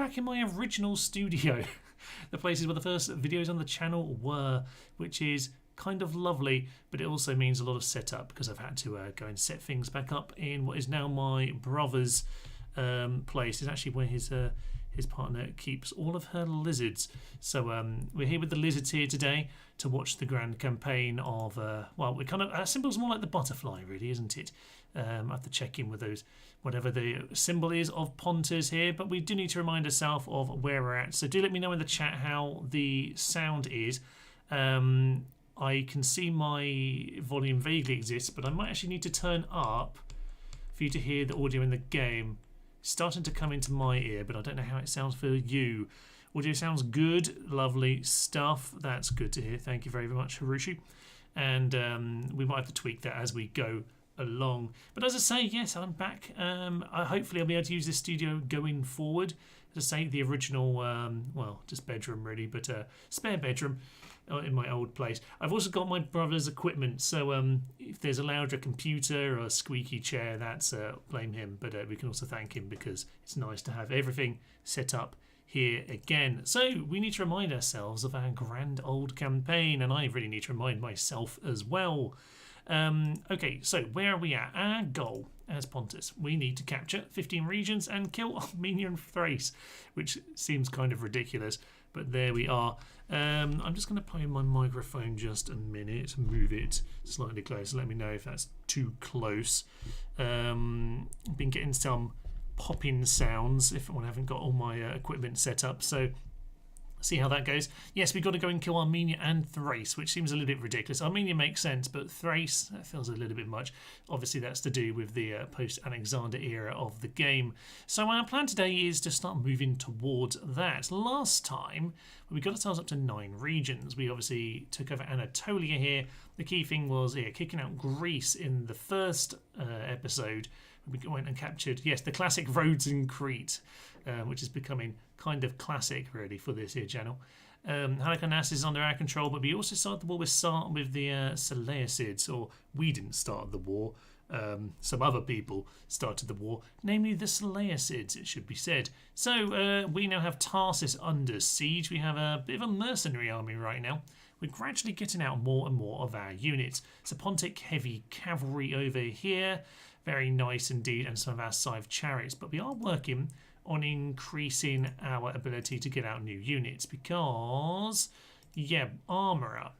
back in my original studio. The places where the first videos on the channel were, which is kind of lovely, but it also means a lot of setup because I've had to go and set things back up in what is now my brother's place. It's actually where his partner keeps all of her lizards. So we're here with the lizards here today to watch the grand campaign of well, we kind of our symbol's more like the butterfly, really, isn't it? I have to check in with those, whatever the symbol is of Pontus here, but we do need to remind ourselves of where we're at. So do let me know in the chat how the sound is. I can see my volume vaguely exists, but I might actually need to turn up for you to hear the audio in the game. It's starting to come into my ear, but I don't know how it sounds for you. Audio sounds good, lovely stuff. That's good to hear. Thank you very much, Harushi. And we might have to tweak that as we go along. But as I say, yes, I'm back. Hopefully I'll be able to use this studio going forward. As I say, the original, well, just bedroom really, but spare bedroom in my old place. I've also got my brother's equipment, so if there's a louder computer or a squeaky chair, that's blame him, but we can also thank him because it's nice to have everything set up here again. So we need to remind ourselves of our grand old campaign, and I really need to remind myself as well. Okay, so where are we at? Our goal as Pontus, we need to capture 15 regions and kill Armenia and Thrace, which seems kind of ridiculous, but there we are. I'm just going to play my microphone just a minute, move it slightly closer, let me know if that's too close. Been getting some popping sounds if I haven't got all my equipment set up, so see how that goes. Yes, we've got to go and kill Armenia and Thrace, which seems a little bit ridiculous. Armenia makes sense, but Thrace, that feels a little bit much. Obviously, that's to do with the post-Alexander era of the game. So our plan today is to start moving towards that. Last time, we got ourselves up to 9 regions. We obviously took over Anatolia here. The key thing was kicking out Greece in the first episode. We went and captured, yes, the classic roads in Crete, which is becoming kind of classic, really, for this here channel. Halicarnassus is under our control, but we also started the war with the Seleucids, or we didn't start the war. Some other people started the war, namely the Seleucids, it should be said. So we now have Tarsus under siege. We have a bit of a mercenary army right now. We're gradually getting out more and more of our units. So Pontic heavy cavalry over here. Very nice indeed, and some of our scythe chariots. But we are working on increasing our ability to get out new units because, yeah, armourer.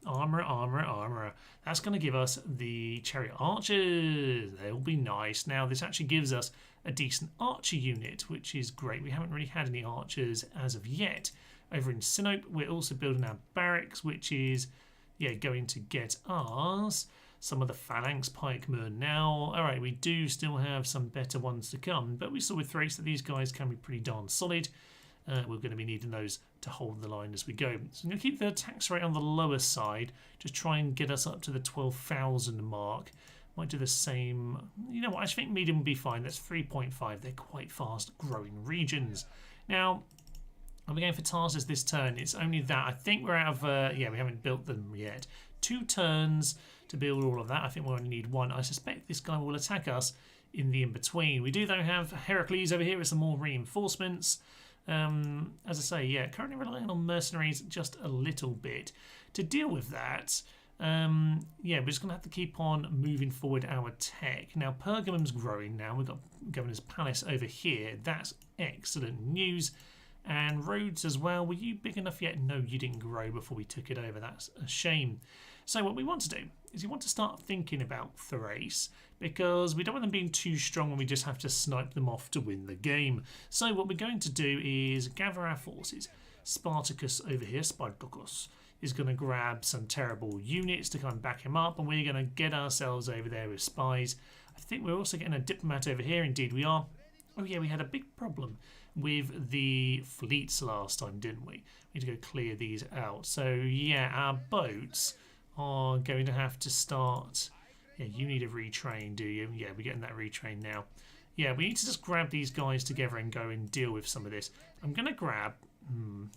That's going to give us the chariot archers. They'll be nice. Now, this actually gives us a decent archer unit, which is great. We haven't really had any archers as of yet. Over in Sinope, we're also building our barracks, which is, yeah, going to get us some of the phalanx pikemen. Now, all right, we do still have some better ones to come, but we saw with Thrace that these guys can be pretty darn solid. We're going to be needing those to hold the line as we go. So I'm going to keep the tax rate on the lower side, just try and get us up to the 12,000 mark. Might do the same. You know what, I think medium would be fine. That's 3.5. They're quite fast growing regions. Now, are we going for Tarsus this turn? It's only that. I think we're out of, yeah, we haven't built them yet. 2 turns to build all of that. I think we'll only need 1. I suspect this guy will attack us in the in-between. We do, though, have Heracles over here with some more reinforcements. As I say, yeah, currently relying on mercenaries just a little bit. To deal with that, yeah, we're just going to have to keep on moving forward our tech. Now, Pergamum's growing now. We've got Governor's Palace over here. That's excellent news. And Rhodes as well. Were you big enough yet? No, you didn't grow before we took it over. That's a shame. So what we want to do is we want to start thinking about Thrace, because we don't want them being too strong and we just have to snipe them off to win the game. So what we're going to do is gather our forces. Spartacus over here, Spartacus, is going to grab some terrible units to come and back him up, and we're going to get ourselves over there with spies. I think we're also getting a diplomat over here. Indeed we are. Oh yeah, we had a big problem with the fleets last time, didn't we? We need to go clear these out. So yeah, our boats are going to have to start. Yeah, you need a retrain, do you? Yeah, we're getting that retrain now. Yeah, we need to just grab these guys together and go and deal with some of this. I'm going to grab,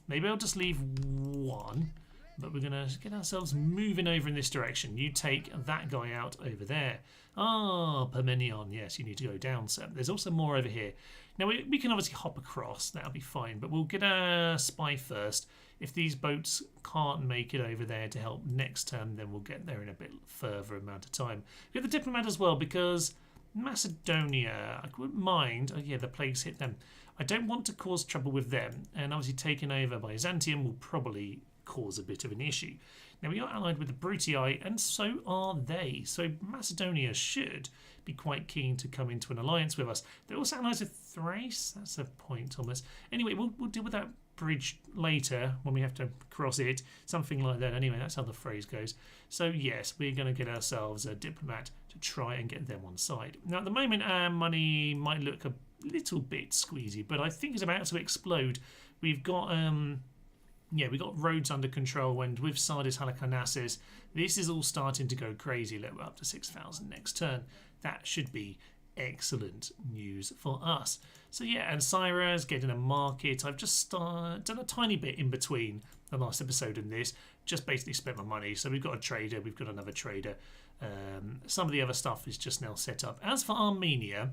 maybe I'll just leave 1, but we're going to get ourselves moving over in this direction. You take that guy out over there. Ah, Parmenion, yes, you need to go down, sir. There's also more over here. Now, we can obviously hop across. That'll be fine. But we'll get a spy first. If these boats can't make it over there to help next turn, then we'll get there in a bit further amount of time. We have the diplomat as well, because Macedonia, I wouldn't mind. Oh, yeah, the plagues hit them. I don't want to cause trouble with them. And obviously taken over by Byzantium will probably cause a bit of an issue. Now, we are allied with the Brutii, and so are they. So Macedonia should be quite keen to come into an alliance with us. They're also allied with Thrace. That's a point, Thomas. Anyway, we'll deal with that bridge later when we have to cross it. Something like that. Anyway, that's how the phrase goes. So, yes, we're going to get ourselves a diplomat to try and get them on side. Now, at the moment, our money might look a little bit squeezy, but I think it's about to explode. We've got... yeah, we got roads under control, and with Sardis Halicarnassus, this is all starting to go crazy. We're up to 6,000 next turn. That should be excellent news for us. So yeah, and Syra's getting a market. I've just done a tiny bit in between the last episode and this. Just basically spent my money. So we've got a trader, we've got another trader. Some of the other stuff is just now set up. As for Armenia,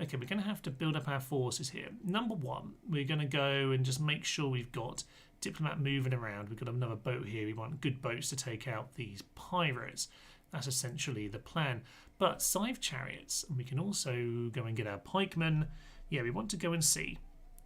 okay, we're going to have to build up our forces here. Number one, we're going to go and just make sure we've got diplomat moving around. We've got another boat here. We want good boats to take out these pirates. That's essentially the plan. But scythe chariots, and we can also go and get our pikemen. Yeah, we want to go and see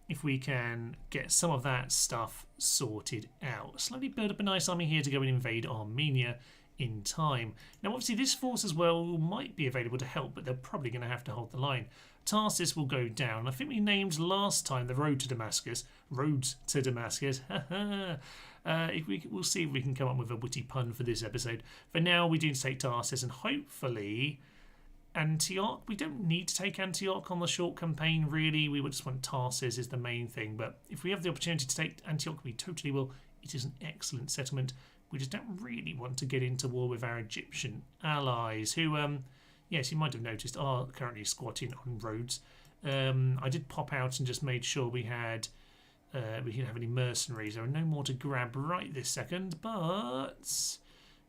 if we can get some of that stuff sorted out. Slowly build up a nice army here to go and invade Armenia in time. Now, obviously, this force as well might be available to help, but they're probably going to have to hold the line. Tarsus will go down. I think we named last time the road to Damascus. Roads to Damascus. We'll see if we can come up with a witty pun for this episode. For now, we do take Tarsus, and hopefully Antioch. We don't need to take Antioch on the short campaign, really. We would just want Tarsus is the main thing. But if we have the opportunity to take Antioch, we totally will. It is an excellent settlement. We just don't really want to get into war with our Egyptian allies, who... yes, you might have noticed, are currently squatting on roads. I did pop out and just made sure we didn't have any mercenaries. There are no more to grab right this second, but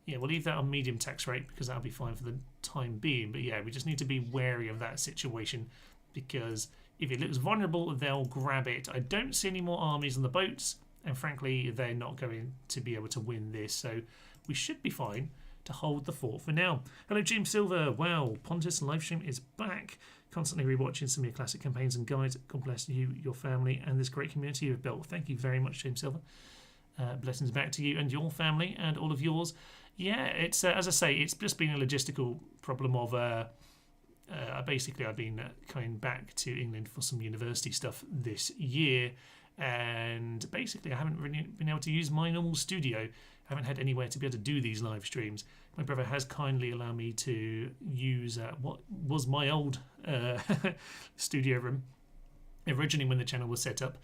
yeah, we'll leave that on medium tax rate because that'll be fine for the time being. But yeah, we just need to be wary of that situation because if it looks vulnerable, they'll grab it. I don't see any more armies on the boats, and frankly, they're not going to be able to win this, so we should be fine to hold the fort for now. Hello, James Silver. Wow, Pontus livestream is back. Constantly rewatching some of your classic campaigns and guides. God bless you, your family, and this great community you've built. Thank you very much, James Silver. Blessings back to you and your family and all of yours. Yeah, it's as I say, it's just been a logistical problem of basically I've been coming back to England for some university stuff this year, and basically I haven't really been able to use my normal studio. I haven't had anywhere to be able to do these live streams. My brother has kindly allowed me to use what was my old studio room originally when the channel was set up.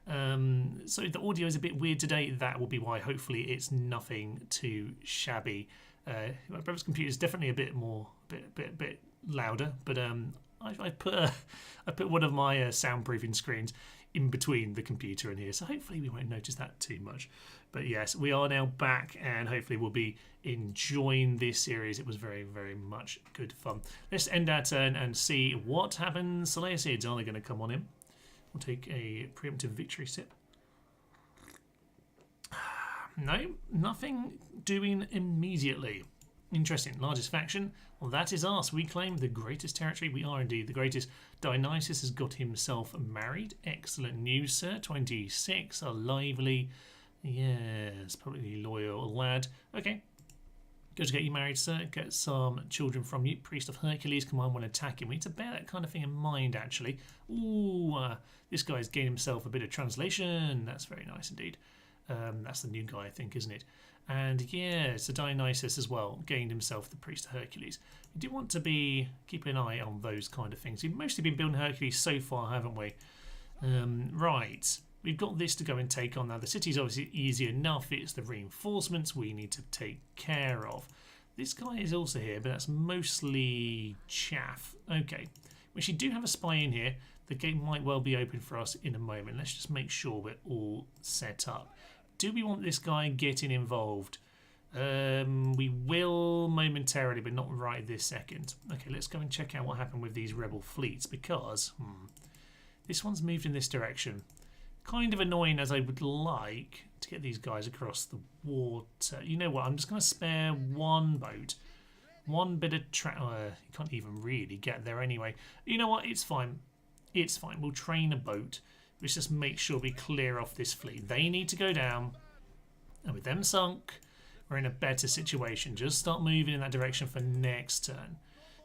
So the audio is a bit weird today. That will be why. Hopefully it's nothing too shabby. My brother's computer is definitely a bit louder, but I put one of my soundproofing screens in between the computer and here, so hopefully we won't notice that too much. But yes, we are now back, and hopefully we'll be enjoying this series. It was very, very much good fun. Let's end our turn and see what happens. Seleucids, are they going to come on in? We'll take a preemptive victory sip. No, nothing doing immediately. Interesting. Largest faction. Well, that is us. We claim the greatest territory. We are indeed the greatest. Dionysus has got himself married. Excellent news, sir. 26. A lively, yes, probably loyal lad. Okay. Good to get you married, sir. Get some children from you. Priest of Hercules, come on, when attacking. We need to bear that kind of thing in mind, actually. Ooh, this guy's gained himself a bit of translation. That's very nice indeed. That's the new guy, I think, isn't it? And yeah, so Dionysus as well gained himself the Priest of Hercules. We do want to be keeping an eye on those kind of things. We've mostly been building Hercules so far, haven't we? Right, we've got this to go and take on now. The city's obviously easy enough. It's the reinforcements we need to take care of. This guy is also here, but that's mostly chaff. Okay, we actually do have a spy in here. The gate might well be open for us in a moment. Let's just make sure we're all set up. Do we want this guy getting involved? We will momentarily, but not right this second. Okay, let's go and check out what happened with these rebel fleets, because This one's moved in this direction. Kind of annoying, as I would like to get these guys across the water. You know what? I'm just going to spare one boat. One bit of you can't even really get there anyway. You know what? It's fine. It's fine. We'll train a boat. Let's just make sure we clear off this fleet. They need to go down. And with them sunk, we're in a better situation. Just start moving in that direction for next turn.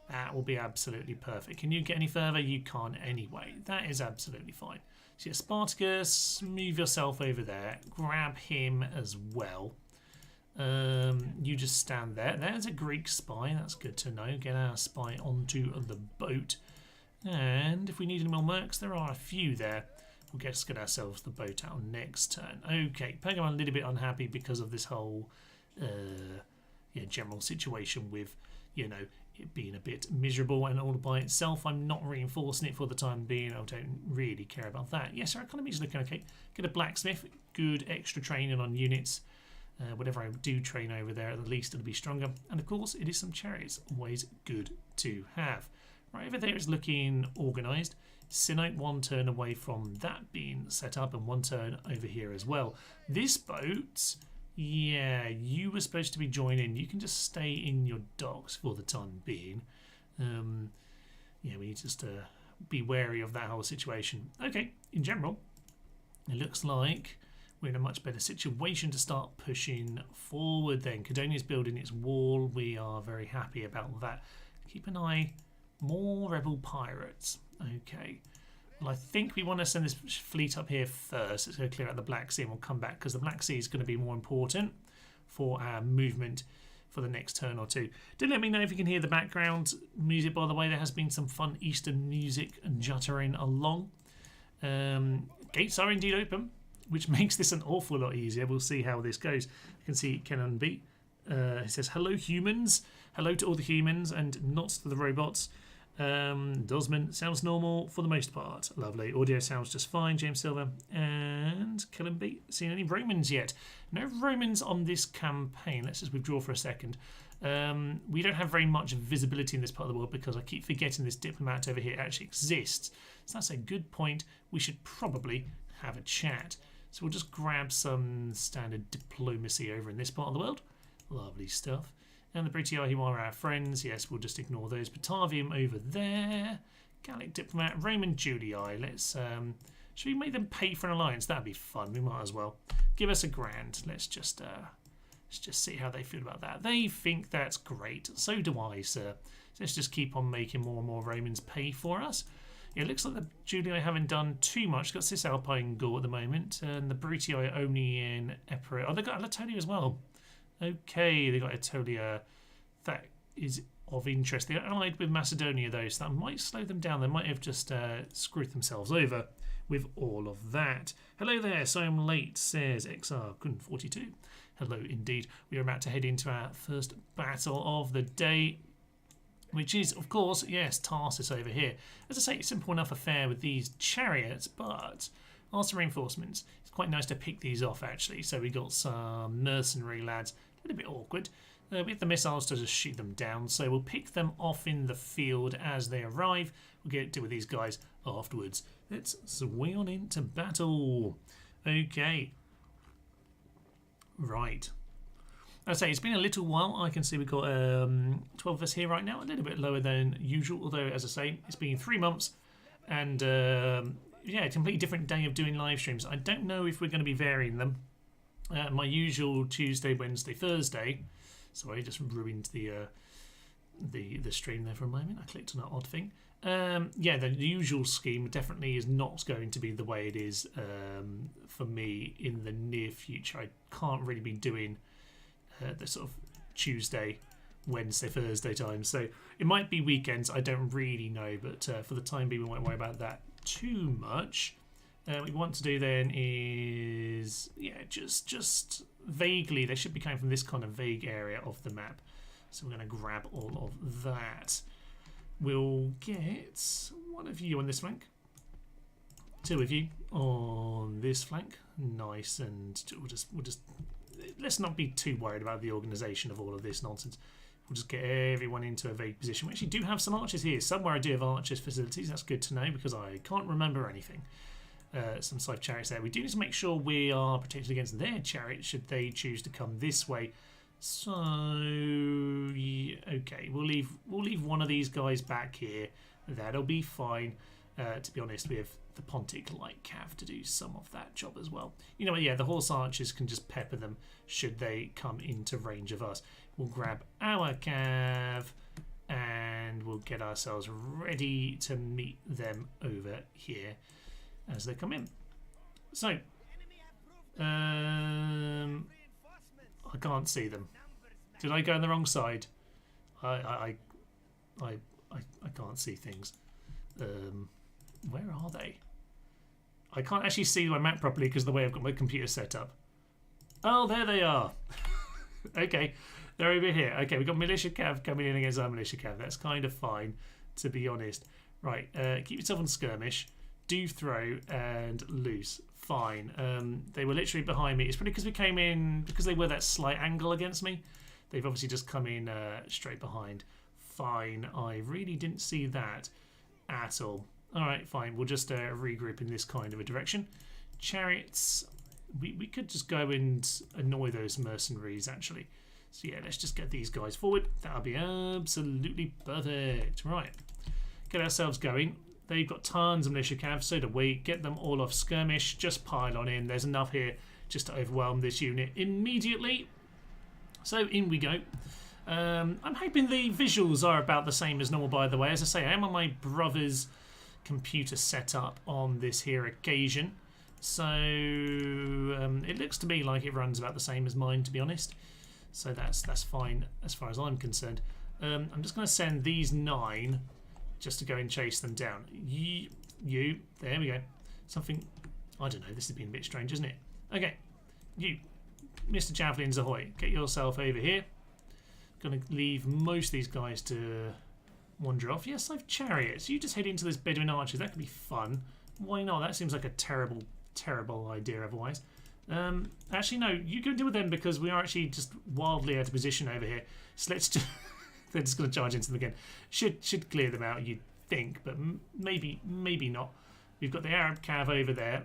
That will be absolutely perfect. Can you get any further? You can't anyway. That is absolutely fine. So yeah, Spartacus, move yourself over there. Grab him as well. You just stand there. There's a Greek spy. That's good to know. Get our spy onto the boat. And if we need any more mercs, there are a few there. We'll just get ourselves the boat out next turn. Okay, Pyjama a little bit unhappy because of this whole general situation with, you know, it being a bit miserable and all by itself. I'm not reinforcing it for the time being. I don't really care about that. Yes, our economy is looking okay. Get a blacksmith, good extra training on units. Whatever I do train over there, at the least it'll be stronger. And of course, it is some chariots, always good to have. Right over there is looking organised. Sinnoh, one turn away from that being set up, and one turn over here as well. This boat, yeah, you were supposed to be joining. You can just stay in your docks for the time being. Yeah, we need to just be wary of that whole situation. Okay, in general, it looks like we're in a much better situation to start pushing forward then. Cadonia's building its wall. We are very happy about that. Keep an eye. More rebel pirates. Okay. Well, I think we want to send this fleet up here first. Let's go clear out the Black Sea and we'll come back because the Black Sea is going to be more important for our movement for the next turn or two. Do let me know if you can hear the background music, by the way. There has been some fun Eastern music juttering along. Gates are indeed open, which makes this an awful lot easier. We'll see how this goes. You can see Kenan B. It says, hello humans. Hello to all the humans and not to the robots. Dosman sounds normal for the most part. Lovely. Audio sounds just fine. James Silver and Kenan B. Seen any Romans yet? No Romans on this campaign. Let's just withdraw for a second. We don't have very much visibility in this part of the world because I keep forgetting this diplomat over here actually exists. So that's a good point. We should probably have a chat. So we'll just grab some standard diplomacy over in this part of the world. Lovely stuff. And the British, who are our friends, yes, we'll just ignore those. Batavium over there. Gallic diplomat, Roman Julii. Let's should we make them pay for an alliance? That'd be fun. We might as well. Give us £1,000. Let's just see how they feel about that. They think that's great. So do I, sir. So let's just keep on making more and more Romans pay for us. It looks like the Julii haven't done too much. Got Cisalpine Gaul at the moment, and the British are only in Epirus. Oh, they got Anatolia as well. Okay, they got Anatolia. That is of interest. They're allied with Macedonia though, so that might slow them down. They might have just screwed themselves over with all of that. Hello there, so I'm late, says XR42. Hello indeed. We are about to head into our first battle of the day, which is, of course, yes, Tarsus over here. As I say, it's a simple enough affair with these chariots, but after reinforcements, it's quite nice to pick these off actually. So we got some mercenary lads. A little bit awkward. We have the missiles to just shoot them down, so we'll pick them off in the field as they arrive. We'll get to deal with these guys afterwards. Let's swing on into battle. Okay. Right. I say it's been a little while. I can see we've got 12 of us here right now, a little bit lower than usual, although as I say, it's been 3 months and yeah, a completely different day of doing live streams. I don't know if we're going to be varying them. My usual Tuesday, Wednesday, Thursday. Sorry, I just ruined the stream there for a moment. I clicked on that odd thing. Yeah, the usual scheme definitely is not going to be the way it is for me in the near future. I can't really be doing the sort of Tuesday, Wednesday, Thursday time. So it might be weekends. I don't really know, but for the time being, we won't worry about that too much. What we want to do then is, yeah, just vaguely, they should be coming from this kind of vague area of the map. So we're going to grab all of that. We'll get one of you on this flank, 2 of you on this flank. Nice, and we'll just let's not be too worried about the organisation of all of this nonsense. We'll just get everyone into a vague position. We actually do have some archers here. Somewhere I do have archers facilities. That's good to know because I can't remember anything. Some scythe chariots there. We do need to make sure we are protected against their chariots should they choose to come this way. So yeah, okay, we'll leave one of these guys back here. That'll be fine. To be honest, we have the Pontic light cav to do some of that job as well. You know what? Yeah, the horse archers can just pepper them should they come into range of us. We'll grab our cav and we'll get ourselves ready to meet them over here as they come in. So, I can't see them. Did I go on the wrong side? I can't see things. Where are they? I can't actually see my map properly because of the way I've got my computer set up. Oh, there they are. Okay, they're over here. Okay, we've got militia cav coming in against our militia cav. That's kind of fine, to be honest. Right, keep yourself on skirmish. Do throw and loose. Fine. They were literally behind me. It's probably because we came in, because they were that slight angle against me. They've obviously just come in straight behind. Fine. I really didn't see that at all. Alright, fine. We'll just regroup in this kind of a direction. Chariots. We could just go and annoy those mercenaries, actually. So yeah, let's just get these guys forward. That'll be absolutely perfect. Right. Get ourselves going. They've got tons of militia cav, so do we. Get them all off skirmish. Just pile on in. There's enough here just to overwhelm this unit immediately. So in we go. I'm hoping the visuals are about the same as normal, by the way. As I say, I am on my brother's computer setup on this here occasion. So it looks to me like it runs about the same as mine, to be honest. So that's fine as far as I'm concerned. I'm just going to send these 9 just to go and chase them down. You, there we go. Something, I don't know, this has been a bit strange, isn't it? Okay, you, Mr. Javelins ahoy, get yourself over here. Going to leave most of these guys to wander off. Yes, I've chariots. You just head into those Bedouin archers. That could be fun. Why not? That seems like a terrible idea otherwise. Actually, no, you go deal with them because we are actually just wildly out of position over here. So let's just... They're just going to charge into them again. Should clear them out, you'd think, but maybe not. We've got the Arab cav over there.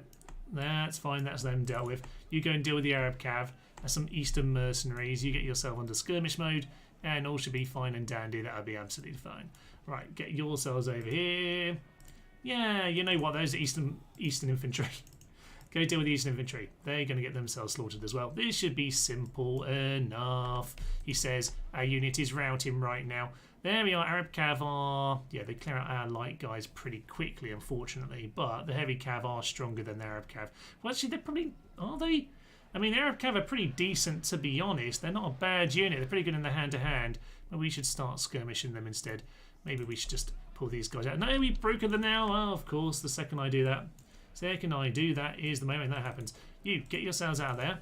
That's fine. That's them dealt with. You go and deal with the Arab cav. That's some Eastern mercenaries. You get yourself under skirmish mode, and all should be fine and dandy. That'll be absolutely fine. Right, get yourselves over here. Yeah, you know what? Those are Eastern infantry. Go deal with the Eastern infantry. They're going to get themselves slaughtered as well. This should be simple enough. He says our unit is routing right now. There we are. Arab cav are... Yeah, they clear out our light guys pretty quickly, unfortunately. But the heavy cav are stronger than the Arab cav. Well, actually, they're probably... Are they? I mean, the Arab cav are pretty decent, to be honest. They're not a bad unit. They're pretty good in the hand-to-hand. But we should start skirmishing them instead. Maybe we should just pull these guys out. No, we've broken them now. Oh, of course, the second I do that. Second I do that is the moment that happens. You, get yourselves out of there.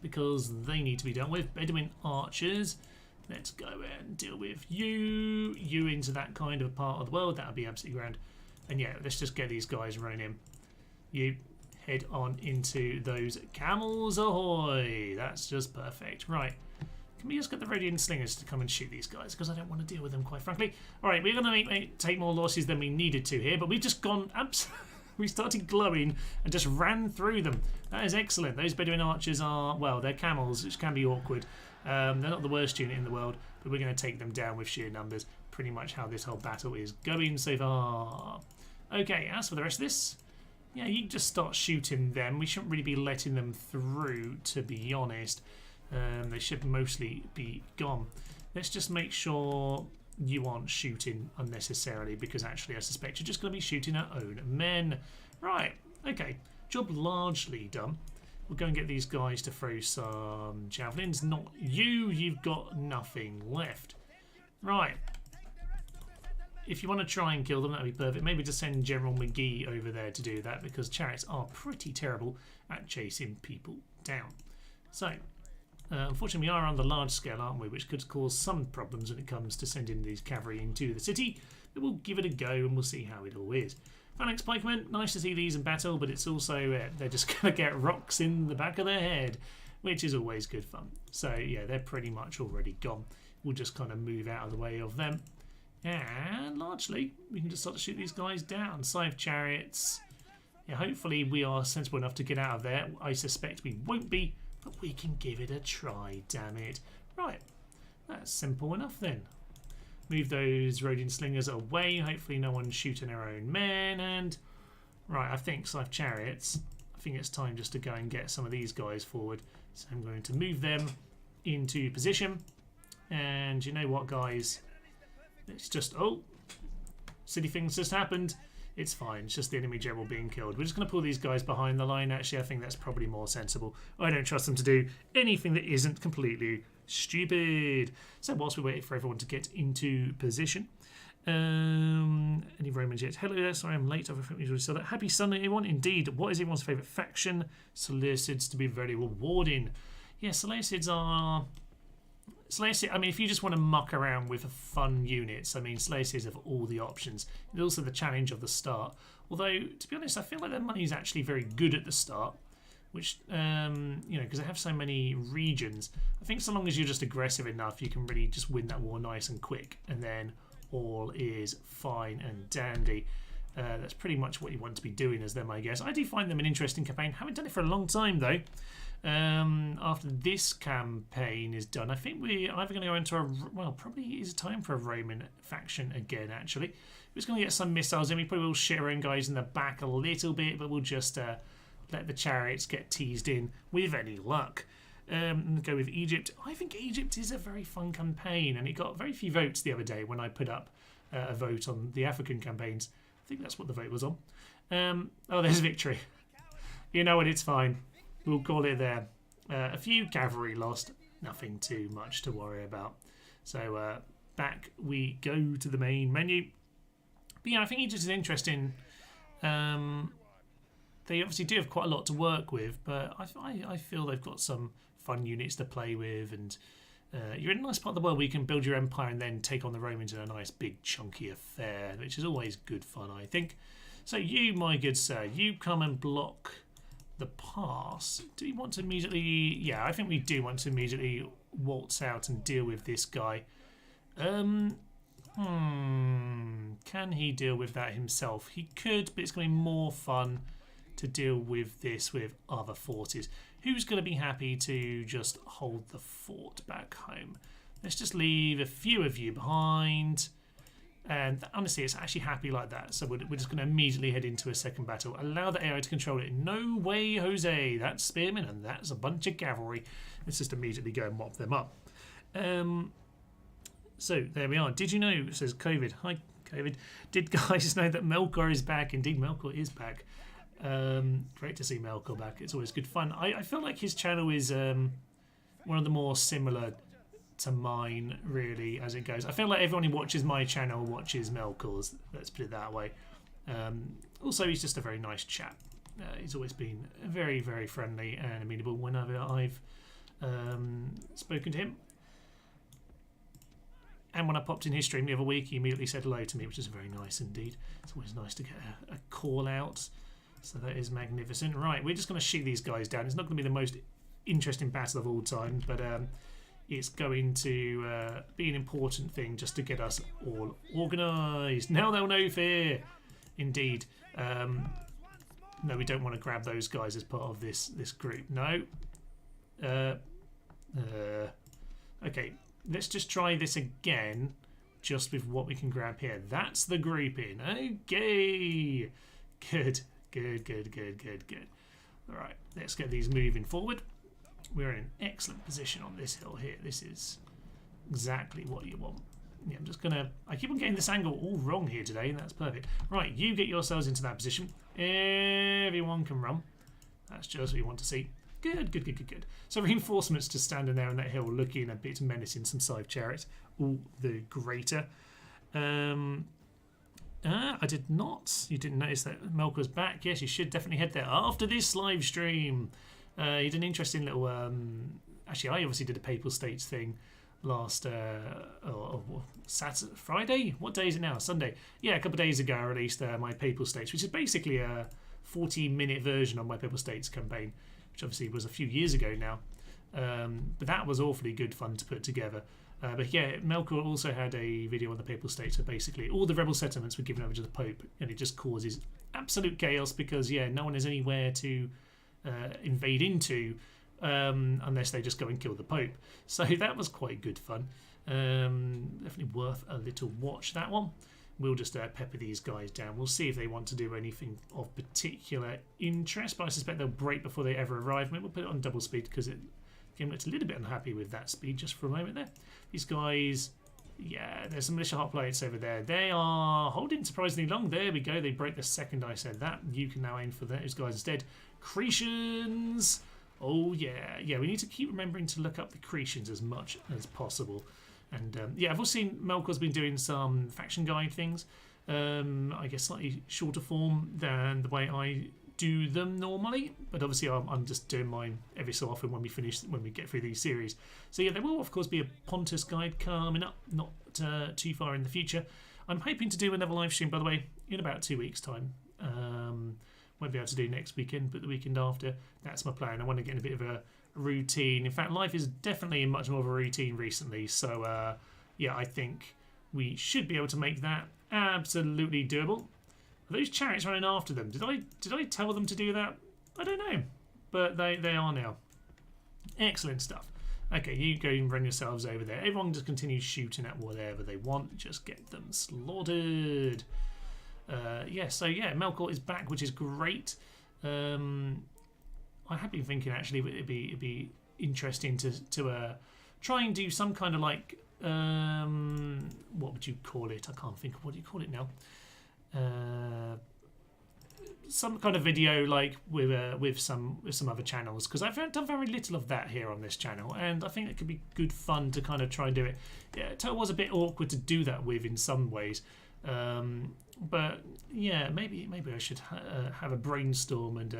Because they need to be dealt with. Bedouin archers. Let's go and deal with you. You into that kind of part of the world. That would be absolutely grand. And yeah, let's just get these guys running in. You, head on into those camels. Ahoy! That's just perfect. Right. Can we just get the Rhodian slingers to come and shoot these guys? Because I don't want to deal with them, quite frankly. Alright, we're going to take more losses than we needed to here. But we've just gone... We started glowing and just ran through them. That is excellent. Those Bedouin archers are, well, they're camels, which can be awkward. They're not the worst unit in the world, but we're going to take them down with sheer numbers. Pretty much how this whole battle is going so far. Okay, as for the rest of this, yeah, you can just start shooting them. We shouldn't really be letting them through, to be honest. They should mostly be gone. Let's just make sure you aren't shooting unnecessarily, because actually I suspect you're just going to be shooting our own men. Right, okay, job largely done. We'll go and get these guys to throw some javelins. Not you, you've got nothing left. Right, if you want to try and kill them, that'd be perfect. Maybe just send General McGee over there to do that, because chariots are pretty terrible at chasing people down. So unfortunately, we are on the large scale, aren't we? Which could cause some problems when it comes to sending these cavalry into the city. But we'll give it a go and we'll see how it all is. Phalanx pikemen, nice to see these in battle, but it's also they're just going to get rocks in the back of their head, which is always good fun. So yeah, they're pretty much already gone. we'll just kind of move out of the way of them. And largely, we can just start to shoot these guys down. Scythe chariots. Yeah, hopefully we are sensible enough to get out of there. I suspect we won't be, but we can give it a try, damn it. Right, that's simple enough then. Move those Rhodian slingers away. Hopefully no one's shooting their own men. And, right, I think Scythe chariots. I think it's time just to go and get some of these guys forward. So I'm going to move them into position. And you know what, guys? It's just, oh, silly things just happened. It's fine. It's just the enemy general being killed. We're just going to pull these guys behind the line. Actually, I think that's probably more sensible. I don't trust them to do anything that isn't completely stupid. So whilst we wait for everyone to get into position. Any Romans yet? Hello there. Sorry I'm late. I've already said that. Happy Sunday, everyone. Indeed. What is everyone's favourite faction? Seleucids to be very rewarding. Yeah, Seleucids are... Seleucid, I mean, if you just want to muck around with fun units, I mean, Seleucids have all the options. It's also the challenge of the start. Although, to be honest, I feel like their money is actually very good at the start, which, you know, because they have so many regions. I think so long as you're just aggressive enough, you can really just win that war nice and quick, and then all is fine and dandy. That's pretty much what you want to be doing as them, I guess. I do find them an interesting campaign. Haven't done it for a long time, though. After this campaign is done, I think we're either going to go into a... Well, probably is time for a Roman faction again, actually. We're just going to get some missiles in. We probably will shit our own guys in the back a little bit, but we'll just let the chariots get teased in with any luck. Go with Egypt. I think Egypt is a very fun campaign, and it got very few votes the other day when I put up a vote on the African campaigns. I think that's what the vote was on. Oh, there's victory. You know what, it's fine. We'll call it there. A few cavalry lost. Nothing too much to worry about. So back we go to the main menu. But yeah, I think Egypt is interesting. They obviously do have quite a lot to work with, but I feel they've got some fun units to play with, and you're in a nice part of the world where you can build your empire and then take on the Romans in a nice big chunky affair, which is always good fun, I think. So you, my good sir, you come and block the pass. Do we want to immediately... Yeah, I think we do want to immediately waltz out and deal with this guy. Can he deal with that himself? He could, but it's going to be more fun to deal with this with other forces. Who's going to be happy to just hold the fort back home? Let's just leave a few of you behind. And honestly, it's actually happy like that. So we're just going to immediately head into a second battle. Allow the area to control it. No way, Jose. That's spearmen and that's a bunch of cavalry. Let's just immediately go and mop them up. So there we are. Did you know, says COVID. Hi, COVID. Did guys know that Melkor is back? Indeed, Melkor is back. Great to see Melkor back. It's always good fun. I feel like his channel is one of the more similar to mine, really, as it goes. I feel like everyone who watches my channel watches Melkor's, let's put it that way. Also, he's just a very nice chap. He's always been very, very friendly and amenable whenever I've spoken to him. And when I popped in his stream the other week, he immediately said hello to me, which is very nice indeed. It's always nice to get a call out. So that is magnificent. Right, we're just going to shoot these guys down. It's not going to be the most interesting battle of all time, but it's going to be an important thing just to get us all organised. Now they'll know fear. Indeed. No, we don't want to grab those guys as part of this group. No. Okay, let's just try this again, just with what we can grab here. That's the grouping. Okay. Good. All right, let's get these moving forward. We're in an excellent position on this hill here. This is exactly what you want. Yeah, I'm just going to... I keep on getting this angle all wrong here today, and that's perfect. Right, you get yourselves into that position. Everyone can run. That's just what you want to see. Good. So reinforcements just standing there on that hill looking a bit menacing. Some scythe chariots. All the greater. I did not. You didn't notice that Melkor's back. Yes, you should definitely head there after this live stream. He did an interesting little... actually, I obviously did a Papal States thing last... Saturday? Friday? What day is it now? Sunday. Yeah, a couple of days ago I released my Papal States, which is basically a 40-minute version of my Papal States campaign, which obviously was a few years ago now. But that was awfully good fun to put together. But yeah, Melkor also had a video on the Papal State. So basically, all the rebel settlements were given over to the Pope, and it just causes absolute chaos because no one has anywhere to invade into unless they just go and kill the Pope. So that was quite good fun. Definitely worth a little watch, that one. We'll just pepper these guys down. We'll see if they want to do anything of particular interest, but I suspect they'll break before they ever arrive. Maybe we'll put it on double speed because the game looks a little bit unhappy with that speed just for a moment there. These guys, yeah, there's some militia hoplites over there. They are holding surprisingly long. There we go. They break the second I said that. You can now aim for those guys instead. Cretians. Oh, yeah. Yeah, we need to keep remembering to look up the Cretians as much as possible. And yeah, I've also seen Melkor's been doing some faction guide things. I guess slightly shorter form than the way I do them normally. But obviously, I'm just doing mine every so often when we get through these series. So yeah, there will of course be a Pontus guide coming up, not too far in the future. I'm hoping to do another live stream, by the way, in about 2 weeks' time. Won't be able to do next weekend, but the weekend after. That's my plan. I want to get in a bit of a routine. In fact, life is definitely in much more of a routine recently. So yeah, I think we should be able to make that absolutely doable. Are those chariots running after them? Did I tell them to do that? I don't know, but they are now. Excellent stuff. Okay, you go and run yourselves over there. Everyone just continues shooting at whatever they want. Just get them slaughtered. Yeah, so yeah, Melkor is back, which is great. I have been thinking actually it'd be interesting to try and do some kind of like what would you call it? I can't think of what do you call it now. Some kind of video like with some other channels, because I've done very little of that here on this channel, and I think it could be good fun to kind of try and do it. Yeah, it was a bit awkward to do that with in some ways. But yeah, maybe I should have a brainstorm, and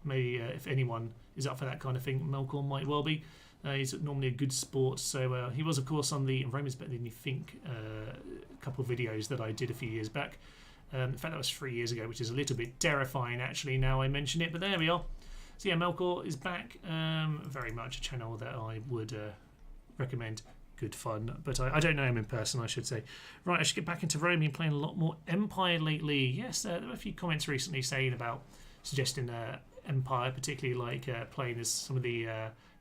maybe if anyone is up for that kind of thing, Melkor might well be. He's normally a good sport, so he was of course on the Roman's Better Than You Think couple of videos that I did a few years back. In fact, that was 3 years ago, which is a little bit terrifying actually now I mention it, but there we are. So yeah, Melkor is back. Very much a channel that I would recommend. Good fun, but I don't know him in person, I should say. Right, I should get back into Rome. Been playing a lot more Empire lately. Yes, there were a few comments recently saying about suggesting Empire, particularly like playing as some of the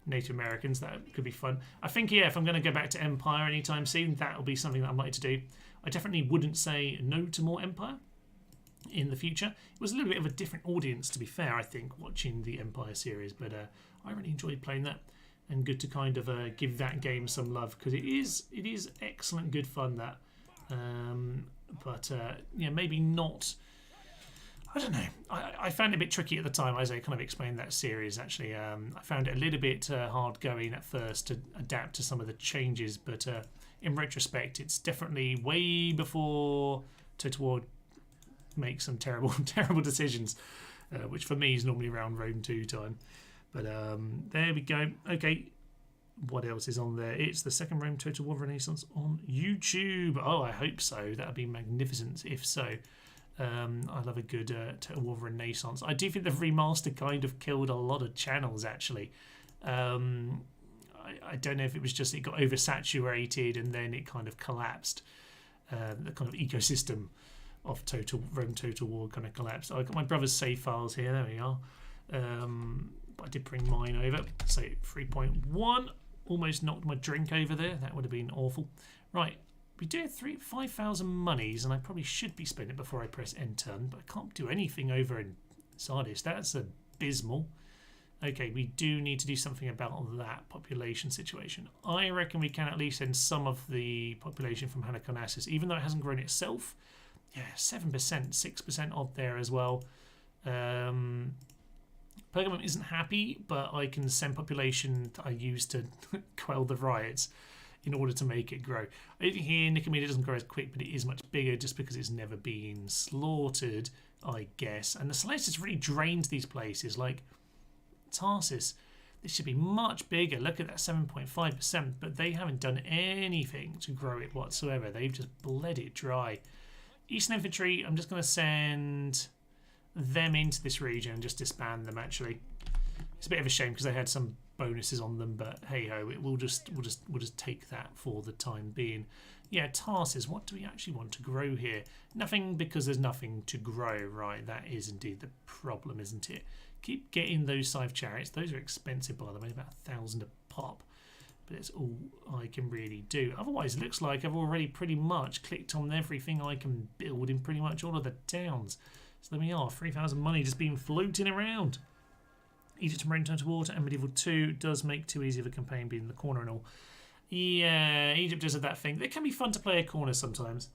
Native Americans. That could be fun. I think, yeah, if I'm going to go back to Empire anytime soon, that will be something that I'm likely to do. I definitely wouldn't say no to more Empire in the future. It was a little bit of a different audience, to be fair, I think, watching the Empire series, but I really enjoyed playing that. And good to kind of give that game some love, because it is excellent, good fun, that. But yeah, maybe not. I don't know. I found it a bit tricky at the time, as I kind of explained that series. Actually, I found it a little bit hard going at first to adapt to some of the changes. But in retrospect, it's definitely way before Total War makes some terrible decisions, which for me is normally around Rome 2 time. But there we go. Okay, what else is on there? It's the Second Rome Total War Renaissance on YouTube. Oh, I hope so. That would be magnificent if so. I love a good Total War Renaissance. I do think the remaster kind of killed a lot of channels, actually. I don't know if it was just it got oversaturated and then it kind of collapsed. The kind of ecosystem of Rome Total War kind of collapsed. I got my brother's save files here. There we are. But I did bring mine over. So 3.1. Almost knocked my drink over there. That would have been awful. Right. We do have 5,000 monies, and I probably should be spending it before I press end turn, but I can't do anything over in Sardis. That's abysmal. Okay, we do need to do something about that population situation. I reckon we can at least send some of the population from Halicarnassus, even though it hasn't grown itself. Yeah, 7%, 6% odd there as well. Pergamum isn't happy, but I can send population that I use to quell the riots in order to make it grow. Over here, Nicomedia doesn't grow as quick, but it is much bigger just because it's never been slaughtered, I guess. And the Celestis really drains these places, like Tarsus. This should be much bigger. Look at that 7.5%, but they haven't done anything to grow it whatsoever. They've just bled it dry. Eastern Infantry, I'm just going to send them into this region and just disband them, actually. It's a bit of a shame because they had some bonuses on them, but hey ho, we'll just take that for the time being. Yeah, Tarsus. What do we actually want to grow here? Nothing, because there's nothing to grow, right? That is indeed the problem, isn't it? Keep getting those scythe chariots. Those are expensive, by the way, about 1,000 a pop. But it's all I can really do. Otherwise, it looks like I've already pretty much clicked on everything I can build in pretty much all of the towns. So there we are, 3,000 money just being floating around. Egypt and Rain to Water and Medieval 2 does make too easy of a campaign being in the corner and all. Yeah, Egypt does have that thing. It can be fun to play a corner sometimes.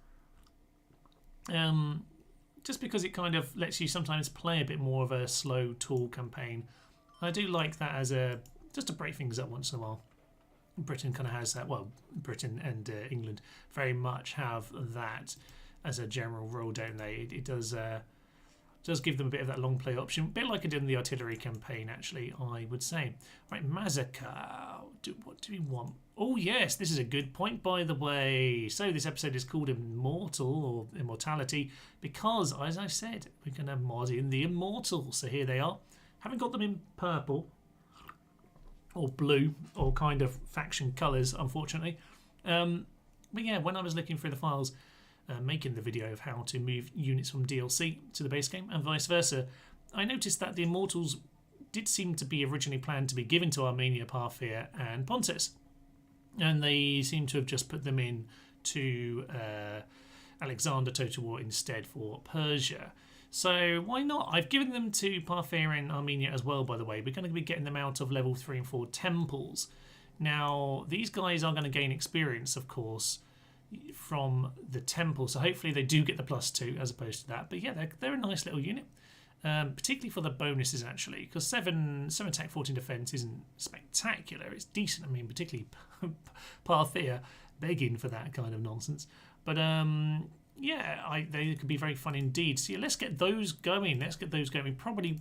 Just because it kind of lets you sometimes play a bit more of a slow, tall campaign. I do like that as a just to break things up once in a while. Britain kind of has that. Well, Britain and England very much have that as a general rule, don't they? It does give them a bit of that long play option, a bit like I did in the artillery campaign, actually, I would say. Right, Massacre. What do we want? Oh, yes, this is a good point, by the way. So this episode is called Immortal, or Immortality, because, as I said, we're going to mod in the Immortals. So here they are. Haven't got them in purple or blue or kind of faction colours, unfortunately. But yeah, when I was looking through the files, making the video of how to move units from DLC to the base game and vice versa, I noticed that the Immortals did seem to be originally planned to be given to Armenia, Parthia and Pontus, and they seem to have just put them in to Alexander Total War instead for Persia. So why not? I've given them to Parthia and Armenia as well, by the way. We're going to be getting them out of level 3 and 4 temples. Now, these guys are going to gain experience, of course, from the temple, so hopefully they do get the +2 as opposed to that. But yeah, they're a nice little unit, particularly for the bonuses, actually, because 7 attack, 14 defense isn't spectacular. It's decent. I mean, particularly Parthia begging for that kind of nonsense. But yeah, they could be very fun indeed. So yeah, let's get those going. We probably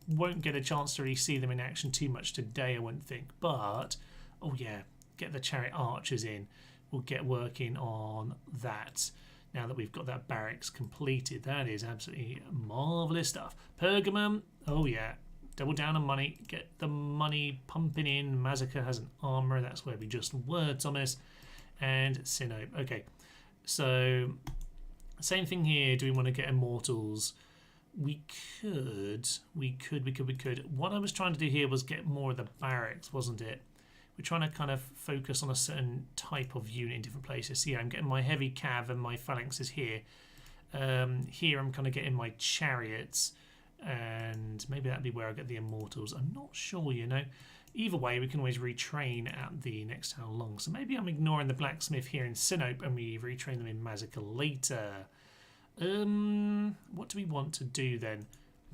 won't get a chance to really see them in action too much today, I wouldn't think. But oh yeah, get the chariot archers in. We'll get working on that now that we've got that barracks completed. That is absolutely marvellous stuff. Pergamum, oh yeah, double down on money, get the money pumping in. Massacre has an armour, that's where we just were, Thomas. And Sinope, okay. So, same thing here. Do we want to get Immortals? We could. What I was trying to do here was get more of the barracks, wasn't it? We're trying to kind of focus on a certain type of unit in different places. So yeah, I'm getting my heavy cav and my phalanxes here. Here I'm kind of getting my chariots, and maybe that'd be where I get the Immortals. I'm not sure, you know. Either way, we can always retrain at the next how long. So maybe I'm ignoring the blacksmith here in Sinope and we retrain them in Massacre later. What do we want to do then?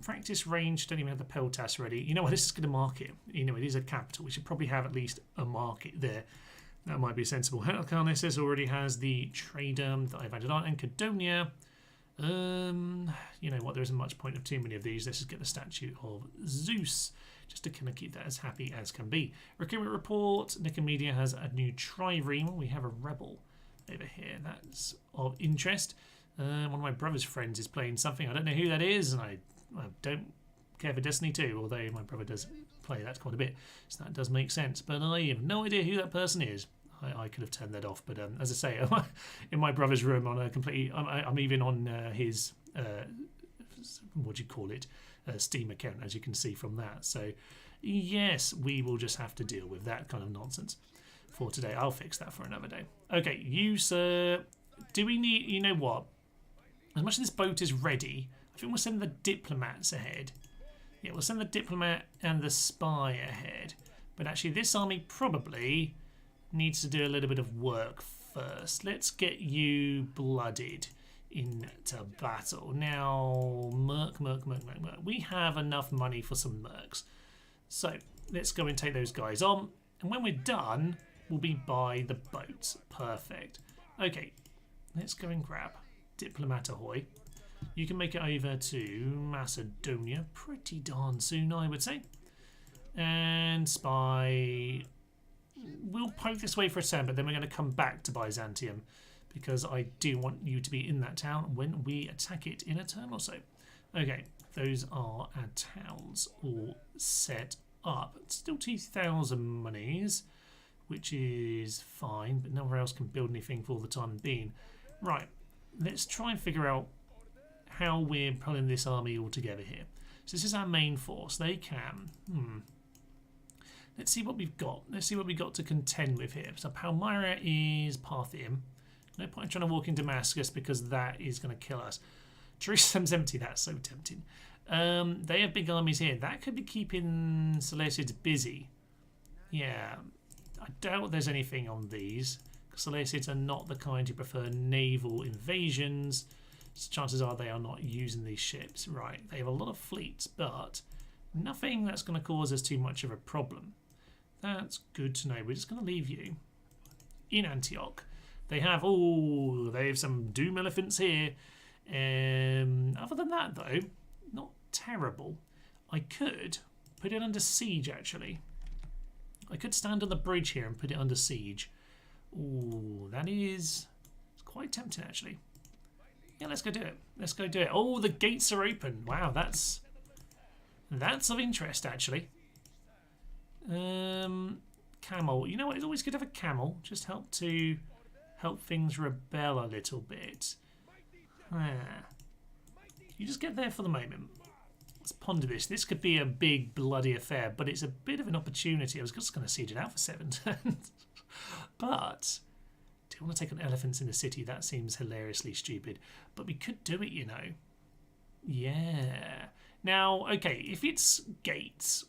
Practice range, don't even have the Peltas ready. You know what, this is going to market. You know, it is a capital. We should probably have at least a market there. That might be sensible. Helicarnissus already has the trader that I've added on. And Cadonia. You know what, there isn't much point of too many of these. Let's just get the statue of Zeus, just to kind of keep that as happy as can be. Recruitment report. Nicomedia has a new trireme. We have a rebel over here. That's of interest. One of my brother's friends is playing something. I don't know who that is, and I don't care for Destiny 2, although my brother does play that quite a bit, so that does make sense. But I have no idea who that person is. I could have turned that off, but as I say, in my brother's room, on a completely, I'm even on his what do you call it, Steam account, as you can see from that. So yes, we will just have to deal with that kind of nonsense for today. I'll fix that for another day. Okay, you sir, do we need? You know what? As much as this boat is ready, I think we'll send the diplomats ahead. Yeah, we'll send the diplomat and the spy ahead. But actually, this army probably needs to do a little bit of work first. Let's get you blooded into battle. Now, merc. We have enough money for some mercs. So, let's go and take those guys on. And when we're done, we'll be by the boats. Perfect. Okay, let's go and grab diplomat ahoy. You can make it over to Macedonia pretty darn soon, I would say. And spy, we'll poke this way for a turn, but then we're going to come back to Byzantium because I do want you to be in that town when we attack it in a turn or so. Okay, those are our towns all set up. It's still 2,000 monies, which is fine, but nowhere else can build anything for the time being. Right, let's try and figure out how we're pulling this army all together here. So this is our main force. They can... Let's see what we've got. Let's see what we've got to contend with here. So Palmyra is Parthian. No point in trying to walk in Damascus because that is going to kill us. Jerusalem's empty. That's so tempting. They have big armies here. That could be keeping Seleucids busy. Yeah. I doubt there's anything on these. Seleucids are not the kind who prefer naval invasions. So chances are they are not using these ships. Right. They have a lot of fleets, but nothing that's going to cause us too much of a problem. That's good to know. We're just going to leave you in Antioch. They have some doom elephants here. Other than that, though, not terrible. I could put it under siege, actually. I could stand on the bridge here and put it under siege. Ooh, it's quite tempting, actually. Yeah, let's go do it. Let's go do it. Oh, the gates are open. Wow, that's of interest, actually. Camel. You know what? It's always good to have a camel. Just help things rebel a little bit. You just get there for the moment. Let's ponder this. This could be a big bloody affair, but it's a bit of an opportunity. I was just going to siege it out for 7 turns. But do you want to take on elephants in the city? That seems hilariously stupid. But we could do it, you know. Yeah. Now, okay, if it's gates,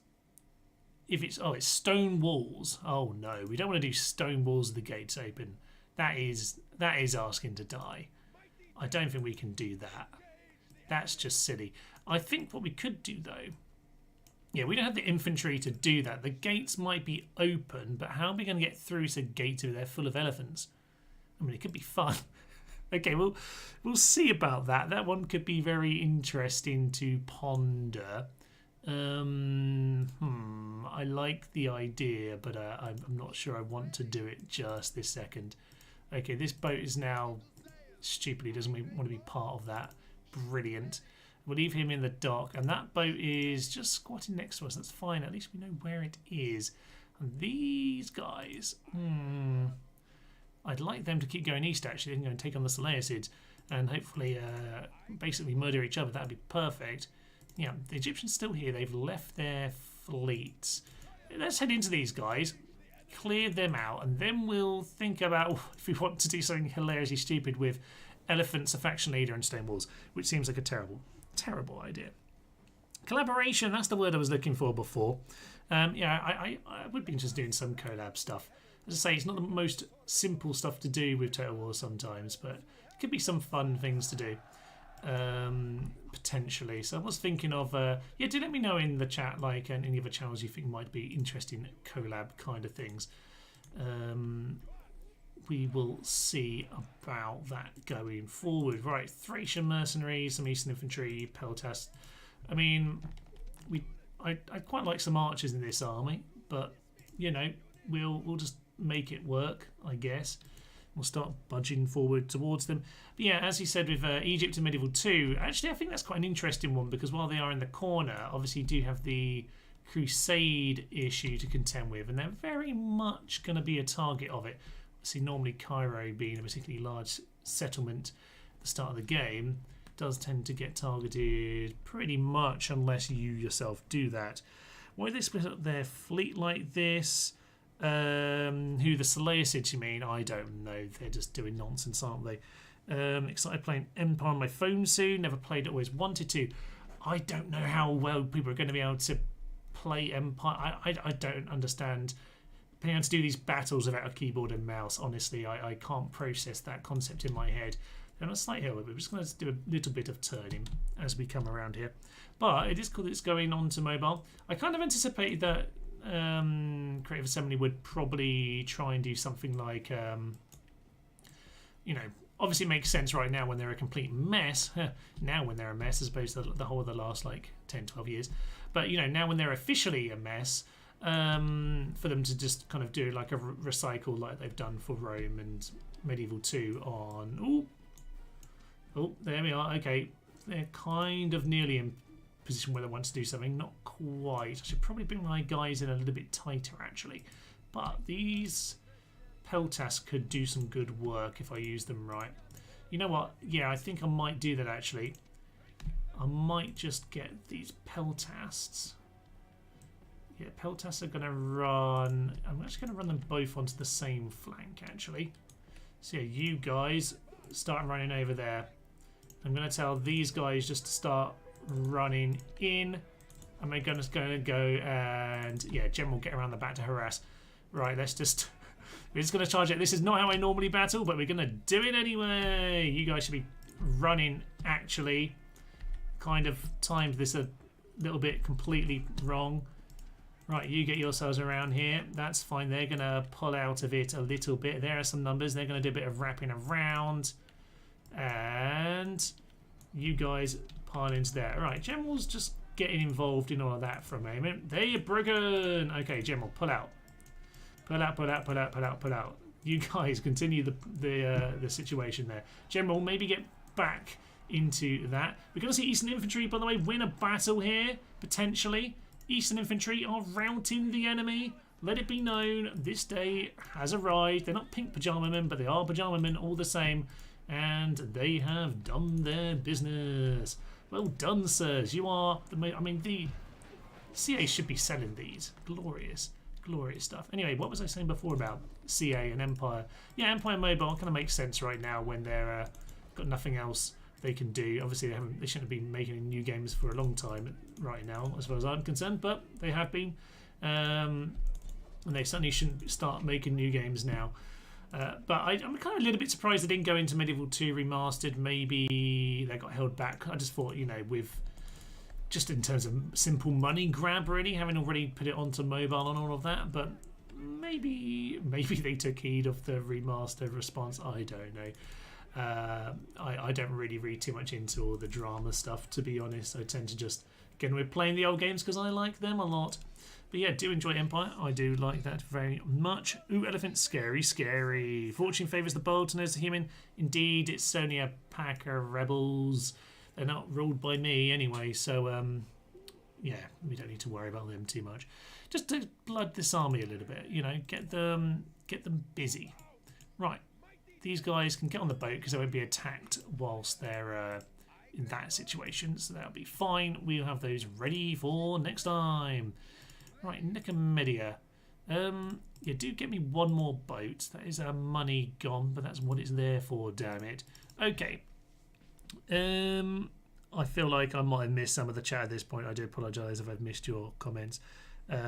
it's stone walls. Oh no, we don't want to do stone walls with the gates open. That is asking to die. I don't think we can do that. That's just silly. I think what we could do though, yeah, we don't have the infantry to do that. The gates might be open, but how are we going to get through to gates if they're full of elephants? I mean, it could be fun. Okay, we'll see about that. That one could be very interesting to ponder. I like the idea, but I'm not sure I want to do it just this second. Okay, this boat is now stupidly doesn't want to be part of that. Brilliant. We'll leave him in the dock, and that boat is just squatting next to us. That's fine. At least we know where it is. And these guys, I'd like them to keep going east. Actually, they can go and take on the Seleucids, and hopefully, basically murder each other. That'd be perfect. Yeah, the Egyptians still here. They've left their fleets. Let's head into these guys, clear them out, and then we'll think about if we want to do something hilariously stupid with elephants, a faction leader, and stone walls, which seems like a terrible idea. Collaboration, that's the word I was looking for before. Yeah, I would be interested in some collab stuff. As I say, it's not the most simple stuff to do with Total War sometimes, but it could be some fun things to do. Potentially. So I was thinking of yeah, do let me know in the chat like any other channels you think might be interesting collab kind of things. We will see about that going forward. Right, Thracian mercenaries, some Eastern infantry, Peltas. I mean, I quite like some archers in this army, but you know, we'll just make it work, I guess. We'll start budging forward towards them. But yeah, as you said with Egypt and Medieval 2, actually I think that's quite an interesting one because while they are in the corner, obviously you do have the Crusade issue to contend with, and they're very much going to be a target of it. Obviously, normally Cairo being a particularly large settlement at the start of the game does tend to get targeted pretty much unless you yourself do that. Why do they split up their fleet like this? Who the Seleucids you mean? I don't know. They're just doing nonsense, aren't they? Excited playing Empire on my phone soon. Never played it, always wanted to. I don't know how well people are going to be able to play Empire. I don't understand being able to do these battles without a keyboard and mouse. Honestly, I can't process that concept in my head. And on a slight hill, we're just going to do a little bit of turning as we come around here. But it is cool that it's going on to mobile. I kind of anticipated that Creative Assembly would probably try and do something like, you know, obviously it makes sense right now when they're a complete mess. Now when they're a mess as opposed to the whole of the last like 10, 12 years. But, you know, now when they're officially a mess, for them to just kind of do like a recycle like they've done for Rome and Medieval 2 on... Oh, there we are. Okay, they're kind of nearly in position where they want to do something. Not quite. I should probably bring my guys in a little bit tighter, actually. But these peltas could do some good work if I use them right. You know what? Yeah, I think I might do that, actually. I might just get these peltasts. Yeah, peltasts are going to run... I'm actually going to run them both onto the same flank, actually. So yeah, you guys start running over there. I'm going to tell these guys just to start running in. And we're going to go and... Yeah, General get around the back to harass. Right, let's just... We're just going to charge it. This is not how I normally battle, but we're going to do it anyway. You guys should be running, actually. Kind of timed this a little bit completely wrong. Right, you get yourselves around here. That's fine. They're going to pull out of it a little bit. There are some numbers. They're going to do a bit of wrapping around. And you guys pile into there. Right, General's just getting involved in all of that for a moment. There you're broken. Okay, General, pull out. Pull out, pull out, pull out, pull out, pull out. You guys continue the situation there. General, maybe get back into that. We're going to see Eastern Infantry, by the way, win a battle here, potentially. Eastern Infantry are routing the enemy. Let it be known, this day has arrived. They're not pink pyjama men, but they are pyjama men all the same. And they have done their business. Well done, sirs. You are... I mean, the CA should be selling these. Glorious. Glorious stuff. Anyway, what was I saying before about CA and Empire? Yeah, Empire Mobile kind of makes sense right now when they're got nothing else they can do. Obviously, they shouldn't have been making new games for a long time right now, as far as I'm concerned, but they have been. And they certainly shouldn't start making new games now. But I'm kind of a little bit surprised they didn't go into Medieval 2 Remastered. Maybe they got held back. I just thought, you know, with... just in terms of simple money grab, really, having already put it onto mobile and all of that, but maybe they took heed of the remastered response. I don't know. I don't really read too much into all the drama stuff, to be honest. I tend to just get on with playing the old games because I like them a lot. But yeah, do enjoy Empire. I do like that very much. Ooh, elephant, scary, scary. Fortune favours the bold to knows the human. Indeed, it's only a pack of rebels. They're not ruled by me anyway, so yeah, we don't need to worry about them too much. Just to blood this army a little bit, you know, get them busy. Right, these guys can get on the boat because they won't be attacked whilst they're in that situation, so that'll be fine. We'll have those ready for next time. Right, Nicomedia. Yeah, do get me one more boat. That is our money gone, but that's what it's there for, damn it. Okay. I feel like I might have missed some of the chat at this point. I do apologise if I've missed your comments. But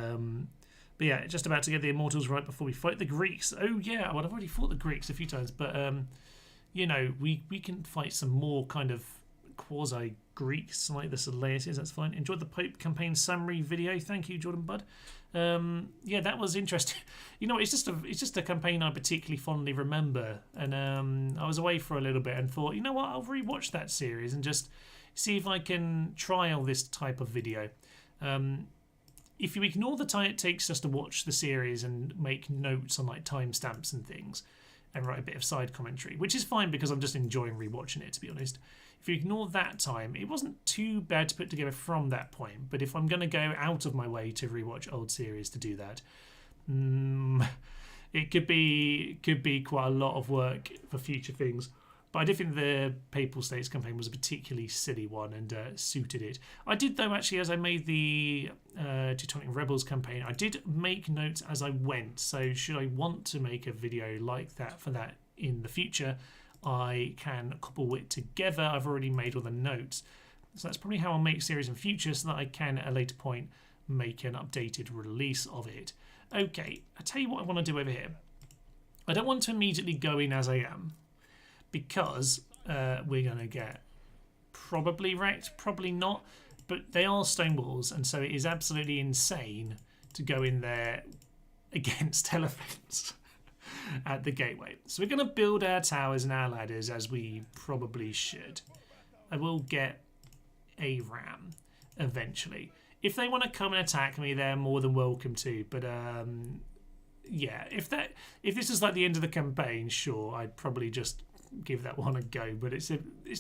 yeah, just about to get the Immortals right before we fight the Greeks. Oh yeah, well, I've already fought the Greeks a few times, but you know, we can fight some more kind of quasi-Greeks like the Seleucids. That's fine. Enjoyed the Pope campaign summary video. Thank you, Jordan Budd. Yeah, that was interesting. You know, it's just a campaign I particularly fondly remember, and I was away for a little bit and thought, you know what, I'll rewatch that series and just see if I can trial this type of video. If you ignore the time it takes just to watch the series and make notes on like timestamps and things, and write a bit of side commentary, which is fine because I'm just enjoying rewatching it, to be honest. If you ignore that time, it wasn't too bad to put together from that point. But if I'm going to go out of my way to rewatch old series to do that, it could be quite a lot of work for future things. But I did think the Papal States campaign was a particularly silly one and suited it. I did, though, actually, as I made the Teutonic Rebels campaign, I did make notes as I went. So should I want to make a video like that for that in the future, I can couple it together. I've already made all the notes. So that's probably how I'll make series in future so that I can, at a later point, make an updated release of it. Okay, I'll tell you what I want to do over here. I don't want to immediately go in as I am, because we're going to get probably wrecked, probably not, but they are stone walls, and so it is absolutely insane to go in there against elephants at the gateway. So we're going to build our towers and our ladders as we probably should. I will get a ram eventually. If they want to come and attack me, they're more than welcome to, but yeah, if this is like the end of the campaign, sure, I'd probably just give that one a go. But it's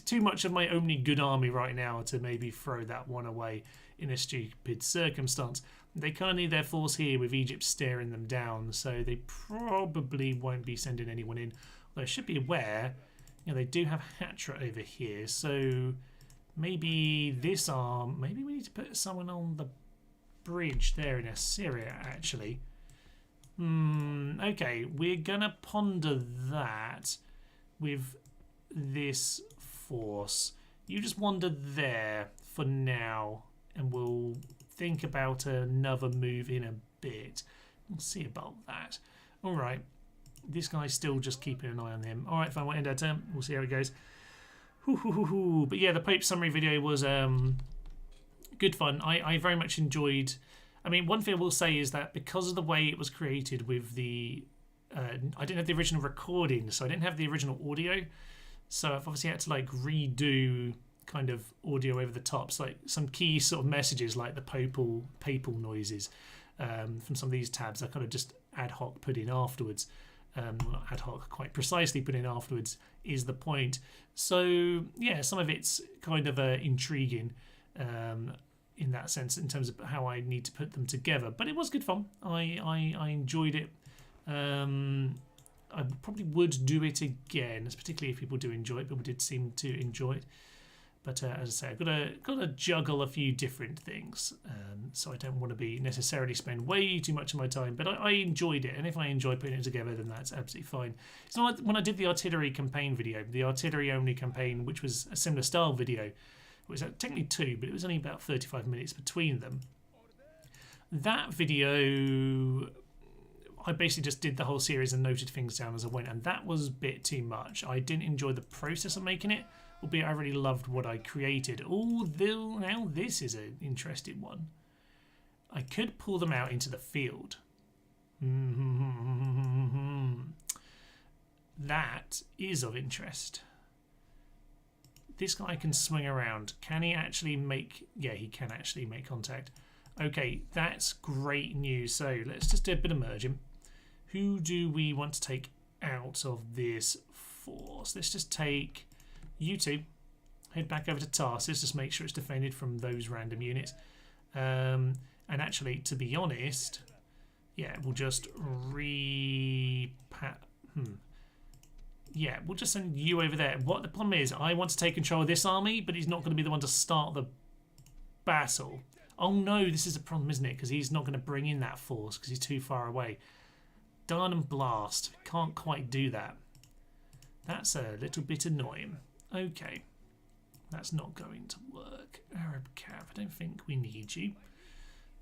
too much of my only good army right now to maybe throw that one away in a stupid circumstance. They kind of need their force here with Egypt staring them down, so they probably won't be sending anyone in. Although I should be aware, they do have Hatra over here, so maybe this arm, maybe we need to put someone on the bridge there in Assyria, actually. Okay, we're gonna ponder that with this force. You just wander there for now, and we'll think about another move in a bit. We'll see about that. Alright, this guy's still just keeping an eye on him. Alright, fine, we'll end our turn. We'll see how it goes. But yeah, the Pope summary video was good fun. I very much enjoyed... I mean, one thing I will say is that because of the way it was created with the... I didn't have the original recording, so I didn't have the original audio. So I've obviously had to like redo kind of audio over the top. So like some key sort of messages like the papal noises from some of these tabs I kind of just ad hoc put in afterwards. Well, not ad hoc, quite precisely put in afterwards is the point. So yeah, some of it's kind of intriguing in that sense in terms of how I need to put them together. But it was good fun. I enjoyed it. I probably would do it again, particularly if people do enjoy it. People did seem to enjoy it. But as I say, I've got to juggle a few different things, so I don't want to be necessarily spend way too much of my time. But I enjoyed it, and if I enjoy putting it together, then that's absolutely fine. It's not like when I did the artillery campaign video, the artillery only campaign, which was a similar style video. It was technically 2, but it was only about 35 minutes between them. That video, I basically just did the whole series and noted things down as I went, and that was a bit too much. I didn't enjoy the process of making it. Albeit I really loved what I created. Oh, now this is an interesting one. I could pull them out into the field. That is of interest. This guy can swing around. Can he actually make... Yeah, he can actually make contact. Okay, that's great news. So let's just do a bit of merging. Who do we want to take out of this force? Let's just take... You two, head back over to Tarsus, just make sure it's defended from those random units. And actually, to be honest, yeah, we'll just Yeah, we'll just send you over there. What the problem is, I want to take control of this army, but he's not going to be the one to start the battle. Oh no, this is a problem, isn't it? Because he's not going to bring in that force because he's too far away. Darn and blast. Can't quite do that. That's a little bit annoying. Okay, that's not going to work. Arab Cav, I don't think we need you.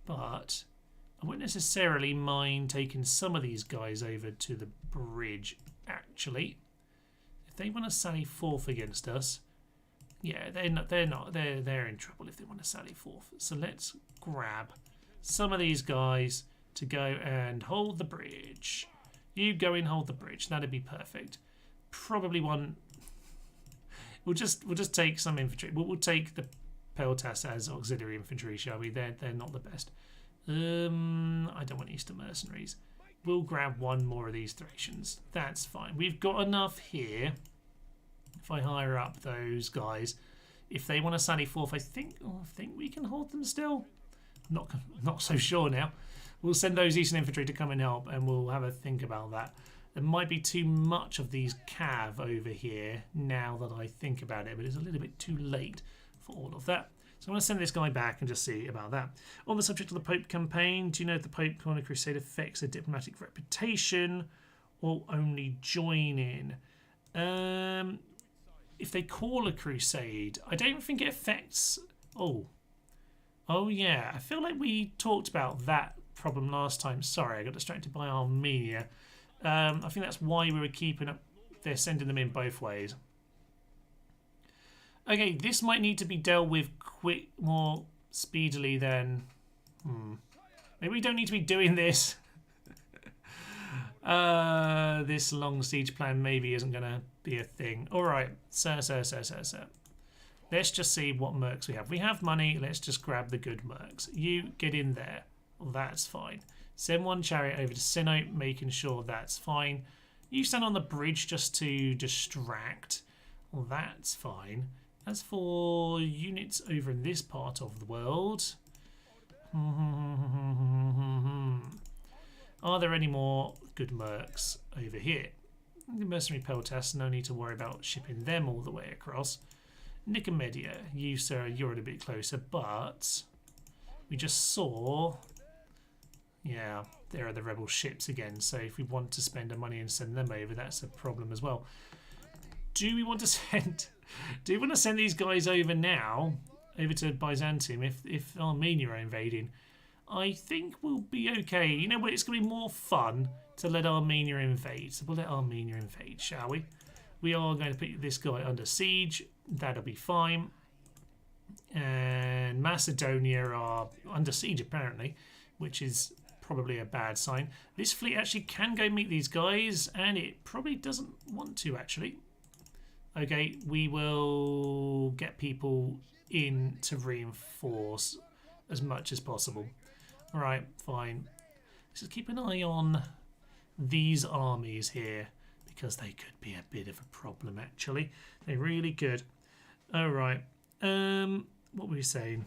But I wouldn't necessarily mind taking some of these guys over to the bridge, actually. If they want to sally forth against us, yeah, they're in trouble if they want to sally forth. So let's grab some of these guys to go and hold the bridge. You go and hold the bridge. That'd be perfect. Probably one. We'll just take some infantry. We'll take the Peltas as auxiliary infantry, shall we? They're not the best. I don't want Eastern mercenaries. We'll grab one more of these Thracians. That's fine. We've got enough here. If I hire up those guys, if they want to sally forth, I think we can hold them still. Not so sure now. We'll send those Eastern infantry to come and help, and we'll have a think about that. There might be too much of these cav over here now that I think about it, but it's a little bit too late for all of that. So I'm going to send this guy back and just see about that. On the subject of the Pope campaign, do you know if the Pope calling a crusade affects a diplomatic reputation or only join in? If they call a crusade, I don't think it affects... Oh yeah, I feel like we talked about that problem last time. Sorry, I got distracted by Armenia. I think that's why we were keeping up. They're sending them in both ways. Okay, this might need to be dealt with more speedily than... Maybe we don't need to be doing this. This long siege plan maybe isn't going to be a thing. Alright, sir. Let's just see what mercs we have. We have money, let's just grab the good mercs. You get in there. Well, that's fine. Send one chariot over to Sinnoh, making sure that's fine. You stand on the bridge just to distract. Well, that's fine. As for units over in this part of the world, are there any more good mercs over here? The mercenary peltasts, no need to worry about shipping them all the way across. Nicomedia, you sir, you're a bit closer, but we just saw, yeah, there are the rebel ships again, so if we want to spend our money and send them over, that's a problem as well. Do we want to send these guys over now, over to Byzantium, if Armenia are invading? I think we'll be okay. You know what, it's going to be more fun to let Armenia invade, so we'll let Armenia invade, shall we? We are going to put this guy under siege, that'll be fine. And Macedonia are under siege apparently, which is probably a bad sign. This fleet actually can go meet these guys, and it probably doesn't want to actually. Okay, we will get people in to reinforce as much as possible. Alright, fine. Let's just keep an eye on these armies here, because they could be a bit of a problem actually. They really could. Alright, what were we saying?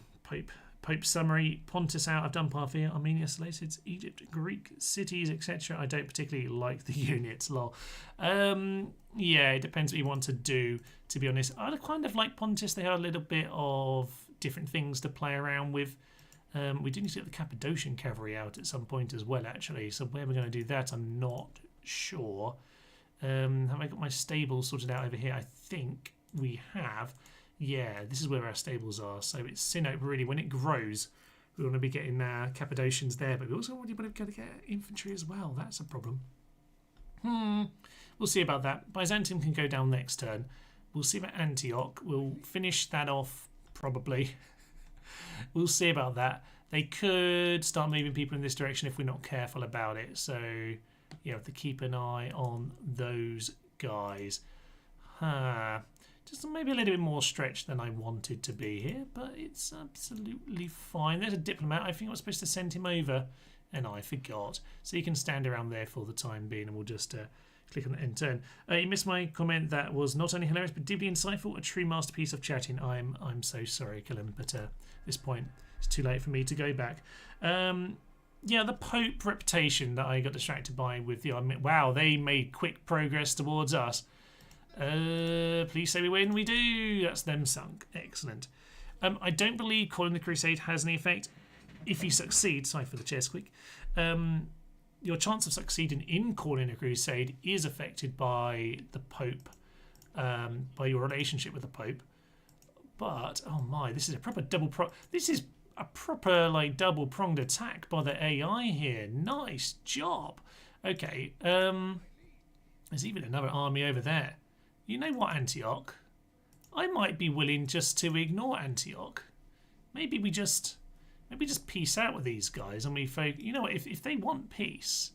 Pope summary, Pontus out, I've done Parthia, Armenia, Seleucids, Egypt, Greek cities, etc. I don't particularly like the units, lol. Yeah, it depends what you want to do, to be honest. I kind of like Pontus. They have a little bit of different things to play around with. We do need to get the Cappadocian cavalry out at some point as well, actually. So where we're going to do that, I'm not sure. Have I got my stables sorted out over here? I think we have. Yeah, this is where our stables are. So it's Sinope, really. When it grows, we want to be getting Cappadocians there. But we also want to get infantry as well. That's a problem. We'll see about that. Byzantium can go down next turn. We'll see about Antioch. We'll finish that off, probably. We'll see about that. They could start moving people in this direction if we're not careful about it. So you have to keep an eye on those guys. Just maybe a little bit more stretched than I wanted to be here, but it's absolutely fine. There's a diplomat. I think I was supposed to send him over, and I forgot. So you can stand around there for the time being, and we'll just click on the end turn. You missed my comment. That was not only hilarious, but deeply insightful. A true masterpiece of chatting. I'm so sorry, Killen, but at this point, it's too late for me to go back. Yeah, the Pope reputation that I got distracted by with the Armenian. Wow, they made quick progress towards us. Please say we win. We do. That's them sunk. Excellent. I don't believe calling the crusade has any effect. If you succeed, sorry for the chair squeak, your chance of succeeding in calling a crusade is affected by the Pope, by your relationship with the Pope. But oh my, this is a proper double pronged attack by the AI here. Nice job. Okay. There's even another army over there. You know what, Antioch? I might be willing just to ignore Antioch. Maybe we just peace out with these guys and we focus. You know what? If they want peace,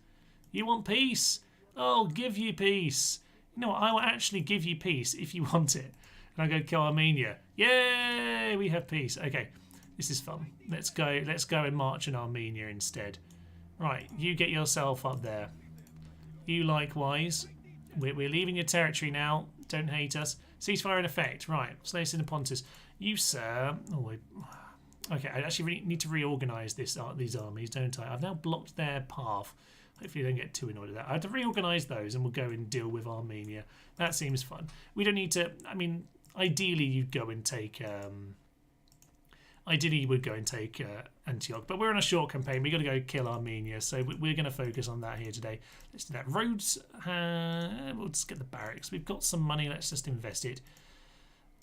you want peace. I'll give you peace. You know what? I will actually give you peace if you want it. And I go kill Armenia. Yay! We have peace. Okay, this is fun. Let's go. Let's go and march in Armenia instead. Right, you get yourself up there. You likewise. We're leaving your territory now. Don't hate us. Ceasefire in effect. Right. Seleucid and Pontus. You, sir. Oh, okay, I actually really need to reorganise these armies, don't I? I've now blocked their path. Hopefully, they don't get too annoyed at that. I have to reorganise those, and we'll go and deal with Armenia. That seems fun. We don't need to. I mean, ideally, you'd go and take. Ideally, you would go and take Antioch, but we're on a short campaign. We've got to go kill Armenia, so we're going to focus on that here today. Let's do that. Roads, we'll just get the barracks. We've got some money. Let's just invest it.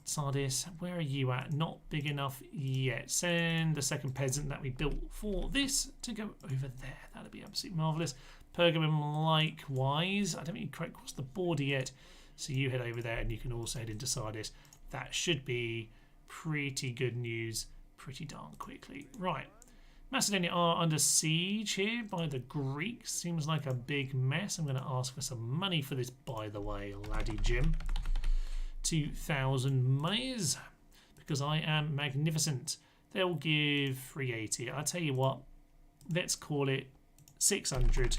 Sardis, where are you at? Not big enough yet. Send the second peasant that we built for this to go over there. That'd be absolutely marvellous. Pergamum, likewise. I don't think you quite crossed the border yet, so you head over there, and you can also head into Sardis. That should be pretty good news pretty darn quickly. Right. Macedonia are under siege here by the Greeks. Seems like a big mess. I'm going to ask for some money for this, by the way, laddie Jim. 2,000 monies, because I am magnificent. They'll give 380. I'll tell you what, let's call it 600,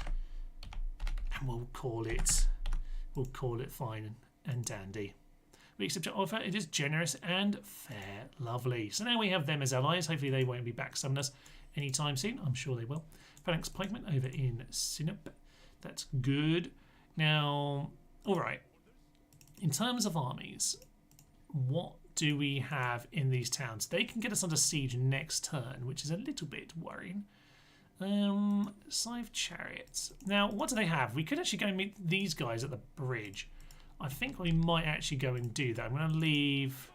and we'll call it we'll call it fine and dandy. We accept your offer. It is generous and fair. Lovely. So now we have them as allies. Hopefully they won't be backstabbing us anytime soon. I'm sure they will. Phalanx pikemen over in Sinop. That's good. Now, all right. In terms of armies, what do we have in these towns? They can get us under siege next turn, which is a little bit worrying. Scythe chariots. Now, what do they have? We could actually go and meet these guys at the bridge. I think we might actually go and do that. I'm going to leave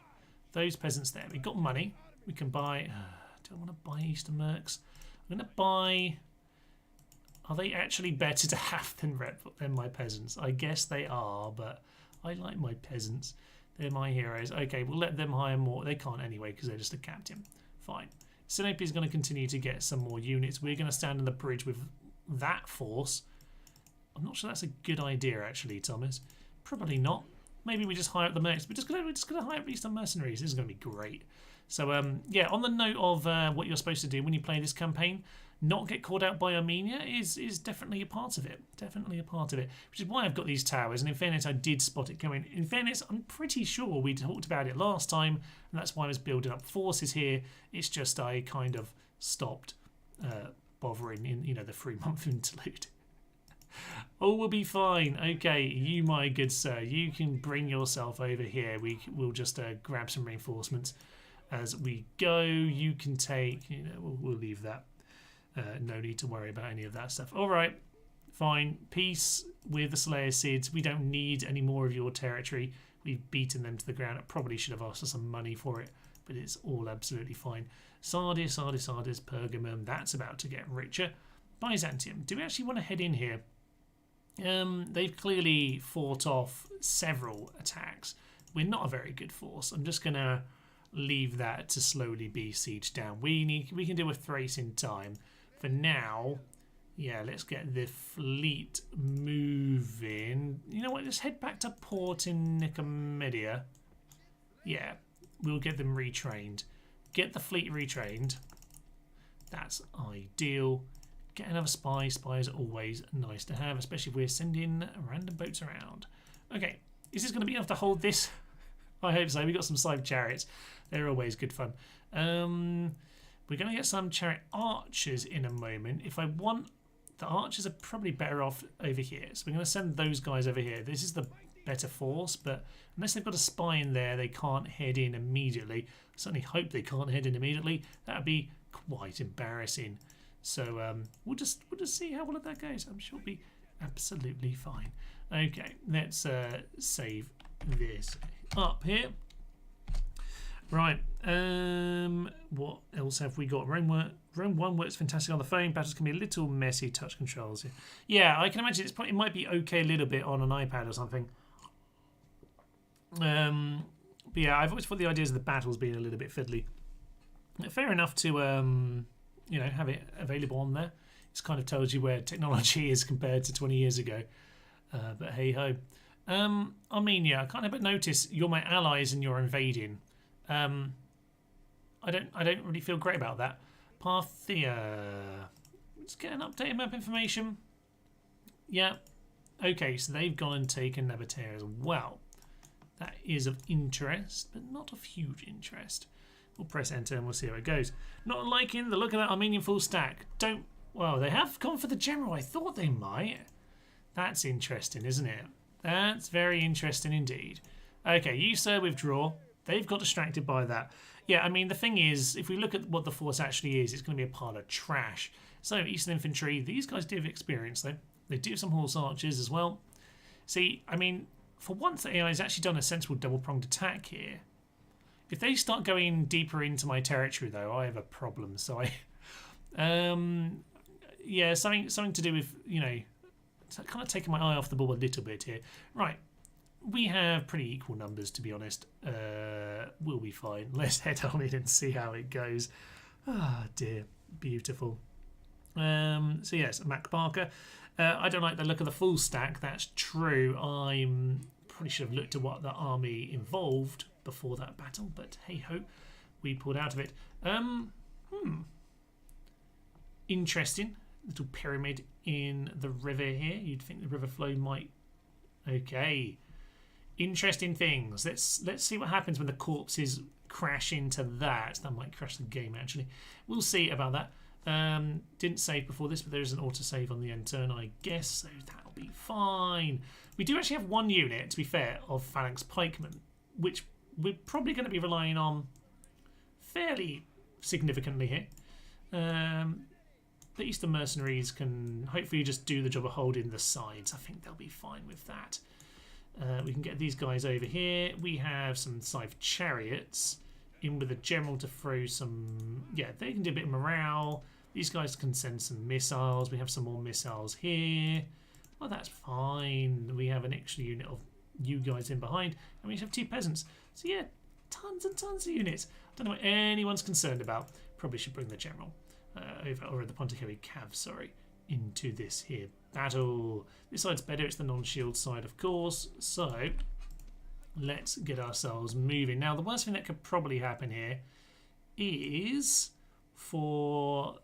those peasants there. We've got money. We can buy... do I want to buy Eastern Mercs? I'm going to buy... Are they actually better to have than my peasants? I guess they are, but I like my peasants. They're my heroes. Okay, we'll let them hire more. They can't anyway because they're just a captain. Fine. Sinope is going to continue to get some more units. We're going to stand on the bridge with that force. I'm not sure that's a good idea, actually, Thomas. Probably not. Maybe we just hire up the mercs. We're just gonna hire up Eastern mercenaries. This is going to be great. So, yeah, on the note of what you're supposed to do when you play this campaign, not get caught out by Armenia is definitely a part of it. Definitely a part of it. Which is why I've got these towers. And in fairness, I did spot it coming. In fairness, I'm pretty sure we talked about it last time. And that's why I was building up forces here. It's just I kind of stopped bothering in, the 3-month interlude. All will be fine. Okay, you, my good sir, you can bring yourself over here. We'll just grab some reinforcements as we go. You can take, we'll leave that. No need to worry about any of that stuff. All right, fine. Peace with the Slayer Sids. We don't need any more of your territory. We've beaten them to the ground. It probably should have asked for some money for it, but it's all absolutely fine. Sardis, Pergamum. That's about to get richer. Byzantium. Do we actually want to head in here? They've clearly fought off several attacks. We're not a very good force. I'm just going to leave that to slowly be sieged down. We can deal with Thrace in time. For now, yeah, let's get the fleet moving. You know what? Let's head back to port in Nicomedia. Yeah, we'll get them retrained. Get the fleet retrained. That's ideal. Get another spy. Spies are always nice to have, especially if we're sending random boats around. Okay, is this going to be enough to hold this? I hope so. We've got some scythe chariots. They're always good fun. We're going to get some chariot archers in a moment. If I want... The archers are probably better off over here. So we're going to send those guys over here. This is the better force, but unless they've got a spy in there, they can't head in immediately. I certainly hope they can't head in immediately. That would be quite embarrassing. So we'll just see how all of that goes. I'm sure it'll be absolutely fine. Okay, let's save this up here. Right, what else have we got? Rome 1 works fantastic on the phone. Battles can be a little messy. Touch controls here. Yeah, I can imagine it might be okay a little bit on an iPad or something. But yeah, I've always thought the ideas of the battles being a little bit fiddly. Fair enough to have it available on there. It kind of tells you where technology is compared to 20 years ago. But hey ho. Armenia, I can't help but notice you're my allies and you're invading. I don't really feel great about that. Parthia. Let's get an updated map information. Yeah. Okay, so they've gone and taken Nabatea as well. That is of interest, but not of huge interest. We'll press enter and we'll see how it goes. Not liking the look of that Armenian full stack. Well, they have gone for the general. I thought they might. That's interesting, isn't it? That's very interesting indeed. Okay, you sir withdraw. They've got distracted by that. Yeah, I mean, the thing is, if we look at what the force actually is, it's going to be a pile of trash. So, Eastern Infantry, these guys do have experience, though. They do have some horse archers as well. See, I mean, for once, the AI has actually done a sensible double-pronged attack here. If they start going deeper into my territory, though, I have a problem. So yeah, something to do with, kind of taking my eye off the ball a little bit here. Right, we have pretty equal numbers, to be honest. We'll be fine. Let's head on in and see how it goes. Ah, dear. Beautiful. So yes, Mac Barker. I don't like the look of the full stack, that's true. I'm probably should have looked at what the army involved before that battle, but hey ho, we pulled out of it. Interesting little pyramid in the river here. You'd think the river flow might Okay. Interesting things. Let's see what happens when the corpses crash into that. That might crash the game, actually. We'll see about that. Didn't save before this, but there is an autosave on the end turn, I guess, so that'll be fine. We do actually have one unit, to be fair, of Phalanx Pikemen, which we're probably going to be relying on fairly significantly here. The Eastern Mercenaries can hopefully just do the job of holding the sides. I think they'll be fine with that. We can get these guys over here. We have some Scythe Chariots in with a general to throw some... Yeah, they can do a bit of morale. These guys can send some missiles. We have some more missiles here. Well, that's fine. We have an extra unit of you guys in behind. And we have 2 peasants. So yeah, tons and tons of units. I don't know what anyone's concerned about. Probably should bring the general or the Ponticary Cav, sorry, into this here battle. This side's better. It's the non-shield side, of course. So let's get ourselves moving. Now, the worst thing that could probably happen here is for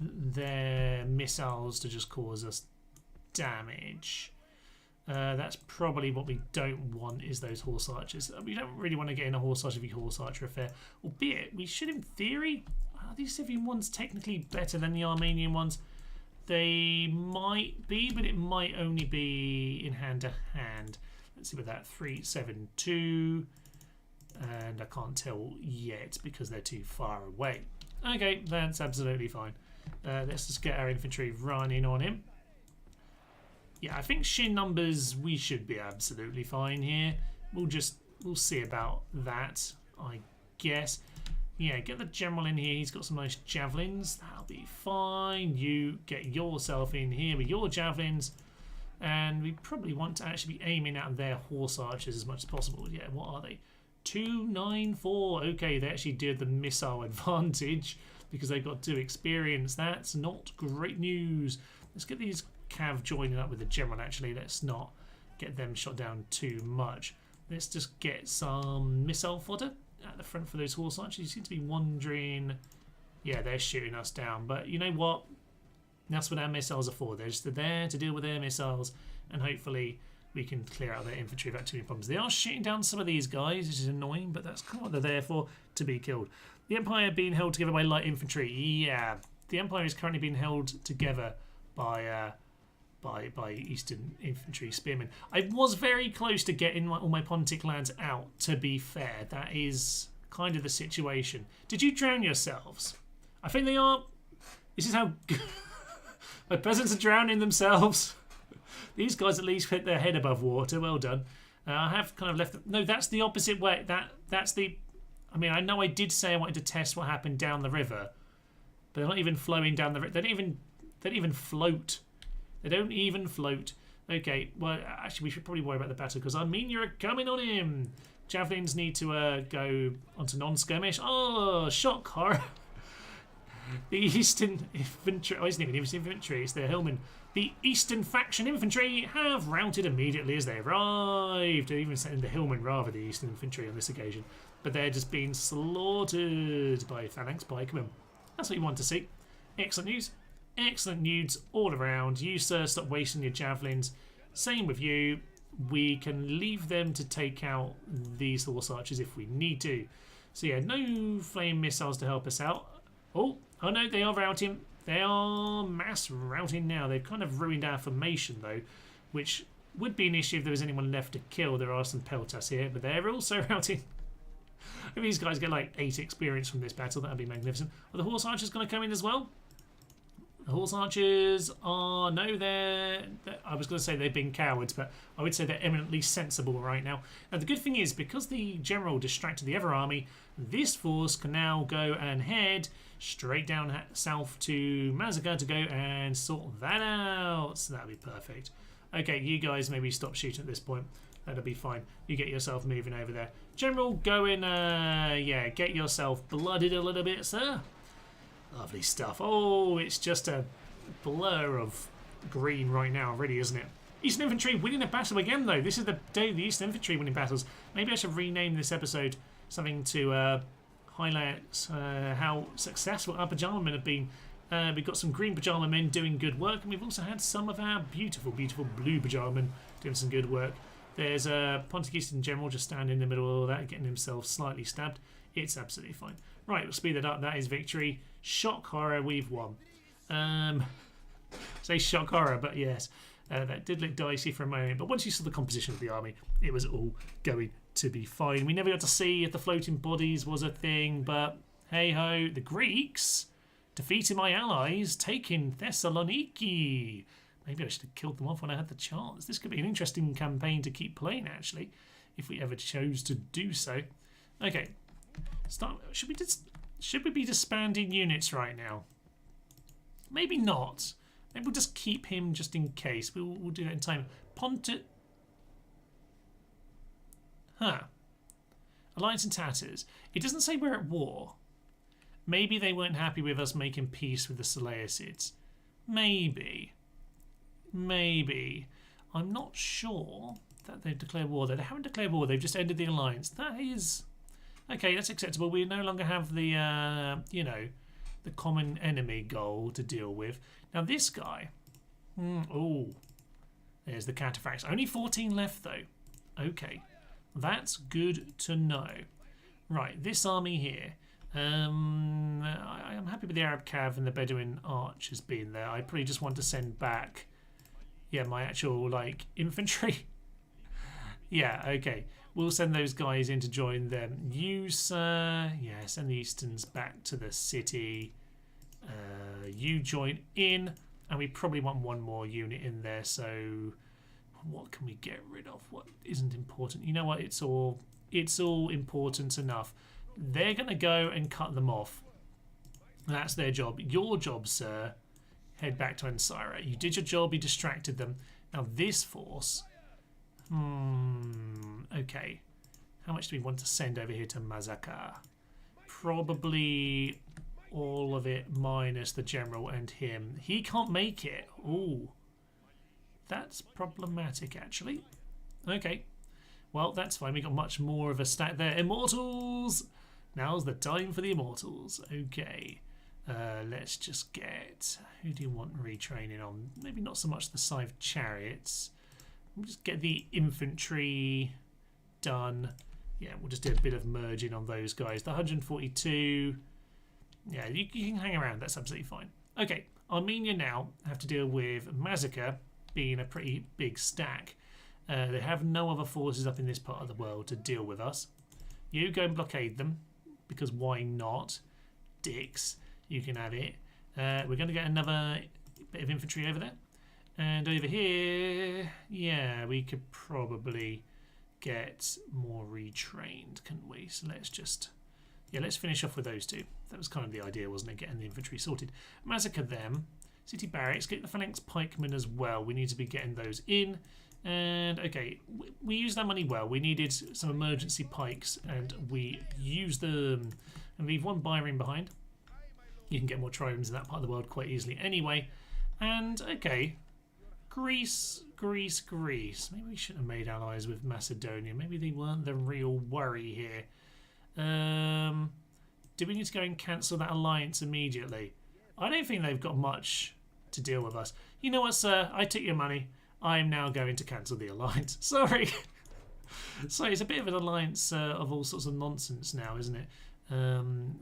their missiles to just cause us damage. That's probably what we don't want, is those horse archers. We don't really want to get in a horse archer v horse archer affair, albeit we should, in theory, are these Scythian ones technically better than the Armenian ones? They might be, but it might only be in hand to hand. Let's see with that. 372, and I can't tell yet because they're too far away. Okay, that's absolutely fine. Let's just get our infantry running on him. Yeah, I think sheer numbers we should be absolutely fine here. We'll see about that, I guess. Yeah, get the general in here. He's got some nice javelins. That'll be fine. You get yourself in here with your javelins. And we probably want to actually be aiming at their horse archers as much as possible. Yeah, what are they? 294. Okay, they actually did the missile advantage because they got 2 experience. That's not great news. Let's get these Cav joining up with the general, actually. Let's not get them shot down too much. Let's just get some missile fodder at the front for those horse archers. You seem to be wondering... Yeah, they're shooting us down. But you know what? That's what our missiles are for. They're just there to deal with their missiles, and hopefully we can clear out their infantry without too many problems. They are shooting down some of these guys, which is annoying, but that's kind of what they're there for, to be killed. The Empire being held together by light infantry. Yeah, the Empire is currently being held together by Eastern infantry spearmen. I was very close to getting all my Pontic lads out, to be fair. That is kind of the situation. Did you drown yourselves? I think they are. This is how my peasants are drowning themselves. These guys at least hit their head above water. Well done. I have kind of left... No, that's the opposite way. That's the... I mean, I know I did say I wanted to test what happened down the river, but they're not even flowing down the river. They don't even float. They don't even float. Okay, well, actually, we should probably worry about the battle because Armenia are coming on him. Javelins need to go onto non-skirmish. Oh, shock horror. The Eastern infantry... Oh, isn't even infantry, it's their hillmen. The Eastern faction infantry have routed immediately as they arrived. They're even sending the hillmen rather the Eastern infantry on this occasion. But they're just being slaughtered by Phalanx Pikemen. That's what you want to see. Excellent news. Excellent news all around. You, sir, stop wasting your javelins. Same with you. We can leave them to take out these horse archers if we need to. So yeah, no flame missiles to help us out. Oh no, they are routing. They are mass routing now. They've kind of ruined our formation though, which would be an issue if there was anyone left to kill. There are some peltas here, but they're also routing. If these guys get like 8 experience from this battle, that'd be magnificent. Are the horse archers going to come in as well? The horse archers are... No, they're... I was going to say they've been cowards, but I would say they're eminently sensible right now. Now, the good thing is, because the general distracted the other army, this force can now go and head straight down south to Mazaka to go and sort that out. So that'll be perfect. Okay, you guys maybe stop shooting at this point. That'll be fine. You get yourself moving over there. General, go in... yeah, get yourself blooded a little bit, sir. Lovely stuff. Oh, it's just a blur of green right now already, isn't it? Eastern Infantry winning a battle again, though. This is the day of the Eastern Infantry winning battles. Maybe I should rename this episode something to highlight how successful our Pyjama men have been We've got some green pyjama men doing good work, and we've also had some of our beautiful, beautiful blue pyjama men doing some good work. There's a Pontus general just standing in the middle of all that, getting himself slightly stabbed. It's absolutely fine. Right, we'll speed that up. That is victory. Shock horror, we've won. Say shock horror, but yes, that did look dicey for a moment. But once you saw the composition of the army, it was all going to be fine. We never got to see if the floating bodies was a thing, but hey ho, the Greeks defeating my allies, taking Thessaloniki. Maybe I should have killed them off when I had the chance. This could be an interesting campaign to keep playing, actually, if we ever chose to do so. Okay, should we be disbanding units right now? Maybe not. Maybe we'll just keep him just in case. We'll do that in time. Pontus. Alliance in tatters. It doesn't say we're at war. Maybe they weren't happy with us making peace with the Seleucids. Maybe. I'm not sure that they've declared war. They haven't declared war. They've just ended the alliance. That is... Okay, that's acceptable. We no longer have the, the common enemy goal to deal with. Now this guy... there's the cataphracts. Only 14 left, though. Okay. That's good to know. Right, this army here... I'm happy with the Arab Cav and the Bedouin archers being there. I probably just want to send back, my actual infantry. Yeah, okay. We'll send those guys in to join them. You, sir, send the Easterns back to the city. You join in, and we probably want one more unit in there. So, what can we get rid of? What isn't important? You know what? It's all important enough. They're going to go and cut them off. That's their job. Your job, sir, head back to Ansira. You did your job, you distracted them. Now this force... okay. How much do we want to send over here to Mazaka? Probably all of it minus the general and him. He can't make it. Ooh. That's problematic, actually. Okay. Well, that's fine. We got much more of a stack there. Immortals! Now's the time for the Immortals. Okay. Let's just get... Who do you want retraining on? Maybe not so much the Scythe Chariots. We'll just get the infantry done. Yeah, we'll just do a bit of merging on those guys. The 142... Yeah, you can hang around. That's absolutely fine. Okay. Armenia now have to deal with Massacre being a pretty big stack. They have no other forces up in this part of the world to deal with us. You go and blockade them, because why not? Dicks, you can have it. We're going to get another bit of infantry over there. And over here, yeah, we could probably get more retrained, couldn't we? So let's just... Yeah, let's finish off with those two. That was kind of the idea, wasn't it? Getting the infantry sorted. Massacre them. City barracks, get the phalanx pikemen as well. We need to be getting those in. And okay, we used that money well. We needed some emergency pikes and we used them. And leave one Byron behind. You can get more triremes in that part of the world quite easily anyway. And okay, Greece. Maybe we shouldn't have made allies with Macedonia. Maybe they weren't the real worry here. Do we need to go and cancel that alliance immediately? I don't think they've got much to deal with us. You know what, sir? I took your money. I'm now going to cancel the alliance. Sorry. So it's a bit of an alliance of all sorts of nonsense now, isn't it?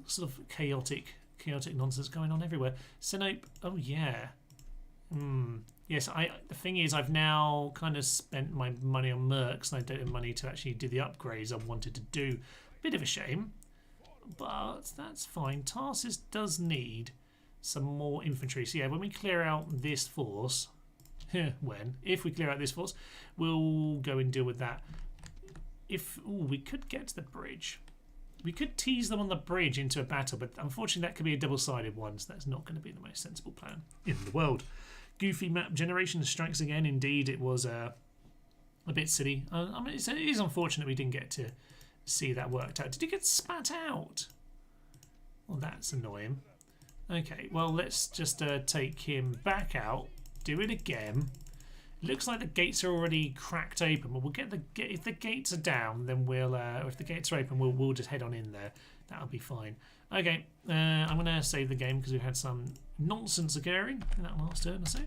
Sort of chaotic nonsense going on everywhere. Sinope, oh yeah. Yes, the thing is, I've now kind of spent my money on mercs and I don't have money to actually do the upgrades I wanted to do. Bit of a shame, but that's fine. Tarsus does need some more infantry. So yeah, when we clear out this force, if we clear out this force, we'll go and deal with that. We could get to the bridge. We could tease them on the bridge into a battle, but unfortunately that could be a double-sided one, so that's not going to be the most sensible plan in the world. Goofy map generation strikes again. Indeed, it was a bit silly. I mean, it is unfortunate we didn't get to see that worked out. Did he get spat out? Well, that's annoying. Okay, well, let's just take him back out, do it again. It looks like the gates are already cracked open, but we'll get if the gates are down, then we'll, or if the gates are open, we'll just head on in there. That'll be fine. Okay, I'm going to save the game because we've had some nonsense occurring in that last turn or so.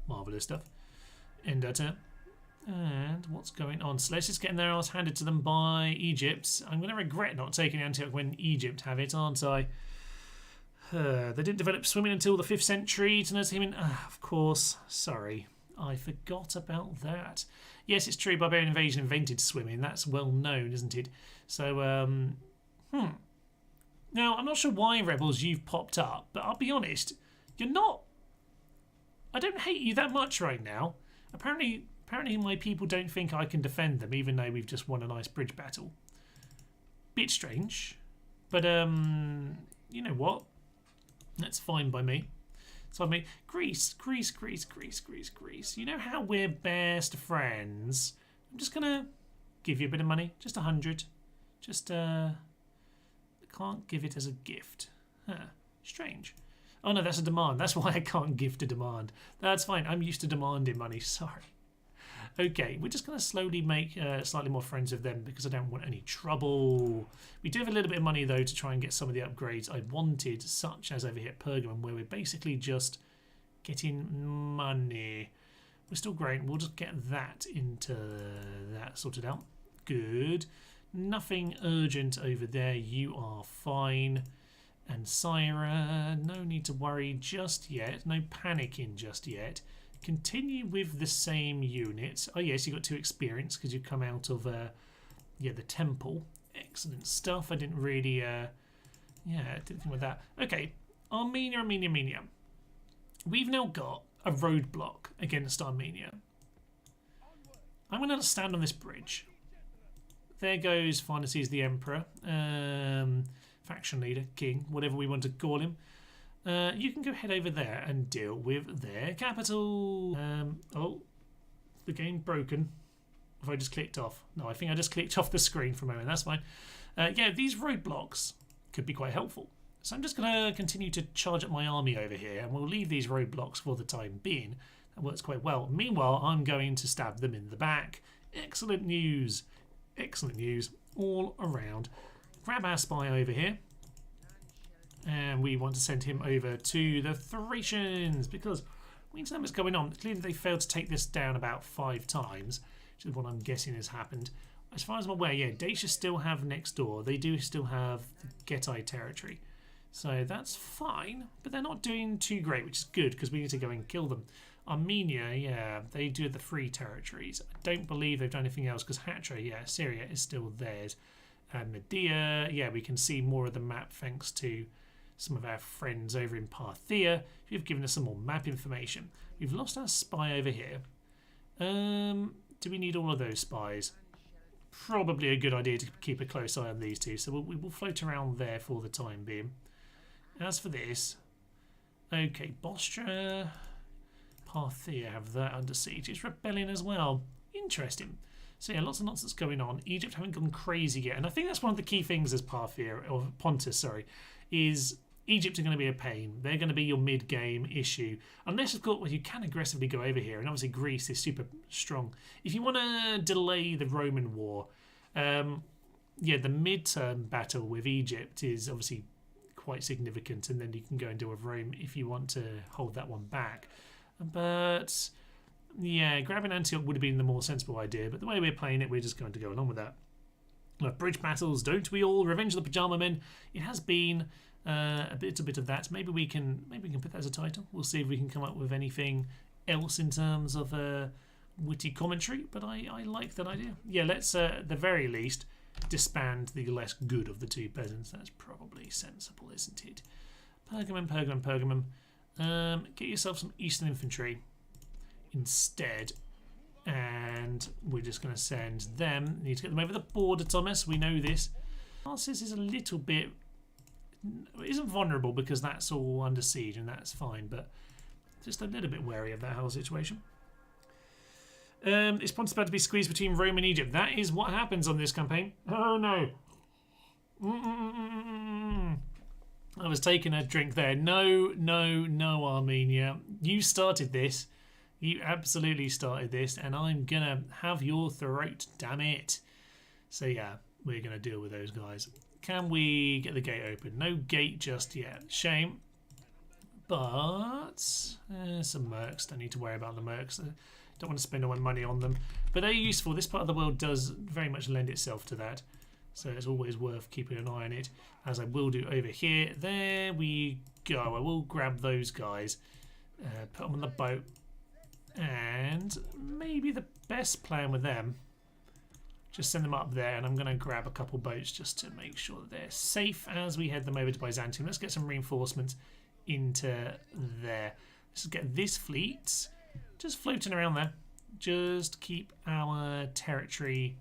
Marvellous stuff. End our turn. And what's going on? So let's just get their arse handed to them by Egypt. I'm going to regret not taking Antioch when Egypt have it, aren't I? They didn't develop swimming until the 5th century. To notice him in... of course. Sorry. I forgot about that. Yes, it's true. Barbarian Invasion invented swimming. That's well known, isn't it? So, Now, I'm not sure why, Rebels, you've popped up, but I'll be honest, you're not... I don't hate you that much right now. Apparently my people don't think I can defend them, even though we've just won a nice bridge battle. Bit strange, but, you know what? That's fine by me. So I mean, Greece. You know how we're best friends? I'm just going to give you a bit of money, just 100. Just, can't give it as a gift. Huh. Strange. Oh no, that's a demand. That's why I can't gift a demand. That's fine. I'm used to demanding money. Sorry. Okay, we're just going to slowly make slightly more friends with them because I don't want any trouble. We do have a little bit of money though to try and get some of the upgrades I wanted, such as over here at Pergamon, where we're basically just getting money. We're still growing. We'll just get that into that sorted out. Good. Nothing urgent over there. You are fine. And Syra, no need to worry just yet. No panicking just yet. Continue with the same units. Oh yes, you got 2 experience because you come out of the temple. Excellent stuff. I didn't really didn't think about that. Okay, Armenia. We've now got a roadblock against Armenia. I'm going to stand on this bridge. There goes Pharnaces the Emperor, faction leader, king, whatever we want to call him. You can go head over there and deal with their capital. Oh, the game broken. Have I just clicked off? No, I think I just clicked off the screen for a moment. That's fine. Yeah, these roadblocks could be quite helpful. So I'm just going to continue to charge up my army over here, and we'll leave these roadblocks for the time being. That works quite well. Meanwhile, I'm going to stab them in the back. Excellent news. Excellent news all around. Grab our spy over here. And we want to send him over to the Thracians because we need to know what's going on. Clearly they failed to take this down about 5 times, which is what I'm guessing has happened. As far as I'm aware, yeah, Dacia still have next door. They do still have the Getai territory. So that's fine, but they're not doing too great, which is good because we need to go and kill them. Armenia, yeah, they do the free territories. I don't believe they've done anything else because Hatra, yeah, Syria is still theirs. And Medea, yeah, we can see more of the map thanks to some of our friends over in Parthia who've given us some more map information. We've lost our spy over here. Do we need all of those spies? Probably a good idea to keep a close eye on these two, so we will float around there for the time being. As for this, okay, Bostra, Parthia have that under siege. It's rebellion as well. Interesting. So yeah, lots of nonsense going on. Egypt haven't gone crazy yet, and I think that's one of the key things as Parthia, or Pontus, sorry, is Egypt are going to be a pain. They're going to be your mid-game issue. Unless, of course, well, you can aggressively go over here, and obviously Greece is super strong. If you want to delay the Roman war, yeah, the mid-term battle with Egypt is obviously quite significant, and then you can go and deal with Rome if you want to hold that one back. But yeah, grabbing Antioch would have been the more sensible idea, but the way we're playing it, we're just going to go along with that. Bridge battles, don't we all? Revenge of the Pyjama Men. It has been a bit of that. Maybe we can put that as a title. We'll see if we can come up with anything else in terms of witty commentary. But I like that idea. Yeah, let's at the very least disband the less good of the 2 peasants. That's probably sensible, isn't it? Pergamon. Get yourself some Eastern infantry instead. And we're just going to send them. Need to get them over the border, Thomas. We know this. Tarsus is a little bit... It isn't vulnerable because that's all under siege and that's fine, but just a little bit wary of that whole situation. Is Pontus about to be squeezed between Rome and Egypt? That is what happens on this campaign. Oh no. I was taking a drink there. No, Armenia. You started this. You absolutely started this, and I'm going to have your throat, damn it. So yeah, we're going to deal with those guys. Can we get the gate open? No gate just yet. Shame. But some mercs. Don't need to worry about the mercs. Don't want to spend all my money on them. But they're useful. This part of the world does very much lend itself to that. So it's always worth keeping an eye on it, as I will do over here. There we go. I will grab those guys, put them on the boat, and maybe the best plan with them, just send them up there, and I'm going to grab a couple boats just to make sure that they're safe as we head them over to Byzantium. Let's get some reinforcements into there. Let's get this fleet just floating around there. Just keep our territory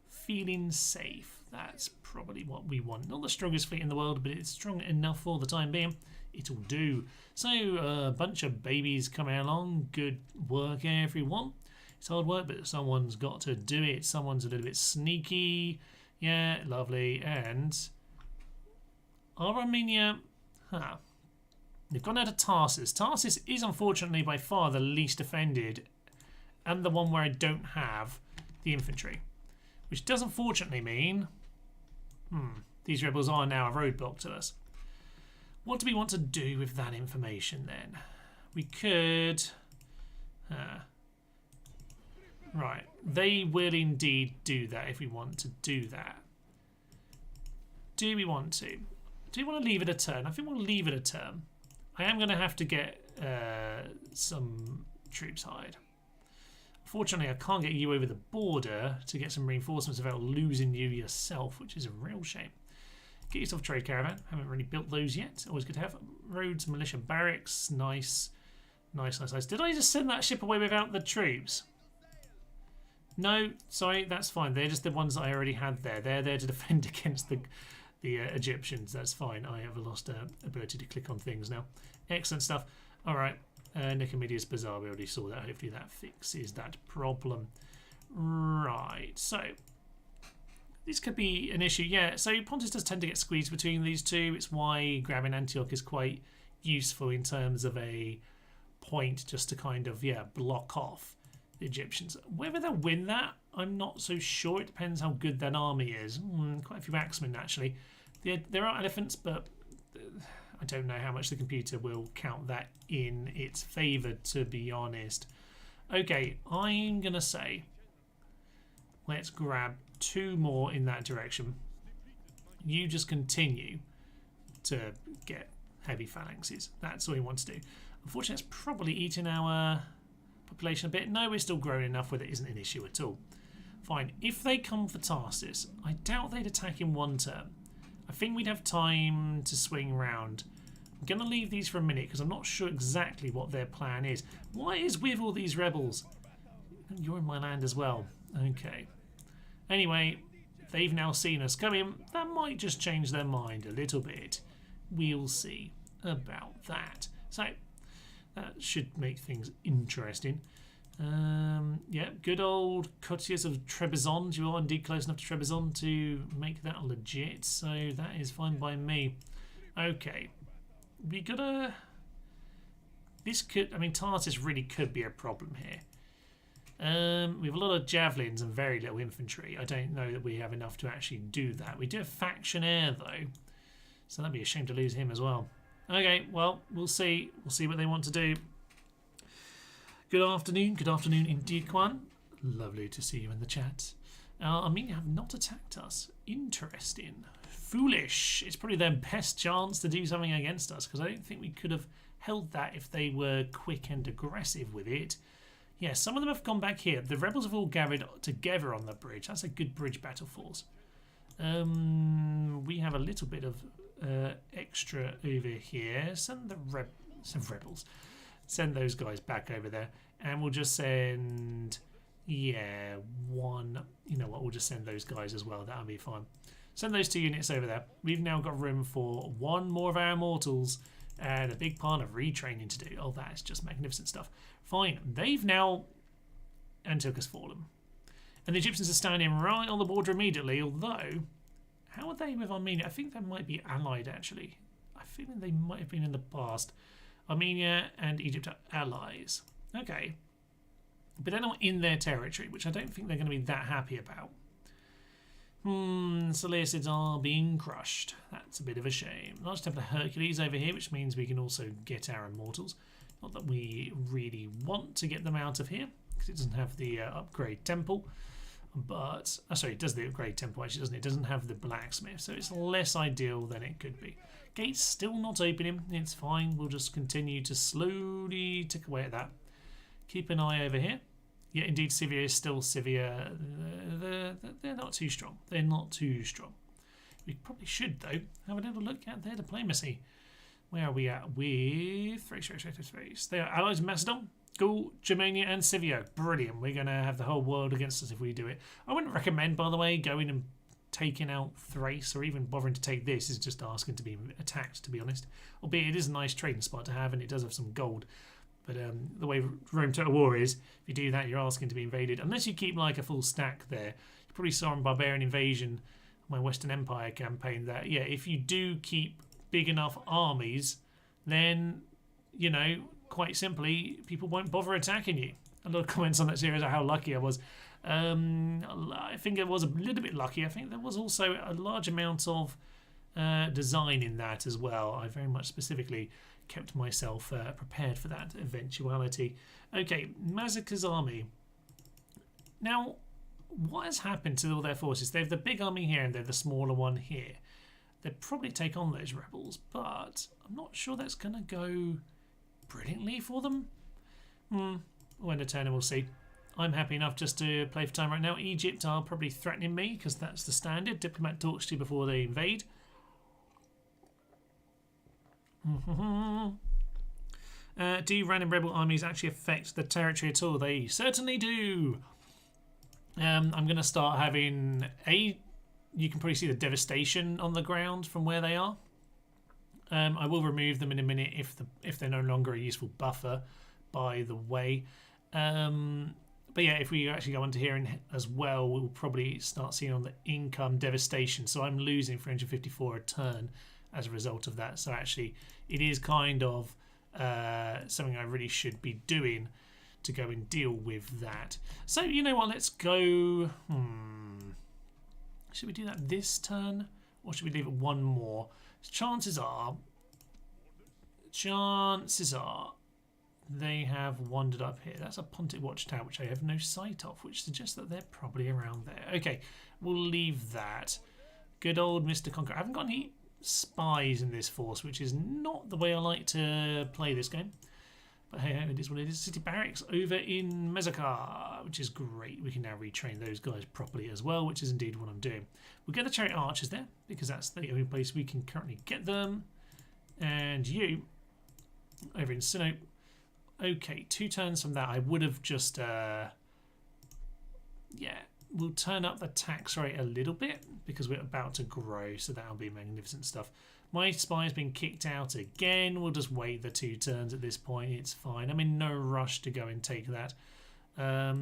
feeling safe. That's probably what we want. Not the strongest fleet in the world, but it's strong enough for the time being. It'll do. So a bunch of babies coming along. Good work, everyone. It's hard work, but someone's got to do it. Someone's a little bit sneaky. Yeah, lovely. And our Armenia, they've gone out of Tarsus. Tarsus is unfortunately by far the least defended, and the one where I don't have the infantry, which does unfortunately mean these rebels are now a roadblock to us. What do we want to do with that information then? We could... right, they will indeed do that if we want to do that. Do we want to? Do we want to leave it a turn? I think we'll leave it a turn. I am going to have to get some troops hired. Fortunately, I can't get you over the border to get some reinforcements without losing you yourself, which is a real shame. Get yourself a trade caravan. Haven't really built those yet. Always good to have. Roads, militia barracks. Nice. Nice, nice, nice. Did I just send that ship away without the troops? No, sorry, that's fine. They're just the ones that I already had there. They're there to defend against the Egyptians. That's fine. I have lost ability to click on things now. Excellent stuff. All right. Nicomedes Bazaar, we already saw that. Hopefully that fixes that problem. Right, so this could be an issue. Yeah, so Pontus does tend to get squeezed between these two. It's why grabbing Antioch is quite useful in terms of a point just to kind of, block off the Egyptians. Whether they'll win that, I'm not so sure. It depends how good that army is. Quite a few axemen, actually. There are elephants, but I don't know how much the computer will count that in its favour, to be honest. Okay, I'm going to say let's grab 2 more in that direction. You just continue to get heavy phalanxes. That's all we want to do. Unfortunately, it's probably eating our population a bit. No, we're still growing enough with it. Isn't an issue at all. Fine. If they come for Tarsus, I doubt they'd attack in one turn. I think we'd have time to swing round. I'm going to leave these for a minute because I'm not sure exactly what their plan is. What is with all these rebels? You're in my land as well. Okay. Anyway, they've now seen us coming. That might just change their mind a little bit. We'll see about that. So, that should make things interesting. Yeah, good old courtiers of Trebizond. You are indeed close enough to Trebizond to make that legit, so that is fine by me. Okay, we gotta. This could, I mean, Tarsus really could be a problem here. We have a lot of javelins and very little infantry. I don't know that we have enough to actually do that. We do have factionaire though, so that'd be a shame to lose him as well. Okay, well, we'll see. We'll see what they want to do. Good afternoon indeed, Kwan. Lovely to see you in the chat. Armenia have not attacked us. Interesting. Foolish. It's probably their best chance to do something against us, because I don't think we could have held that if they were quick and aggressive with it. Yeah, some of them have gone back here. The rebels have all gathered together on the bridge. That's a good bridge battle force. We have a little bit of extra over here. Send the rebels. Send those guys back over there. And we'll just send, one. You know what, we'll just send those guys as well. That'll be fine. Send those 2 units over there. We've now got room for 1 more of our immortals and a big part of retraining to do. Oh, that is just magnificent stuff. Fine. They've now... Antioch has fallen. And the Egyptians are standing right on the border immediately, although... How are they with Armenia? I think they might be allied, actually. I feel they might have been in the past. Armenia and Egypt are allies. Okay. But they're not in their territory, which I don't think they're going to be that happy about. Seleucids are being crushed. That's a bit of a shame. Large Temple of Hercules over here, which means we can also get our immortals. Not that we really want to get them out of here, because it doesn't have the upgrade temple. But, sorry, it does the upgrade temple, actually, doesn't it? It doesn't have the blacksmith, so it's less ideal than it could be. Gate's still not opening. It's fine. We'll just continue to slowly tick away at that. Keep an eye over here. Yeah, indeed, Scythia is still Scythia. They're not too strong. They're not too strong. We probably should, though, have a little look at their diplomacy. Where are we at with Thrace? They are allies of Macedon, Gaul, Germania, and Scythia. Brilliant. We're going to have the whole world against us if we do it. I wouldn't recommend, by the way, going and taking out Thrace or even bothering to take this. Is just asking to be attacked, to be honest. Albeit it is a nice trading spot to have, and it does have some gold. But the way Rome Total War is, if you do that, you're asking to be invaded. Unless you keep like a full stack there. You probably saw in Barbarian Invasion, my Western Empire campaign, that, yeah, if you do keep big enough armies, then, you know, quite simply, people won't bother attacking you. A lot of comments on that series are how lucky I was. I think it was a little bit lucky. I think there was also a large amount of design in that as well. I very much specifically kept myself prepared for that eventuality. Okay, Massacre's army. Now, what has happened to all their forces? They have the big army here and they have the smaller one here. They'd probably take on those rebels, but I'm not sure that's going to go brilliantly for them. When the turn, we'll see. I'm happy enough just to play for time right now. Egypt are probably threatening me because that's the standard. Diplomat talks to you before they invade. Do random rebel armies actually affect the territory at all? They certainly do. I'm going to start having you can probably see the devastation on the ground from where they are. I will remove them in a minute if they're no longer a useful buffer, by the way. But yeah, if we actually go onto here as well, we'll probably start seeing on the income devastation. So I'm losing 354 a turn as a result of that. So actually, it is kind of something I really should be doing to go and deal with that. So you know what? Let's go. Should we do that this turn, or should we leave it one more? Chances are they have wandered up here. That's a Pontic watchtower, which I have no sight of, which suggests that they're probably around there. Okay, we'll leave that. Good old Mr. Conqueror. I haven't got any spies in this force, which is not the way I like to play this game. But hey, it is what it is. City barracks over in Mezakar, which is great. We can now retrain those guys properly as well, which is indeed what I'm doing. We'll get the chariot archers there, because that's the only place we can currently get them. And you, over in Sinope. Okay, 2 turns from that. I would have just, yeah, we'll turn up the tax rate a little bit, because we're about to grow, so that'll be magnificent stuff. My spy's been kicked out again. We'll just wait the 2 turns at this point. It's fine. I'm in no rush to go and take that. Oh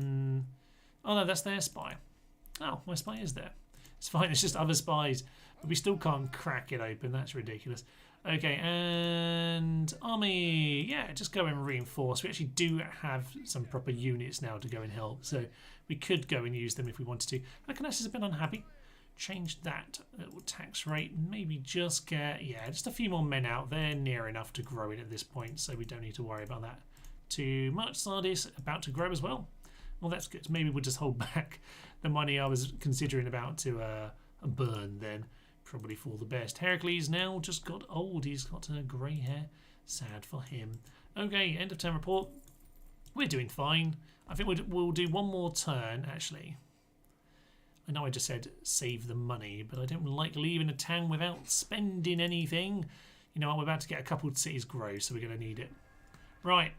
no, that's their spy. Oh, my spy is there. It's fine. It's just other spies. But we still can't crack it open. That's ridiculous. Okay, and army. Yeah, just go and reinforce. We actually do have some proper units now to go and help. So we could go and use them if we wanted to. Reconnaissance is a bit unhappy. Change that tax rate, maybe just get, yeah, just a few more men out. They're near enough to grow it at this point, so we don't need to worry about that too much. Sardis about to grow as well. Well, that's good. Maybe we'll just hold back the money I was considering about to burn then, probably for the best. Heracles now just got old. He's got grey hair. Sad for him. Okay, end of turn report. We're doing fine. I think we'll do one more turn, actually. I know I just said save the money, but I don't like leaving a town without spending anything. You know what, we're about to get a couple of cities grow, so we're going to need it. Right,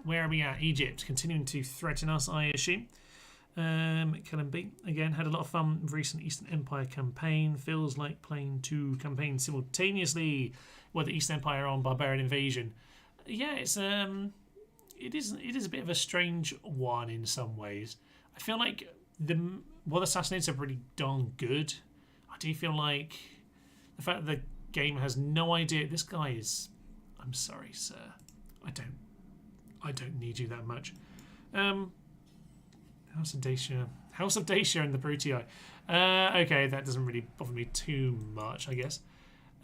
where are we at? Egypt, continuing to threaten us, I assume. Kalembe, again, had a lot of fun with recent Eastern Empire campaign. Feels like playing 2 campaigns simultaneously, where the Eastern Empire are on Barbarian Invasion. Yeah, it is a bit of a strange one in some ways. I feel like the Assassinates are pretty darn good. I do feel like the fact that the game has no idea this guy is. I'm sorry, sir. I don't need you that much. House of Dacia. House of Dacia and the Brutii. Okay, that doesn't really bother me too much, I guess.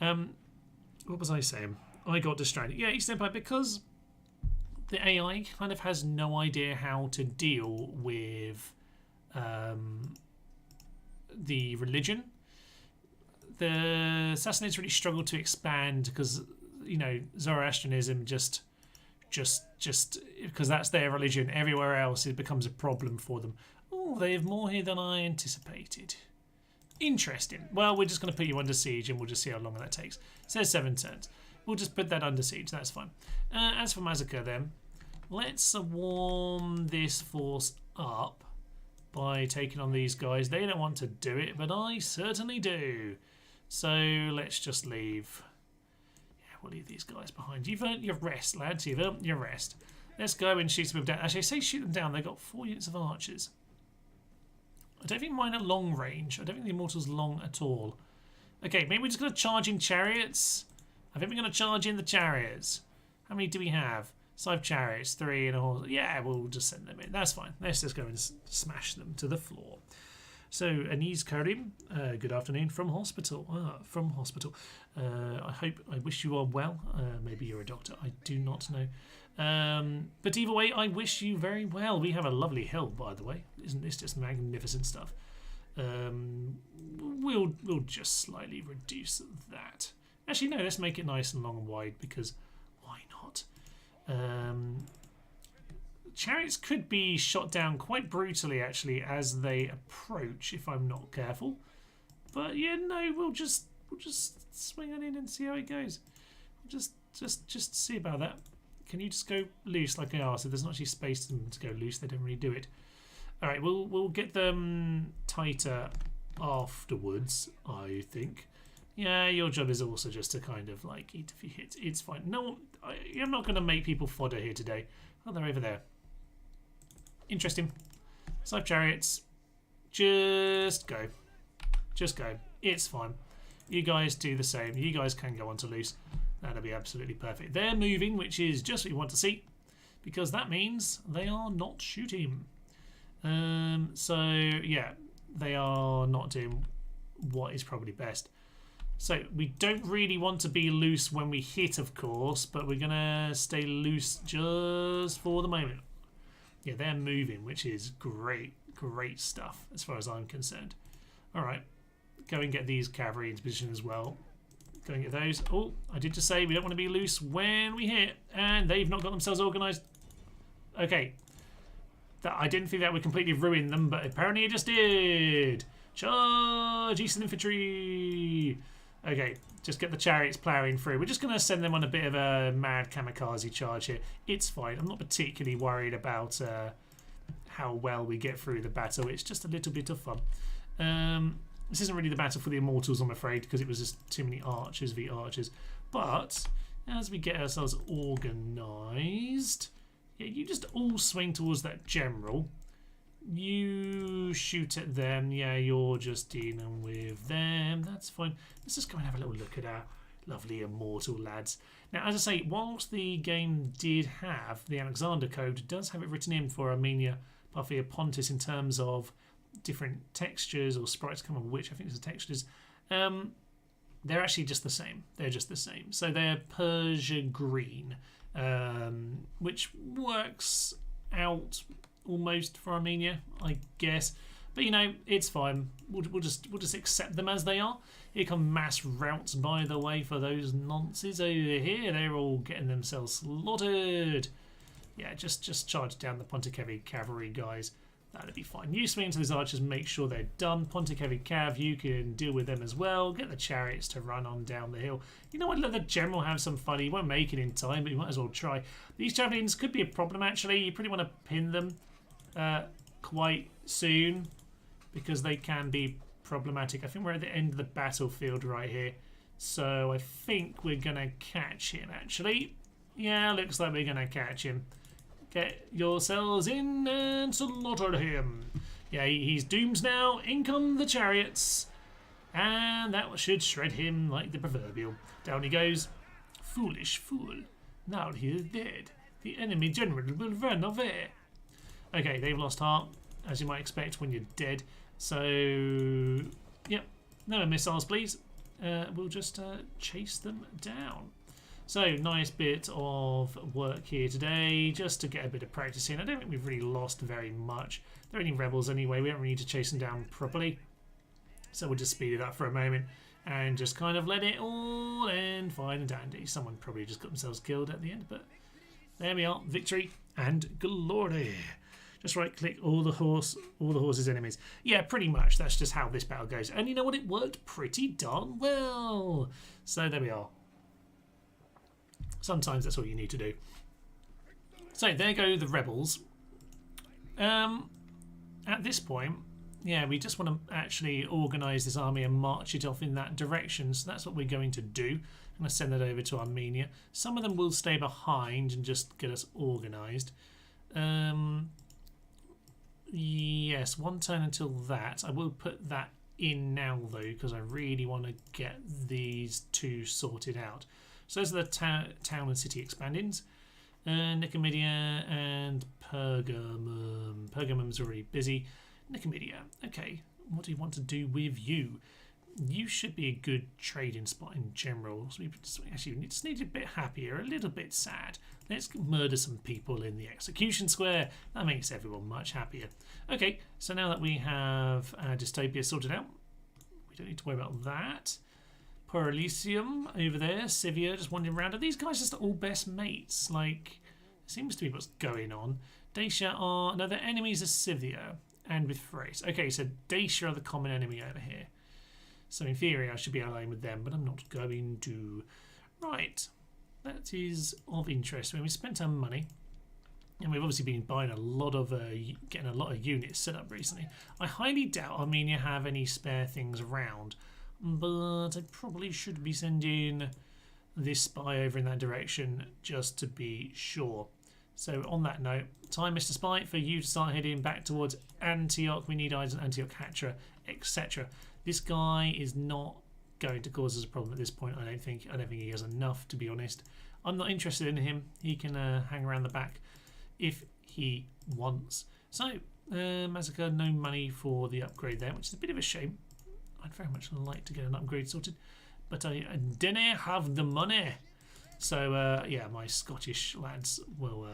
What was I saying? I got distracted. Yeah, Eastern Empire, because the AI kind of has no idea how to deal with the religion. The Sassanids really struggle to expand because, you know, Zoroastrianism just because that's their religion. Everywhere else it becomes a problem for them. Oh, they have more here than I anticipated. Interesting. Well, we're just going to put you under siege and we'll just see how long that takes. It says 7 turns. We'll just put that under siege. That's fine. As for Massacre then, let's warm this force up by taking on these guys. They don't want to do it, but I certainly do. So let's just leave. Yeah, we'll leave these guys behind. You've earned your rest, lads. You've earned your rest. Let's go and shoot them down. Actually, I say shoot them down. They've got 4 units of archers. I don't think mine are long range. I don't think the Immortal's long at all. Okay, maybe we're just going to charge in chariots. I think we're going to charge in the chariots. How many do we have? 5 chariots, 3 and a horse. Yeah, we'll just send them in. That's fine. Let's just go and smash them to the floor. So, Anis Karim, good afternoon from hospital. From hospital. I wish you are well. Maybe you're a doctor. I do not know. But either way, I wish you very well. We have a lovely hill, by the way. Isn't this just magnificent stuff? We'll just slightly reduce that. Actually, no, let's make it nice and long and wide because why not? Chariots could be shot down quite brutally, actually, as they approach, if I'm not careful. But yeah, no, we'll just swing on in and see how it goes. Just see about that. Can you just go loose like I asked? If there's not actually space for them to go loose, they don't really do it. All right, we'll get them tighter afterwards, I think. Yeah, your job is also just to kind of like eat a few hits. It's fine. No, I'm not going to make people fodder here today. Oh, they're over there. Interesting. 5 chariots. Just go. Just go. It's fine. You guys do the same. You guys can go on to loose. That'll be absolutely perfect. They're moving, which is just what you want to see, because that means they are not shooting. So, yeah, they are not doing what is probably best. So, we don't really want to be loose when we hit, of course, but we're going to stay loose just for the moment. Yeah, they're moving, which is great, great stuff as far as I'm concerned. All right, go and get these cavalry into position as well. Go and get those. Oh, I did just say we don't want to be loose when we hit, and they've not got themselves organised. Okay, I didn't think that would completely ruin them, but apparently it just did. Charge, Eastern Infantry. Okay, just get the chariots ploughing through. We're just going to send them on a bit of a mad kamikaze charge here. It's fine. I'm not particularly worried about how well we get through the battle. It's just a little bit of fun. This isn't really the battle for the Immortals, I'm afraid, because it was just too many archers v archers. But as we get ourselves organised, yeah, you just all swing towards that general. You shoot at them. Yeah, you're just dealing with them. That's fine. Let's just go and have a little look at our lovely Immortal lads. Now, as I say, whilst the game did have the Alexander Code, it does have it written in for Armenia, Parthia, Pontus in terms of different textures or sprites come on which I think it's the textures. They're actually just the same. They're just the same. So they're Persia green, which works out almost for Armenia, I guess. But you know, it's fine. We'll just accept them as they are. Here come mass routes, by the way, for those nonces over here. They're all getting themselves slaughtered. Yeah, just charge down the Ponticevi cavalry guys. That'll be fine. You swing into those archers, make sure they're done. Ponticevi cav, you can deal with them as well. Get the chariots to run on down the hill. You know what? Let the general have some fun. He won't make it in time, but you might as well try. These javelins could be a problem, actually. You pretty want to pin them quite soon because they can be problematic. I think we're at the end of the battlefield right here. So I think we're going to catch him, actually. Yeah, looks like we're going to catch him. Get yourselves in and slaughter him. Yeah, he's doomed now. In come the chariots. And that should shred him like the proverbial. Down he goes. Foolish fool. Now he is dead. The enemy general will run away. Okay, they've lost heart. as you might expect when you're dead. So, yep, no missiles, please. We'll just chase them down. So, nice bit of work here today, just to get a bit of practice in. I don't think we've really lost very much. They're only rebels anyway, we don't really need to chase them down properly. So we'll just speed it up for a moment and just kind of let it all end fine and dandy. Someone probably just got themselves killed at the end, but there we are, victory and glory. Just right click all the horses enemies. Yeah, pretty much. That's just how this battle goes. And you know what? It worked pretty darn well. So there we are. Sometimes that's all you need to do. So there go the rebels. At this point, yeah, we just want to actually organise this army and march it off in that direction. So that's what we're going to do. I'm going to send that over to Armenia. Some of them will stay behind and just get us organised. Yes, one turn until that. I will put that in now though, because I really want to get these two sorted out. So those are the town and city expandings. Nicomedia and Pergamum. Pergamum's already busy. Nicomedia, okay, what do you want to do with you? You should be a good trading spot in general. So we actually just need a bit happier, a little bit sad. Let's murder some people in the execution square. That makes everyone much happier. Okay, so now that we have dystopia sorted out, we don't need to worry about that. Poor Elysium over there, Sivia just wandering around. Are these guys just all best mates? Like, it seems to be what's going on. Dacia are, no, they're enemies of Sivia and with Thrace. Okay, so Dacia are the common enemy over here. So in theory I should be allying with them, but I'm not going to. Right, that is of interest. I mean, we spent our money, and we've obviously been buying a lot of, getting a lot of units set up recently. I highly doubt Armenia have any spare things around, but I probably should be sending this spy over in that direction just to be sure. So on that note, time, Mr. Spy, for you to start heading back towards Antioch. We need eyes on Antioch, Hatra, etc. This guy is not going to cause us a problem at this point, I don't think. I don't think he has enough, to be honest. I'm not interested in him. He can hang around the back if he wants. So, Massacre, no money for the upgrade there, which is a bit of a shame. I'd very much like to get an upgrade sorted, but I didn't have the money. So, yeah, my Scottish lads will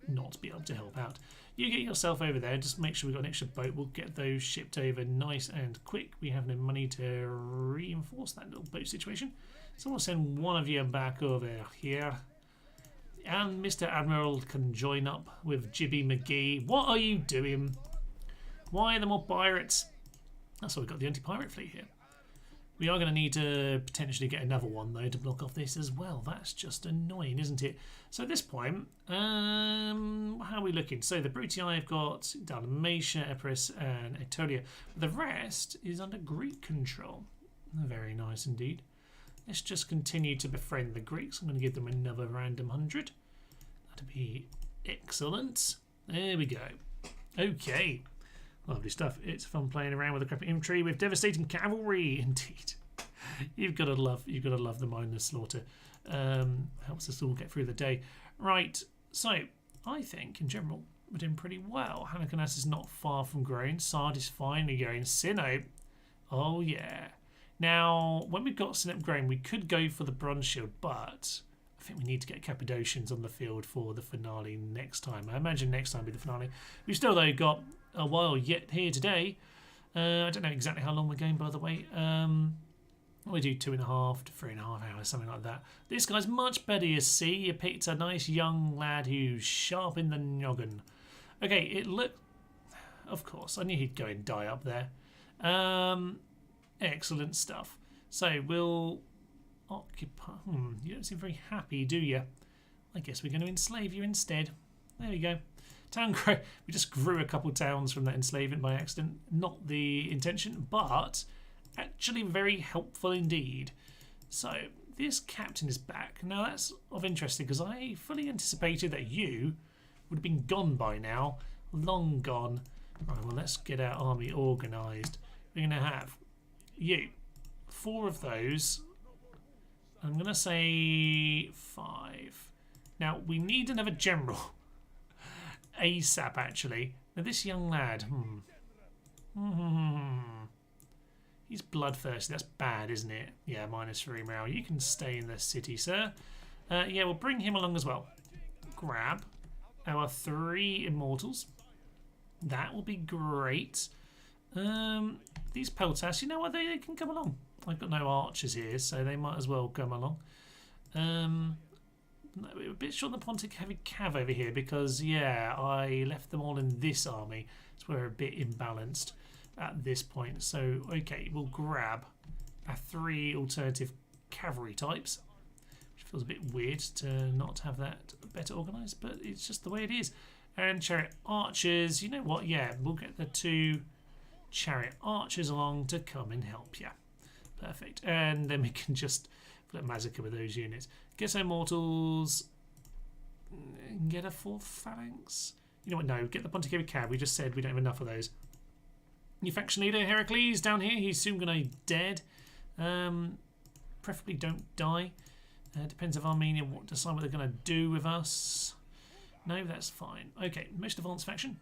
not be able to help out. You get yourself over there, just make sure we've got an extra boat. We'll get those shipped over nice and quick. We have no money to reinforce that little boat situation. So we'll send one of you back over here. And Mr. Admiral can join up with Jibby McGee. What are you doing? Why are there more pirates? That's why we've got the anti-pirate fleet here. We are going to need to potentially get another one, though, to block off this as well. That's just annoying, isn't it? So at this point, how are we looking? So the Brutii have got Dalmatia, Epirus, and Aetolia. The rest is under Greek control. Very nice indeed. Let's just continue to befriend the Greeks. I'm going to give them another random 100. That'd be excellent. There we go. Okay. Lovely stuff. It's fun playing around with the crappy infantry with devastating cavalry. Indeed, you've got to love the mindless slaughter. Helps us all get through the day. Right. So I think in general we're doing pretty well. Halicarnassus is not far from growing. Sardis finally going. Sinop. Oh yeah. Now when we've got Sinop growing, we could go for the bronze shield, but I think we need to get Cappadocians on the field for the finale next time. I imagine next time will be the finale. We've still though got a while yet here today. I don't know exactly how long we're going, by the way. We do 2.5 to 3.5 hours, something like that. This guy's much better, you see. You picked a nice young lad who's sharp in the noggin. Okay, it looked... Of course, I knew he'd go and die up there. Excellent stuff. So we'll occupy... you don't seem very happy, do you? I guess we're going to enslave you instead. There we go. Town grow. We just grew a couple towns from that enslavement by accident. Not the intention, but actually very helpful indeed. So this captain is back. Now that's of interest because I fully anticipated that you would have been gone by now. Long gone. Right, well, let's get our army organised. We're going to have you. 4 of those. I'm going to say 5. Now we need another general. ASAP actually. Now this young lad, he's bloodthirsty. That's bad, isn't it? Yeah, -3 morale. You can stay in the city, sir. Yeah, we'll bring him along as well. Grab our 3 immortals. That will be great. These Peltas, you know what? They can come along. I've got no archers here, so they might as well come along. We're a bit short on the Pontic heavy cav over here because, yeah, I left them all in this army. So we're a bit imbalanced at this point. So, okay, we'll grab our 3 alternative cavalry types. Which feels a bit weird to not have that better organised, but it's just the way it is. And chariot archers, you know what? Yeah, we'll get the 2 chariot archers along to come and help you. Perfect. And then we can just flip massacre with those units. Get some mortals. Get a 4th phalanx. You know what? No, get the Pontic Cav. We just said we don't have enough of those. Your faction leader, Heracles, down here. He's soon going to be dead. Preferably don't die. Depends if Armenia decide what they're going to do with us. No, that's fine. Okay, most advanced faction.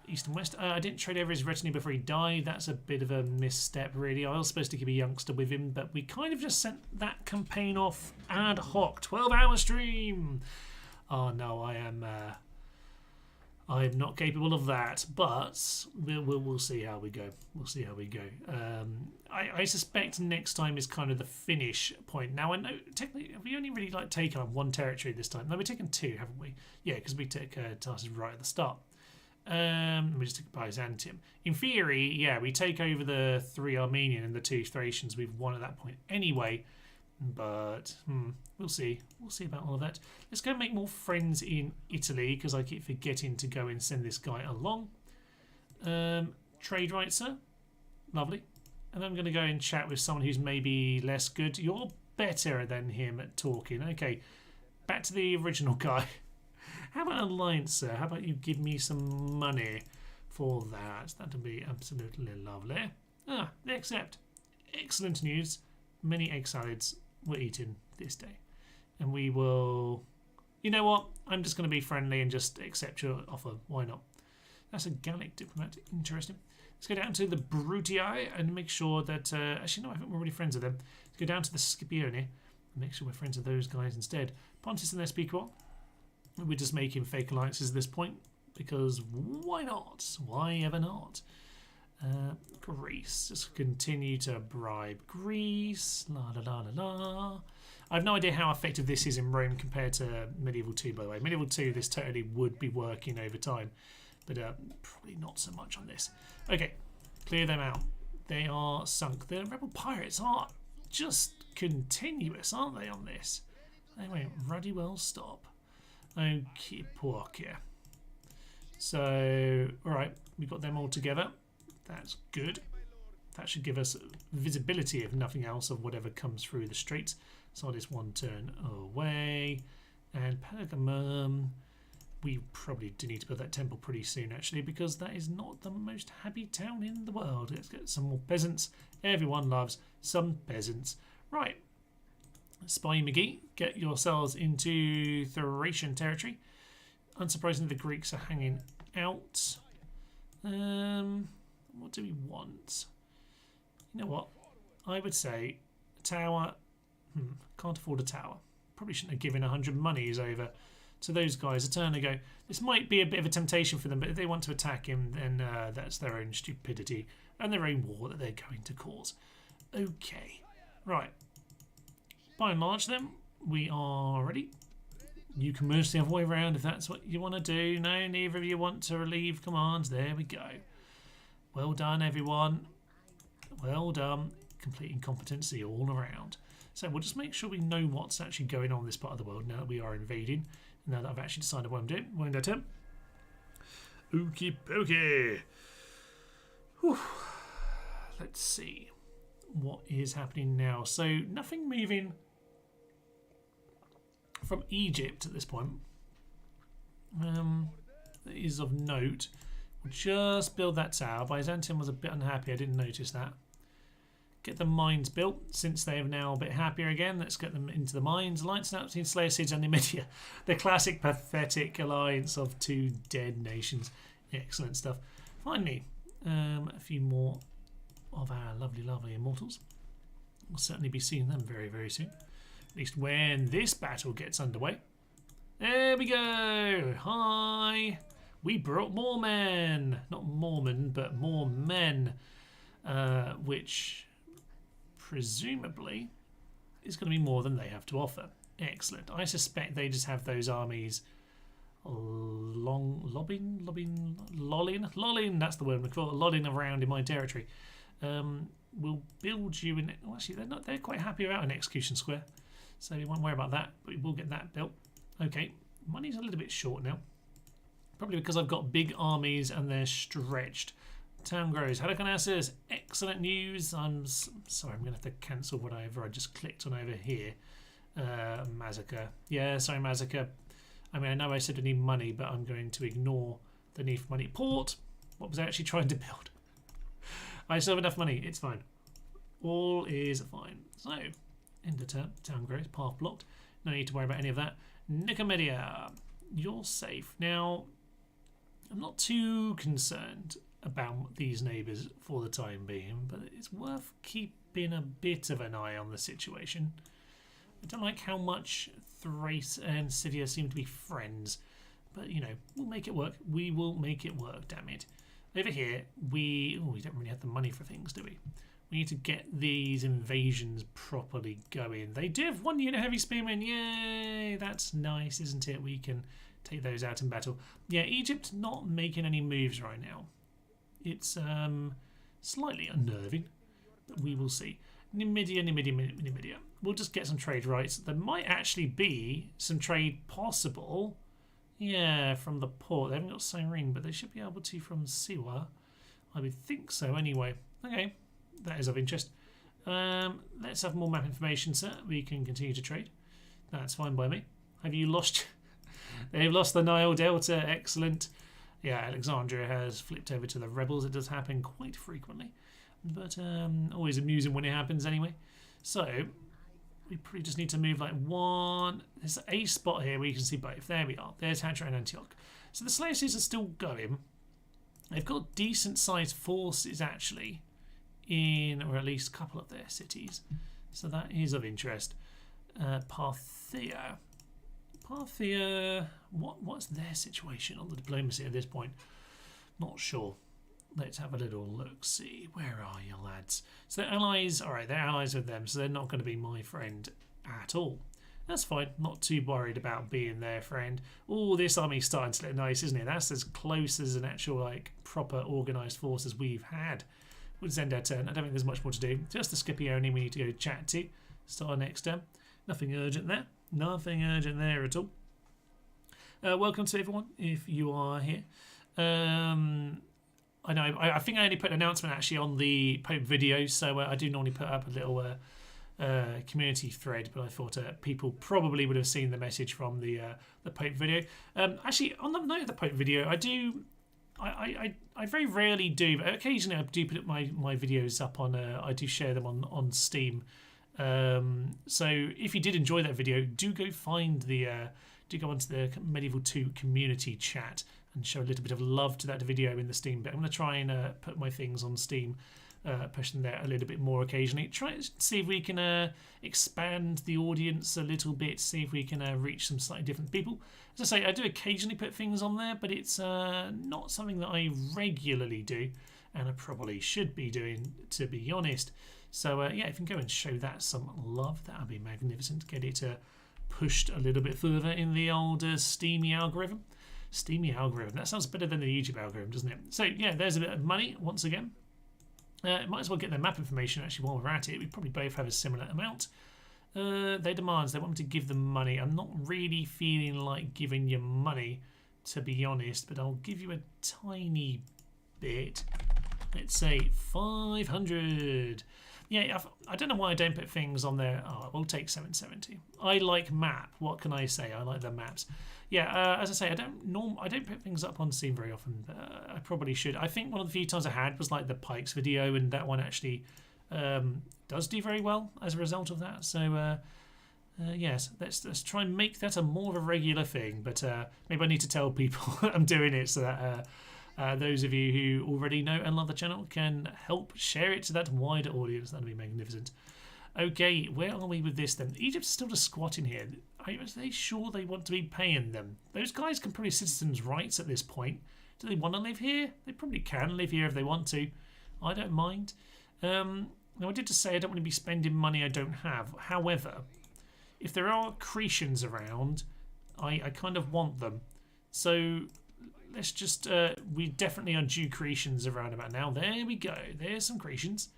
East and West. I didn't trade over his retinue before he died. That's a bit of a misstep, really. I was supposed to keep a youngster with him, but we kind of just sent that campaign off ad hoc. 12-hour stream. Oh no, I am not capable of that. But we'll see how we go. We'll see how we go. I suspect next time is kind of the finish point. Now I know technically we only really taken on 1 territory this time. No, we've taken 2, haven't we? Yeah, because we took Tarsus right at the start. We just took Byzantium. In theory, yeah, we take over the 3 Armenian and the 2 Thracians. We've won at that point anyway. But we'll see. We'll see about all of that. Let's go make more friends in Italy because I keep forgetting to go and send this guy along. Trade right, sir. Lovely. And I'm going to go and chat with someone who's maybe less good. You're better than him at talking. Okay, back to the original guy. How about an alliance, sir? How about you give me some money for that? That would be absolutely lovely. They accept. Excellent news. Many egg salads were eaten this day. And we will... You know what? I'm just going to be friendly and just accept your offer. Why not? That's a Gallic diplomat. Interesting. Let's go down to the Brutii and make sure that... actually, no, I think we're already friends with them. Let's go down to the Scipione and make sure we're friends with those guys instead. Pontus and their speaker. We're just making fake alliances at this point because why not? Why ever not? Greece. Just continue to bribe Greece. La la la la la. I have no idea how effective this is in Rome compared to Medieval 2, by the way. Medieval 2, this totally would be working over time, but probably not so much on this. Okay, clear them out. They are sunk. The rebel pirates are just continuous, aren't they, on this? They won't ruddy well stop. Okay, porca. So, alright, we've got them all together. That's good. That should give us visibility, if nothing else, of whatever comes through the streets. So this 1 turn away. And Pergamum. We probably do need to build that temple pretty soon, actually, because that is not the most happy town in the world. Let's get some more peasants. Everyone loves some peasants. Right. Spy McGee, get yourselves into Thracian territory. Unsurprisingly, the Greeks are hanging out. What do we want? You know what? I would say a tower. Can't afford a tower. Probably shouldn't have given 100 monies over to those guys a turn ago. This might be a bit of a temptation for them, but if they want to attack him, then that's their own stupidity and their own war that they're going to cause. Okay. Right. By and large, then, we are ready. You can move the other way around if that's what you want to do. No, neither of you want to relieve commands. There we go. Well done, everyone. Well done. Complete incompetency all around. So we'll just make sure we know what's actually going on in this part of the world now that we are invading. Now that I've actually decided what I'm doing. Window turn. Okie pokey. Whew. Let's see what is happening now. So nothing moving from Egypt at this point. That is of note. We'll just build that tower. Byzantium was a bit unhappy. I didn't notice that. Get the mines built since they are now a bit happier again. Let's get them into the mines. Alliance now between Slayer Seeds and Numidia. The classic pathetic alliance of 2 dead nations. Excellent stuff. Finally, a few more of our lovely immortals. We'll certainly be seeing them very, very soon. At least when this battle gets underway. There we go. Hi. We brought more men. Not Mormon, but more men. Which presumably is going to be more than they have to offer. Excellent. I suspect they just have those armies lolling, that's the word we call it, lolling around in my territory. We'll build you in. Well, actually, they're quite happy about an execution square, so we won't worry about that, but we'll get that built. Okay, money's a little bit short now, probably because I've got big armies and they're stretched. Town grows. Halicarnassus, excellent news. I'm sorry, I'm going to have to cancel whatever I just clicked on over here. Massacre. Yeah, sorry, Massacre. I mean, I know I said I need money, but I'm going to ignore the need for money. Port! What was I actually trying to build? I still have enough money. It's fine. All is fine. So, end of turn. Town grows. Path blocked. No need to worry about any of that. Nicomedia, you're safe. Now, I'm not too concerned about these neighbours for the time being, but it's worth keeping a bit of an eye on the situation. I don't like how much Thrace and Scythia seem to be friends, but you know, we'll make it work. We will make it work, damn it. Over here, we don't really have the money for things, do we? We need to get these invasions properly going. They do have 1 unit heavy spearmen. Yay! That's nice, isn't it? We can take those out in battle. Yeah, Egypt not making any moves right now. It's slightly unnerving, but we will see. Numidia. We'll just get some trade rights. There might actually be some trade possible. Yeah, from the port. They haven't got Cyrene, but they should be able to from Siwa. I would think so anyway. Okay, that is of interest. Let's have more map information, sir. We can continue to trade. That's fine by me. Have you lost? They've lost the Nile Delta. Excellent. Yeah, Alexandria has flipped over to the rebels. It does happen quite frequently, but always amusing when it happens anyway. So we probably just need to move like one. There's a spot here where you can see both. There we are. There's Hatra and Antioch. So the Seleucids are still going. They've got decent sized forces actually in, or at least a couple of their cities. So that is of interest. Parthia. What's their situation on the diplomacy at this point? Not sure. Let's have a little look. See, where are you lads? So they're allies. All right, they're allies with them, so they're not going to be my friend at all. That's fine. Not too worried about being their friend. Oh, this army's starting to look nice, isn't it? That's as close as an actual like proper organised force as we've had. We'll just end our turn. I don't think there's much more to do. Just the Scipione we need to go chat to. Start our next turn. Nothing urgent there. Nothing urgent there at all. Welcome to everyone if you are here. I know I think I only put an announcement actually on the Pope video, so I do normally put up a little community thread, but I thought people probably would have seen the message from the Pope video. Actually, on the note of the Pope video, I very rarely do, but occasionally I do put my videos up on. I do share them on Steam. So if you did enjoy that video, do go find do go onto the Medieval 2 community chat and show a little bit of love to that video in the Steam bit. I'm going to try and put my things on Steam, push them there a little bit more occasionally. Try to see if we can expand the audience a little bit, see if we can reach some slightly different people. As I say, I do occasionally put things on there, but it's not something that I regularly do, and I probably should be doing, to be honest. So yeah, if you can go and show that some love, that would be magnificent. Get it pushed a little bit further in the old Steamy algorithm. Steamy algorithm. That sounds better than the YouTube algorithm, doesn't it? So yeah, there's a bit of money once again. Might as well get their map information actually while we're at it. We probably both have a similar amount. Their demands, they want me to give them money. I'm not really feeling like giving you money, to be honest, but I'll give you a tiny bit. Let's say 500. Yeah, I don't know why I don't put things on there. Oh, we'll take 770. I like map. What can I say? I like the maps. Yeah, as I say, I don't put things up on Steam very often. But, I probably should. I think one of the few times I had was like the Pikes video, and that one actually does do very well as a result of that. So yes, let's try and make that a more of a regular thing. But maybe I need to tell people I'm doing it so that Those of you who already know and love the channel can help share it to that wider audience. That'd be magnificent. Okay, where are we with this then? Egypt's still just squatting here. Are they sure they want to be paying them? Those guys can probably citizens' rights at this point. Do they want to live here? They probably can live here if they want to. I don't mind. Now, I did just say I don't want to be spending money I don't have. However, if there are Cretians around, I kind of want them. So let's just... we definitely are due Cretians around about now. There we go. There's some Cretians.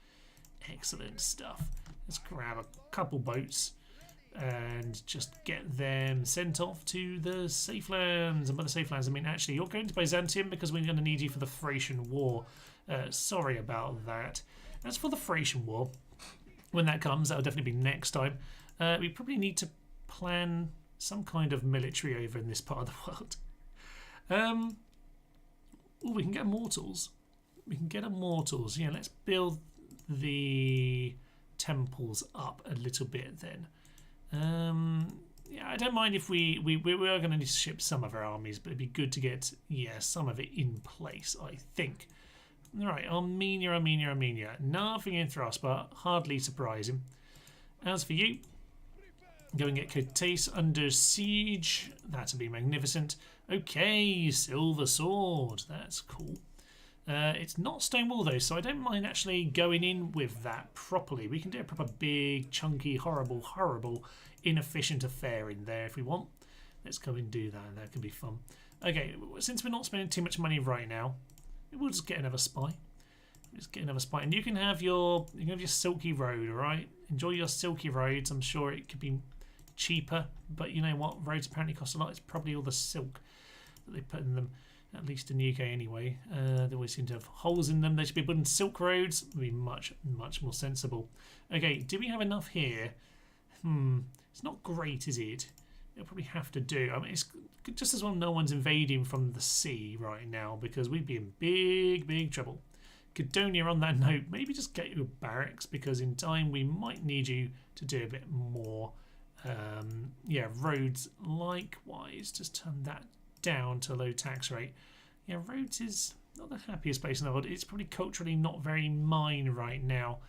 Excellent stuff. Let's grab a couple boats and just get them sent off to the safe lands. And by the safe lands, I mean actually you're going to Byzantium because we're going to need you for the Thracian War. Sorry about that. As for the Thracian War, when that comes, that'll definitely be next time. We probably need to plan some kind of military over in this part of the world. Oh, we can get immortals. We can get immortals. Yeah, let's build the temples up a little bit then. Yeah, I don't mind if we are going to need to ship some of our armies, but it'd be good to get, yeah, some of it in place, I think. Right, Armenia. Nothing in thrust, but hardly surprising. As for you, go and get Kotais under siege. That'd be magnificent. Okay, silver sword. That's cool. It's not stone wall though, so I don't mind actually going in with that properly. We can do a proper big, chunky, horrible, inefficient affair in there if we want. Let's go and do that. That could be fun. Okay, since we're not spending too much money right now, we'll just get another spy. Let's get another spy, and you can have your silky road. All right, enjoy your silky roads. I'm sure it could be cheaper, but you know what? Roads apparently cost a lot. It's probably all the silk that they put in them. At least in the UK anyway. They always seem to have holes in them. They should be building silk roads. It would be much more sensible. Okay, do we have enough here? It's not great, is it? It'll probably have to do. I mean, it's just as well no one's invading from the sea right now because we'd be in big trouble. Cadonia, on that note, maybe just get your barracks because in time we might need you to do a bit more. Yeah, roads likewise. Just turn that down to a low tax rate. Yeah, Rhodes is not the happiest place in the world. It's probably culturally not very mine right now,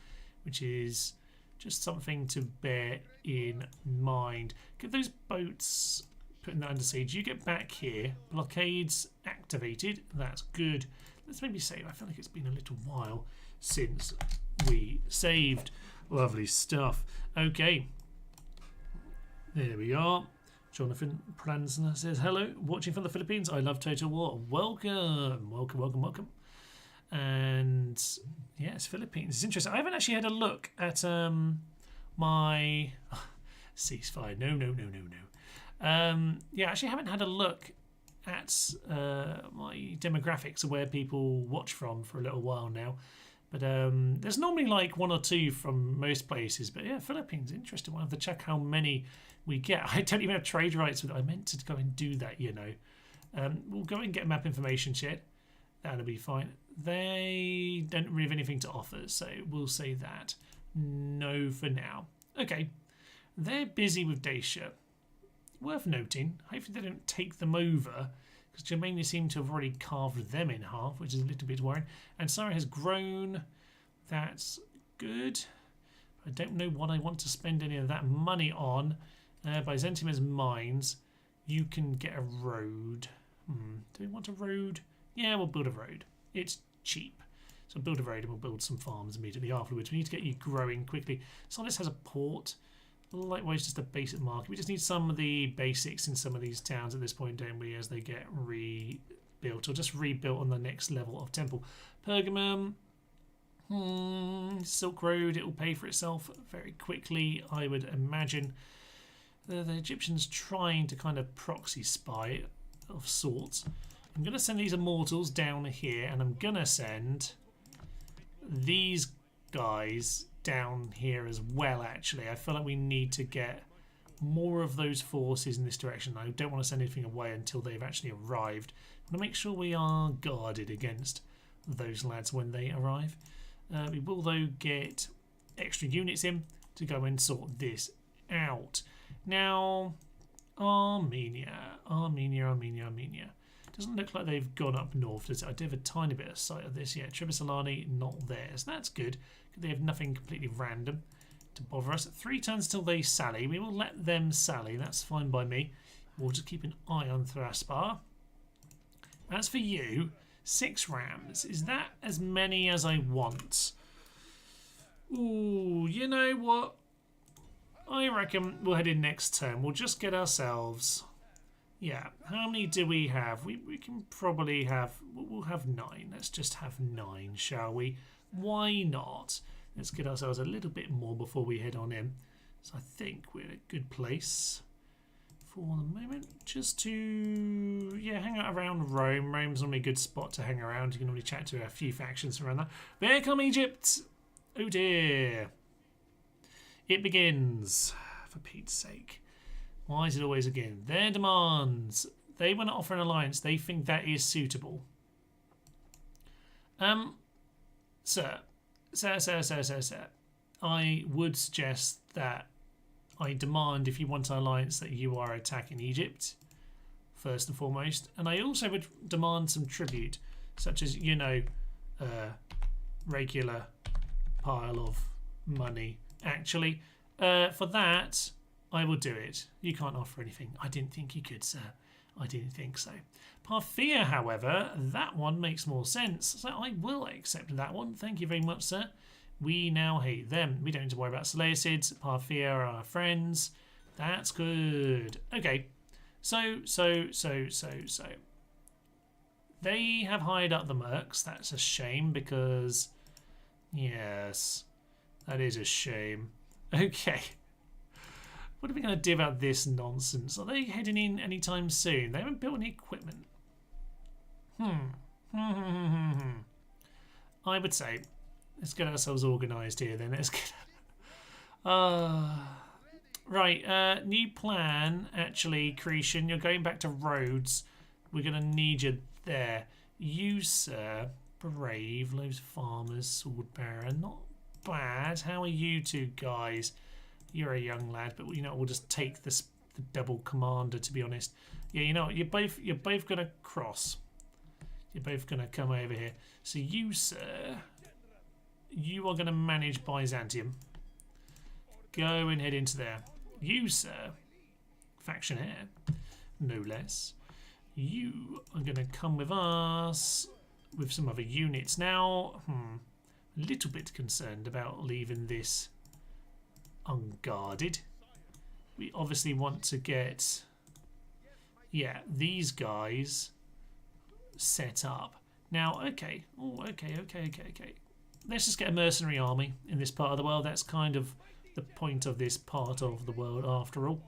which is just something to bear in mind. Get those boats putting that under siege. You get back here. Blockades activated. That's good. Let's maybe save. I feel like it's been a little while since we saved. Lovely stuff. Okay. There we are. Jonathan Pransner says, hello, watching from the Philippines. I love Total War. Welcome. And yes, Philippines. It's interesting. I haven't actually had a look at my ceasefire. No. Yeah, I actually haven't had a look at my demographics of where people watch from for a little while now. But there's normally like one or two from most places. But yeah, Philippines, interesting. We'll have to check how many we get. I don't even have trade rights with it. I meant to go and do that, you know. We'll go and get map information shared. That'll be fine. They don't really have anything to offer, so we'll say that. No for now. Okay. They're busy with Dacia. Worth noting. Hopefully they don't take them over, because Germania seem to have already carved them in half, which is a little bit worrying. And Sarah has grown. That's good. I don't know what I want to spend any of that money on. Byzantium has mines. You can get a road. Do we want a road? Yeah, we'll build a road. It's cheap. So build a road and we'll build some farms immediately afterwards. We need to get you growing quickly. Solis has a port. Likewise, just a basic market. We just need some of the basics in some of these towns at this point, don't we, as they get rebuilt or just rebuilt on the next level of temple. Pergamum. Silk Road. It will pay for itself very quickly, I would imagine. The Egyptians trying to kind of proxy spy of sorts. I'm going to send these immortals down here, and I'm going to send these guys down here as well, actually. I feel like we need to get more of those forces in this direction. I don't want to send anything away until they've actually arrived. I want to make sure we are guarded against those lads when they arrive. We will, though, get extra units in to go and sort this out. Now, Armenia. Doesn't look like they've gone up north, does it? I do have a tiny bit of sight of this. Yeah, Tribisolani, not there. So that's good. They have nothing completely random to bother us. 3 turns till they sally. We will let them sally. That's fine by me. We'll just keep an eye on Thraspar. As for you, 6 rams. Is that as many as I want? Ooh, you know what? I reckon we'll head in next turn. We'll just get ourselves... Yeah, how many do we have? We can probably have... We'll have 9. Let's just have 9, shall we? Why not? Let's get ourselves a little bit more before we head on in. So I think we're in a good place for the moment. Just to, yeah, hang out around Rome. Rome's normally a good spot to hang around. You can normally chat to a few factions around that. There come Egypt! Oh dear. It begins, for Pete's sake. Why is it always again? Their demands. They want to offer an alliance. They think that is suitable. Sir. I would suggest that I demand, if you want an alliance, that you are attacking Egypt, first and foremost. And I also would demand some tribute, such as, you know, regular pile of money. Actually, for that, I will do it. You can't offer anything. I didn't think you could, sir. I didn't think so. Parthia, however, that one makes more sense. So I will accept that one. Thank you very much, sir. We now hate them. We don't need to worry about Seleucids. Parthia are our friends. That's good. Okay. So. They have hired up the mercs. That's a shame because... Yes. That is a shame. Okay. What are we going to do about this nonsense? Are they heading in anytime soon? They haven't built any equipment. I would say, let's get ourselves organised here then. Let's get... right, new plan, actually, Cretan. You're going back to Rhodes. We're going to need you there. You, sir, brave, those farmers, sword bearer, not bad. How are you two guys? You're a young lad, but you know we'll just take this the double commander. To be honest, yeah, you know you're both gonna cross. You're both gonna come over here. So you, sir, you are gonna manage Byzantium. Go and head into there. You, sir, faction heir, no less. You are gonna come with us with some other units. Now, a little bit concerned about leaving this unguarded. We obviously want to get, yeah, these guys set up. Now, okay. Oh, okay. Let's just get a mercenary army in this part of the world. That's kind of the point of this part of the world, after all.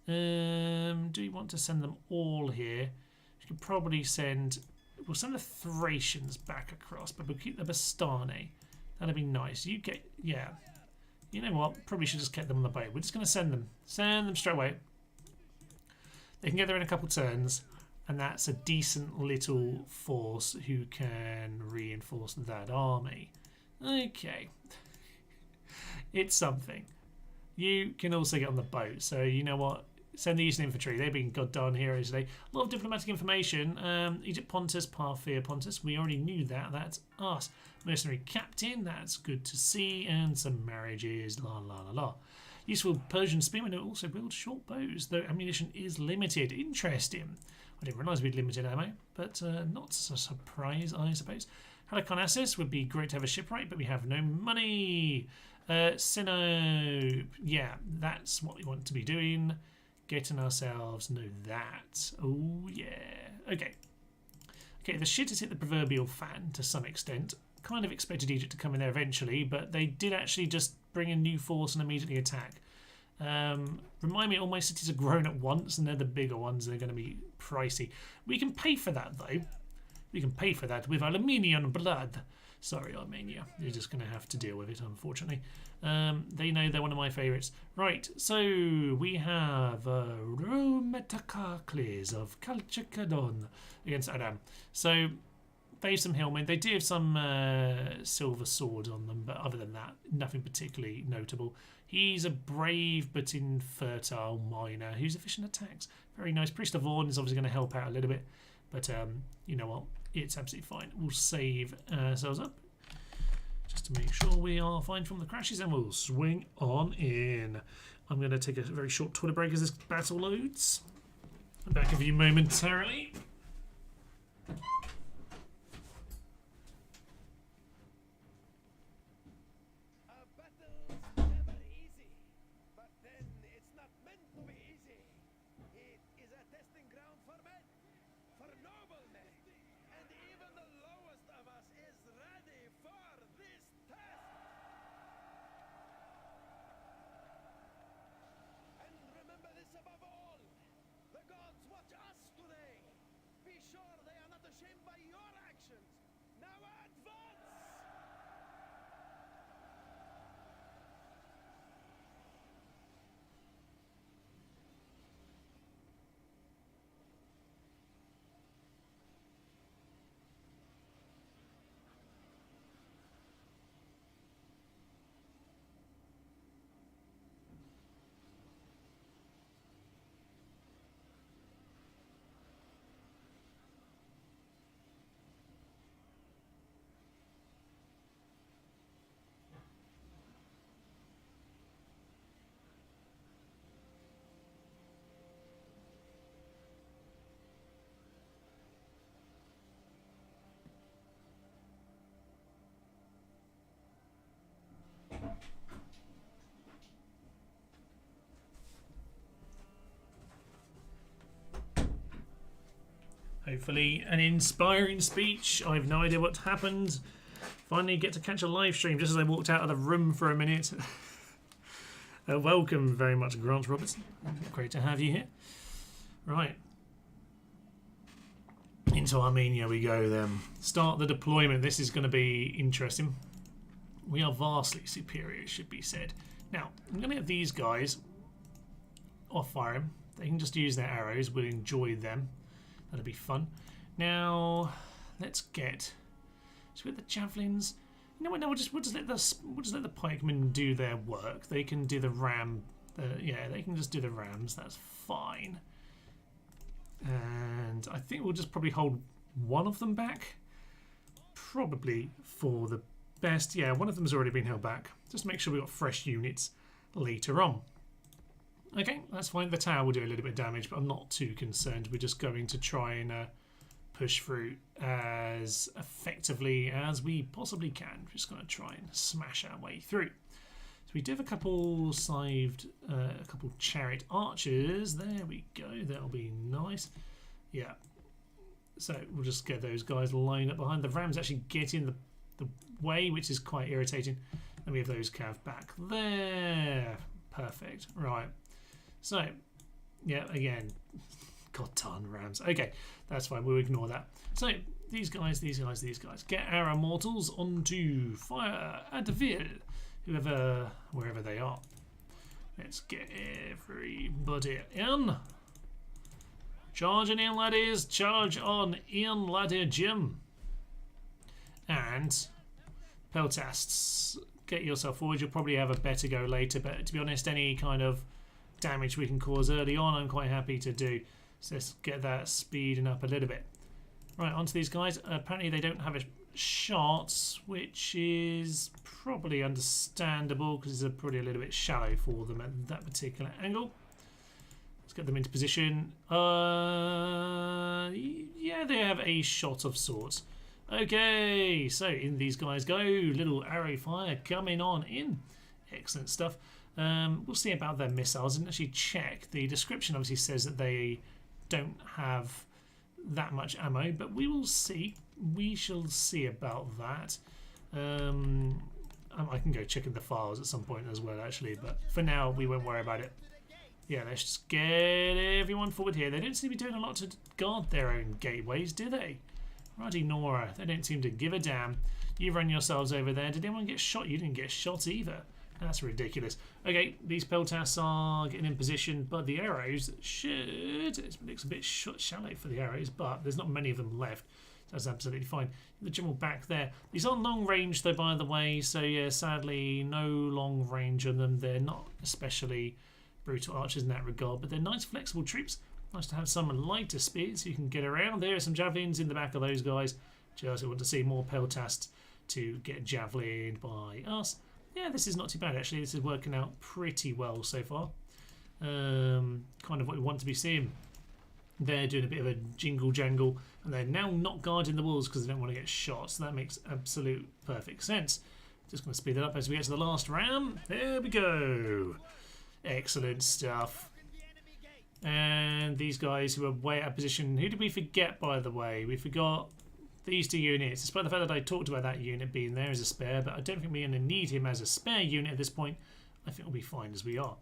Do you want to send them all here? You could probably send... We'll send the Thracians back across, but we'll keep the Bastani. That'd be nice. You get... Yeah. You know what? Probably should just get them on the boat. We're just going to send them. Send them straight away. They can get there in a couple turns, and that's a decent little force who can reinforce that army. Okay. It's something. You can also get on the boat, so you know what? Send the Eastern Infantry. They've been goddamn heroes today. A lot of diplomatic information. Egypt Pontus, Parthia Pontus. We already knew that. That's us. Mercenary captain. That's good to see. And some marriages. La la la la. Useful Persian spearmen who also build short bows, though ammunition is limited. Interesting. I didn't realise we'd limited ammo, but not a surprise, I suppose. Halicarnassus would be great to have a shipwright, but we have no money. Sinope. Yeah, that's what we want to be doing. Getting ourselves, know that. Oh, yeah. Okay. Okay, the shit has hit the proverbial fan to some extent. Kind of expected Egypt to come in there eventually, but they did actually just bring a new force and immediately attack. Remind me, all my cities are grown at once, and they're the bigger ones. They're going to be pricey. We can pay for that, though. We can pay for that with Armenian blood. Sorry, Armenia. You're just going to have to deal with it, unfortunately. They know they're one of my favourites. Right, so we have Rometakakles of Kalchakadon against Adam. So they have some hillmen. They do have some silver swords on them, but other than that, nothing particularly notable. He's a brave but infertile miner who's efficient attacks. Very nice. Priest of Orn is obviously going to help out a little bit. But you know what? It's absolutely fine. We'll save ourselves up just to make sure we are fine from the crashes, and we'll swing on in. I'm going to take a very short toilet break as this battle loads. Back of you momentarily. Hopefully an inspiring speech. I have no idea what happened. Finally get to catch a live stream just as I walked out of the room for a minute. Welcome very much, Grant Robertson. Great to have you here. Right. Into Armenia we go then. Start the deployment. This is going to be interesting. We are vastly superior, it should be said. Now, I'm going to get these guys off firing. They can just use their arrows. We'll enjoy them. That'll be fun. Now, let's get the javelins. You know what? No, we'll just let the pikemen do their work. They can do the ram. Yeah, they can just do the rams. That's fine. And I think we'll just probably hold one of them back. Probably for the best. Yeah, one of them's already been held back. Just make sure we've got fresh units later on. Okay, that's fine. The tower will do a little bit of damage, but I'm not too concerned. We're just going to try and push through as effectively as we possibly can. We're just going to try and smash our way through. So we do have a couple a couple chariot archers. There we go. That'll be nice. Yeah. So we'll just get those guys lined up behind. The rams actually get in the way, which is quite irritating. And we have those cav back there. Perfect. Right. So, yeah, again, god darn rams. Okay, that's fine. We'll ignore that. So, these guys. Get our immortals onto fire at the Ville, wherever they are. Let's get everybody in. Charging in, laddies. Charge on in, laddie Jim. And peltasts, get yourself forward. You'll probably have a better go later, but to be honest, any kind of damage we can cause early on I'm quite happy to do. So let's get that speeding up a little bit. Right, onto these guys. Apparently they don't have a shot, which is probably understandable because it's probably a little bit shallow for them at that particular angle. Let's get them into position. Yeah, they have a shot of sorts. Okay, so in these guys go. Little arrow fire coming on in. Excellent stuff. We'll see about their missiles. I didn't actually check. The description obviously says that they don't have that much ammo, but we will see. We shall see about that. I can go check in the files at some point as well, actually, but for now we won't worry about it. Yeah, let's just get everyone forward here. They don't seem to be doing a lot to guard their own gateways, do they? Righty Nora, they don't seem to give a damn. You run yourselves over there. Did anyone get shot? You didn't get shot either. That's ridiculous. Okay, these peltasts are getting in position, but the arrows should... It looks a bit shallow for the arrows, but there's not many of them left. That's absolutely fine. The general back there. These are long range, though, by the way, so yeah, sadly, no long range on them. They're not especially brutal archers in that regard, but they're nice, flexible troops. Nice to have some lighter spears so you can get around. There are some javelins in the back of those guys. Just want to see more peltasts to get javelined by us. Yeah, this is not too bad actually. This is working out pretty well so far. Kind of what we want to be seeing. They're doing a bit of a jingle jangle, and they're now not guarding the walls because they don't want to get shot. So that makes absolute perfect sense. Just going to speed that up as we get to the last round. There we go. Excellent stuff. And these guys who are way out of position. Who did we forget, by the way? We forgot these two units. Despite the fact that I talked about that unit being there as a spare, but I don't think we're going to need him as a spare unit at this point. I think we'll be fine as we are.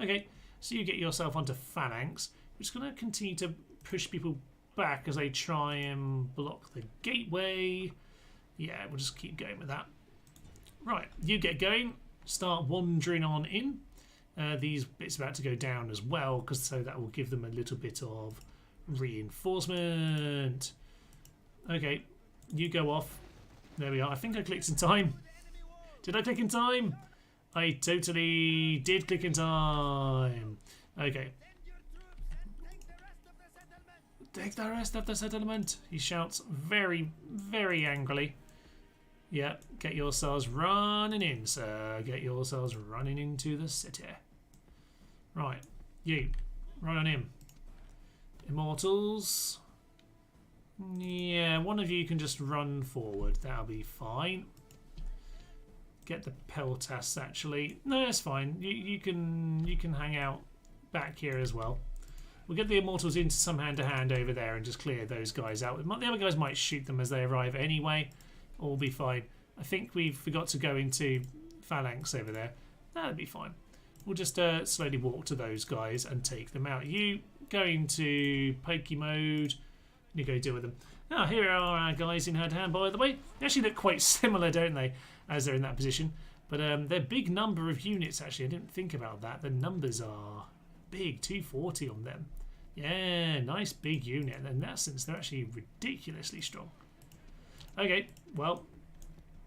Okay, so you get yourself onto phalanx. We're just going to continue to push people back as they try and block the gateway. Yeah, we'll just keep going with that. Right, you get going. Start wandering on in. These bits are about to go down as well, because so that will give them a little bit of reinforcement. Okay, you go off. There we are. I think I clicked in time. Did I click in time? I totally did click in time. Okay. Take the rest of the settlement. He shouts very, very angrily. Yeah, get yourselves running in, sir. Get yourselves running into the city. Right, you, right on in. Immortals. Yeah, one of you can just run forward. That'll be fine. Get the peltasts actually. No, that's fine. You can hang out back here as well. We'll get the immortals into some hand-to-hand over there and just clear those guys out. The other guys might shoot them as they arrive anyway. All be fine. I think we forgot to go into phalanx over there. That'll be fine. We'll just slowly walk to those guys and take them out. You go into pokey mode. You go deal with them. Now, here are our guys in hand-to-hand, by the way. They actually look quite similar, don't they, as they're in that position. But they're big number of units, actually. I didn't think about that. The numbers are big, 240 on them. Yeah, nice big unit. And in that sense, they're actually ridiculously strong. Okay, well,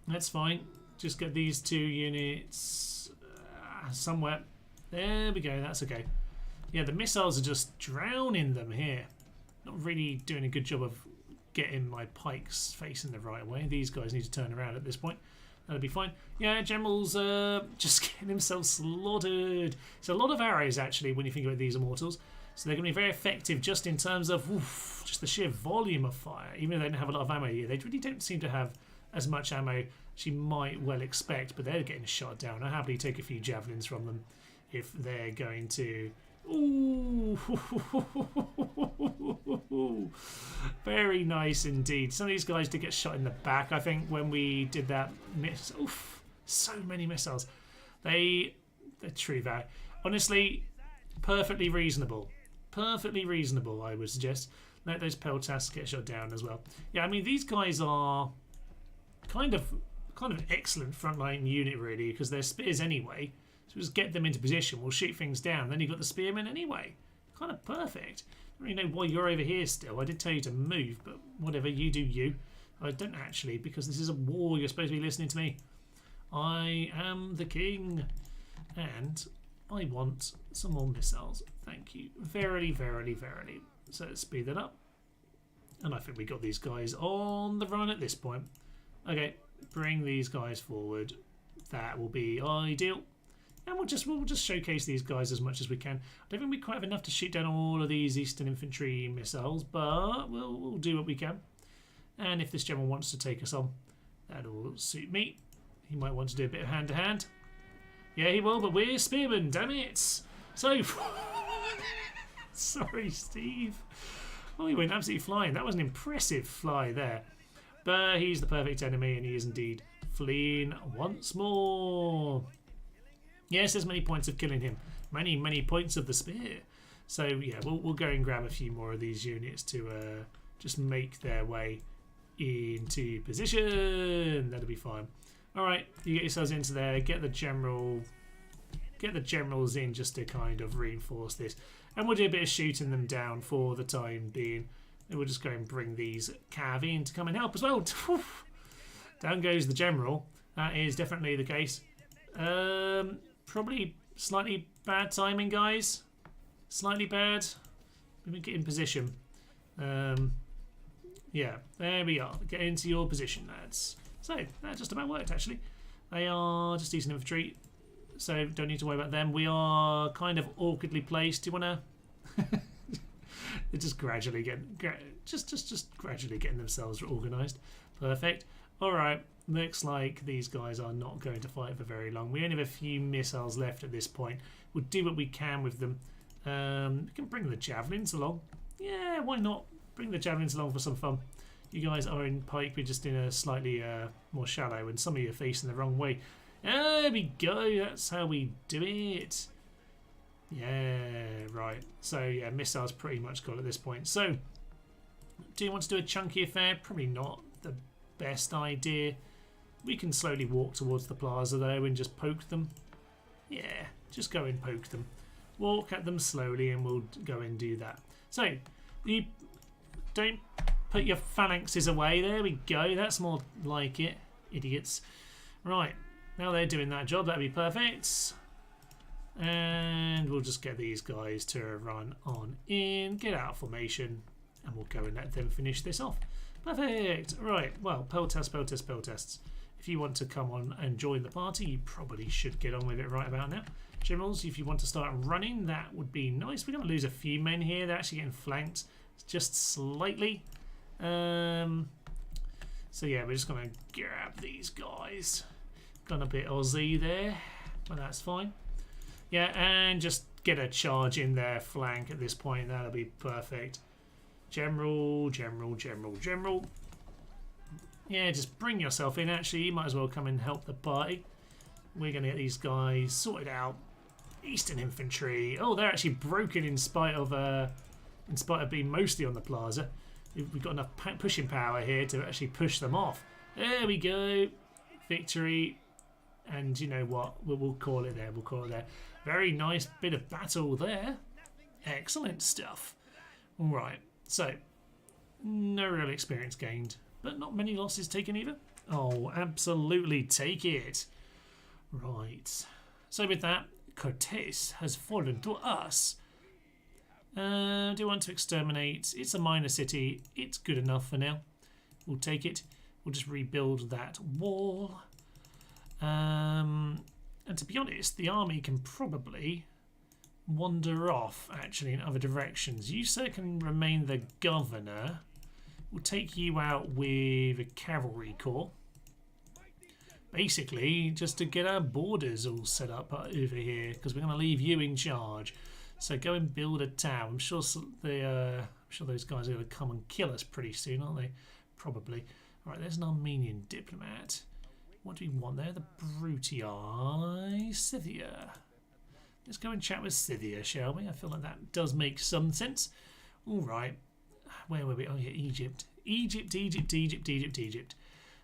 that's fine. Just get these two units somewhere. There we go, that's okay. Yeah, the missiles are just drowning them here. Not really doing a good job of getting my pikes facing the right way. These guys need to turn around at this point. That'll be fine. Yeah, General's just getting himself slaughtered. It's a lot of arrows, actually, when you think about these immortals. So they're going to be very effective just in terms of just the sheer volume of fire. Even though they don't have a lot of ammo here, they really don't seem to have as much ammo as you might well expect, but they're getting shot down. I'll happily take a few javelins from them if they're going to... Ooh, very nice indeed. Some of these guys did get shot in the back, I think, when we did that. Oof, so many missiles. They're true value. Honestly, perfectly reasonable. Perfectly reasonable, I would suggest. Let those peltasts get shot down as well. Yeah, I mean, these guys are kind of excellent frontline unit, really, because they're spears anyway. So just get them into position, we'll shoot things down. Then you've got the spearmen anyway. Kind of perfect. I don't really know why you're over here still. I did tell you to move, but whatever, you do you. I don't actually, because this is a war. You're supposed to be listening to me. I am the king. And I want some more missiles. Thank you. Verily, verily, verily. So let's speed that up. And I think we got these guys on the run at this point. Okay, bring these guys forward. That will be ideal. And we'll just showcase these guys as much as we can. I don't think we quite have enough to shoot down all of these Eastern Infantry missiles, but we'll do what we can. And if this general wants to take us on, that'll suit me. He might want to do a bit of hand-to-hand. Yeah, he will, but we're spearmen, damn it! So, sorry, Steve. Oh, he went absolutely flying. That was an impressive fly there. But he's the perfect enemy, and he is indeed fleeing once more. Yes, there's many points of killing him. Many, many points of the spear. So, yeah, we'll go and grab a few more of these units to just make their way into position. That'll be fine. All right, you get yourselves into there. Get the generals in just to kind of reinforce this. And we'll do a bit of shooting them down for the time being. And we'll just go and bring these cav in to come and help as well. Down goes the general. That is definitely the case. Probably slightly bad timing, guys. Slightly bad. Let me get in position. Yeah, there we are. Get into your position, lads. So, that just about worked, actually. They are just decent infantry, so don't need to worry about them. We are kind of awkwardly placed. Do you want to... They're just gradually getting... Just gradually getting themselves organised. Perfect. All right. Looks like these guys are not going to fight for very long. We only have a few missiles left at this point. We'll do what we can with them. We can bring the javelins along. Yeah, why not? Bring the javelins along for some fun. You guys are in pike, we're just in a slightly more shallow, and some of you are facing the wrong way. There we go, that's how we do it. Yeah, right. So, yeah, missiles pretty much got at this point. So, do you want to do a chunky affair? Probably not the best idea. We can slowly walk towards the plaza, though, and just poke them. Yeah, just go and poke them. Walk at them slowly, and we'll go and do that. So, you don't put your phalanxes away. There we go. That's more like it, idiots. Right, now they're doing that job. That'd be perfect. And we'll just get these guys to run on in, get out of formation, and we'll go and let them finish this off. Perfect. Right, well, poll tests. If you want to come on and join the party, you probably should get on with it right about now. Generals, if you want to start running, that would be nice. We're going to lose a few men here. They're actually getting flanked just slightly. So yeah, we're just going to grab these guys. Gone a bit Aussie there, but that's fine. Yeah, and just get a charge in their flank at this point. That'll be perfect. General. Yeah, just bring yourself in. Actually, you might as well come and help the party. We're going to get these guys sorted out. Eastern infantry. Oh, they're actually broken in spite of being mostly on the plaza. We've got enough pushing power here to actually push them off. There we go. Victory. And you know what? We'll call it there. We'll call it there. Very nice bit of battle there. Excellent stuff. All right. So, no real experience gained, but not many losses taken either. Oh, absolutely take it. Right. So with that, Cortes has fallen to us. Do you want to exterminate? It's a minor city. It's good enough for now. We'll take it. We'll just rebuild that wall. And to be honest, the army can probably wander off actually in other directions. You sir can remain the governor. We'll take you out with a cavalry corps. Basically, just to get our borders all set up over here, because we're going to leave you in charge. So go and build a town. I'm sure those guys are going to come and kill us pretty soon, aren't they? Probably. All right, there's an Armenian diplomat. What do we want there? The Brutii Scythia. Let's go and chat with Scythia, shall we? I feel like that does make some sense. All right. Where were we? Oh, yeah, Egypt. Egypt.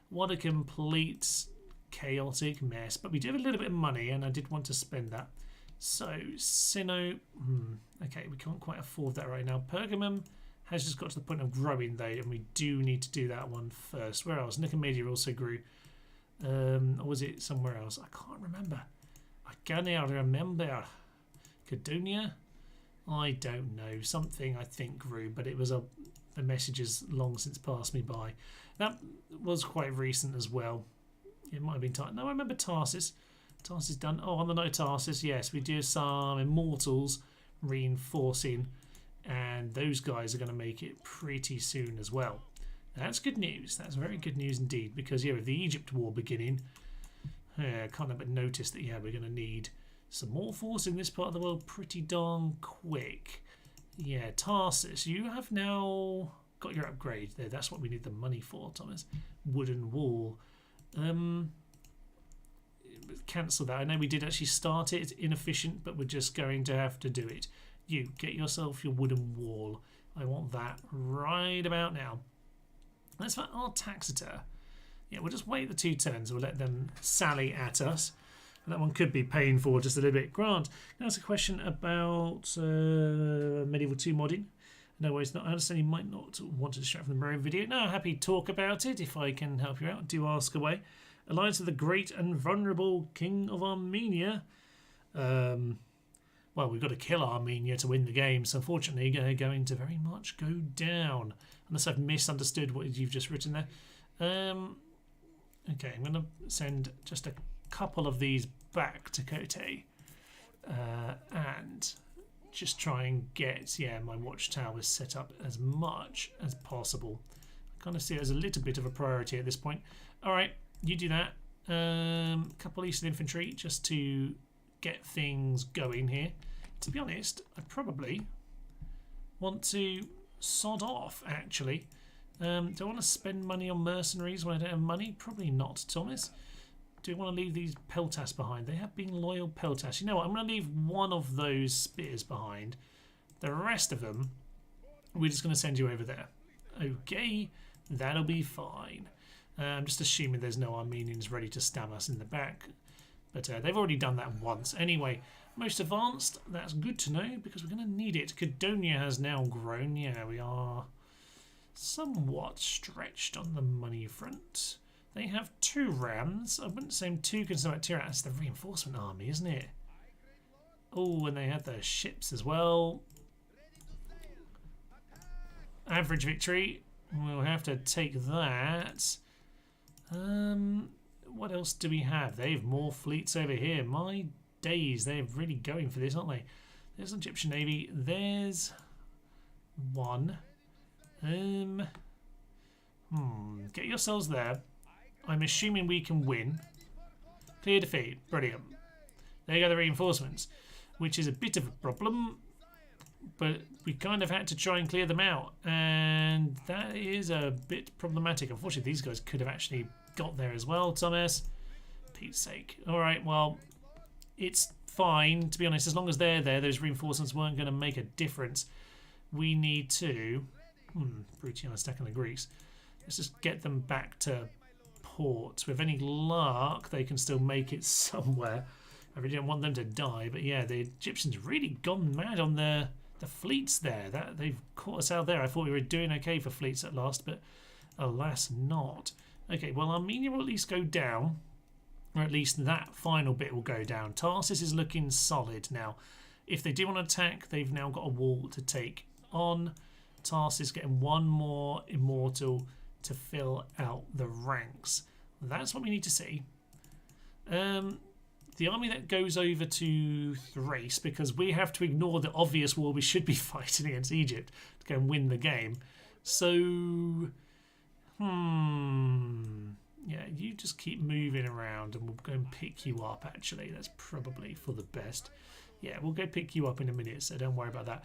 What a complete chaotic mess. But we do have a little bit of money, and I did want to spend that. So, Sino... okay, we can't quite afford that right now. Pergamum has just got to the point of growing, though, and we do need to do that one first. Where else? Nicomedia also grew. Or was it somewhere else? I can't remember. I can't remember. Cadonia? I don't know. Something I think grew, but it was the message has long since passed me by. That was quite recent as well. It might have been Tarsus. No, I remember Tarsus. Tarsus done. Oh, on the note Tarsus, yes, we do some Immortals reinforcing, and those guys are going to make it pretty soon as well. That's good news. That's very good news indeed, because yeah, with the Egypt war beginning, I can't help but notice that yeah, we're going to need some more force in this part of the world pretty darn quick. Yeah, Tarsus, you have now got your upgrade there. That's what we need the money for, Thomas. Wooden wall. Cancel that. I know we did actually start it. It's inefficient, but we're just going to have to do it. You, get yourself your wooden wall. I want that right about now. That's for our Taxeter. Yeah, we'll just wait the 2 turns. We'll let them sally at us. And that one could be paying for just a little bit. Grant, can I ask a question about Medieval 2 modding? No, it's not. I understand you might not want to distract from the Marine video. No, happy to talk about it if I can help you out. Do ask away. Alliance of the Great and Vulnerable King of Armenia. Well, well, we've got to kill Armenia to win the game. So unfortunately, they're going to very much go down. Unless I've misunderstood what you've just written there. Okay, I'm going to send just a couple of these back to Kote. And just try and get, my watchtowers set up as much as possible. I kind of see it as a little bit of a priority at this point. All right, you do that. Couple Eastern infantry just to get things going here. To be honest, I probably want to sod off, actually. Do I want to spend money on mercenaries when I don't have money? Probably not, Thomas. Do I want to leave these peltas behind? They have been loyal peltas. You know what? I'm going to leave one of those spears behind. The rest of them, we're just going to send you over there. Okay, that'll be fine. I'm just assuming there's no Armenians ready to stab us in the back. But they've already done that once. Anyway, most advanced, that's good to know because we're going to need it. Cadonia has now grown. Yeah, we are somewhat stretched on the money front. They have 2 rams. I wouldn't say 2 consummate tier. That's the reinforcement army, isn't it? Oh, and they have their ships as well. Average victory. We'll have to take that. What else do we have? They have more fleets over here. My days, they're really going for this, aren't they? There's an Egyptian Navy. There's one. Get yourselves there. I'm assuming we can win. Clear defeat. Brilliant. There go the reinforcements, which is a bit of a problem, but we kind of had to try and clear them out, and that is a bit problematic. Unfortunately, these guys could have actually got there as well, Thomas. Pete's sake. All right, well, it's fine, to be honest. As long as they're there, those reinforcements weren't going to make a difference. We need to... Brutally stacking the Greeks. Let's just get them back to port. With any luck, they can still make it somewhere. I really don't want them to die, but yeah, the Egyptians really gone mad on the fleets there. They've caught us out there. I thought we were doing okay for fleets at last, but alas not. Okay, well, Armenia will at least go down, or at least that final bit will go down. Tarsus is looking solid now. If they do want to attack, they've now got a wall to take on. Tarsus getting one more immortal to fill out the ranks. That's what we need to see. The army that goes over to Thrace, because we have to ignore the obvious war we should be fighting against Egypt to go and win the game. So, yeah, you just keep moving around and we'll go and pick you up, actually. That's probably for the best. Yeah, we'll go pick you up in a minute, so don't worry about that.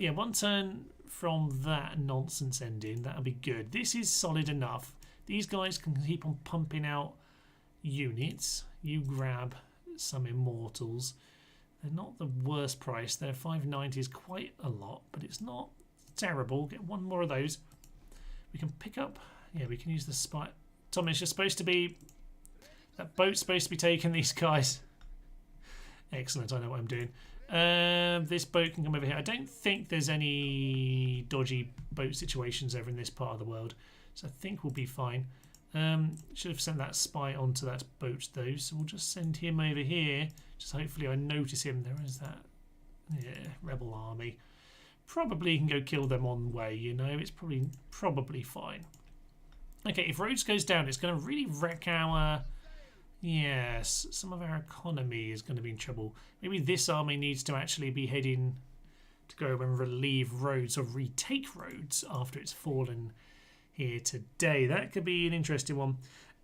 Yeah, one turn from that nonsense ending. That'll be good. This is solid enough. These guys can keep on pumping out units. You grab some immortals. They're not the worst price. Their 590 is quite a lot, but it's not terrible. Get one more of those. We can pick up... Yeah, we can use the spy... Thomas, you're supposed to be... That boat's supposed to be taking these guys. Excellent, I know what I'm doing. This boat can come over here. I don't think there's any dodgy boat situations over in this part of the world, so I think we'll be fine. Should have sent that spy onto that boat though, so we'll just send him over here. Just hopefully I notice him. There is that, yeah, rebel army. Probably can go kill them on the way. You know, it's probably fine. Okay, if Rhodes goes down, it's going to really wreck our. Yes, some of our economy is going to be in trouble. Maybe this army needs to actually be heading to go and relieve Rhodes or retake Rhodes after it's fallen here today. That could be an interesting one.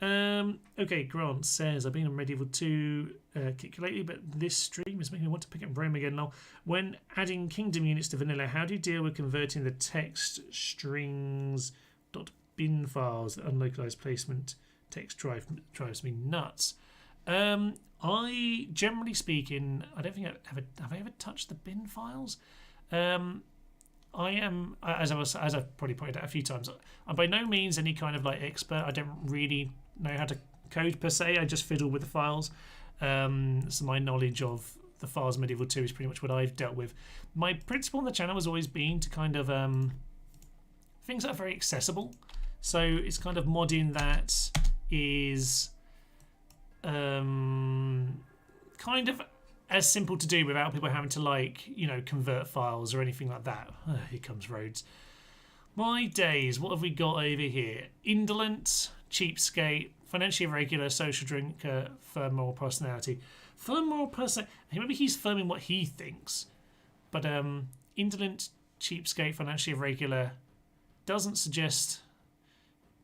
Okay, Grant says, I've been on Medieval 2 kick lately, but this stream is making me want to pick up Rome again now. When adding kingdom units to vanilla, how do you deal with converting the text strings .bin files, the unlocalized placement text drives me nuts. I, generally speaking, I don't think have I ever touched the bin files. I am, as I've probably pointed out a few times, I'm by no means any kind of like expert. I don't really know how to code per se. I just fiddle with the files. So my knowledge of the files Medieval 2 is pretty much what I've dealt with. My principle on the channel has always been to kind of things that are very accessible. So it's kind of modding that is kind of as simple to do without people having to, like, you know, convert files or anything like that. Here comes Rhodes. My days, what have we got over here? Indolent, cheapskate, financially irregular, social drinker, firm moral personality. Firm moral personality. Maybe he's firm in what he thinks. But indolent, cheapskate, financially irregular doesn't suggest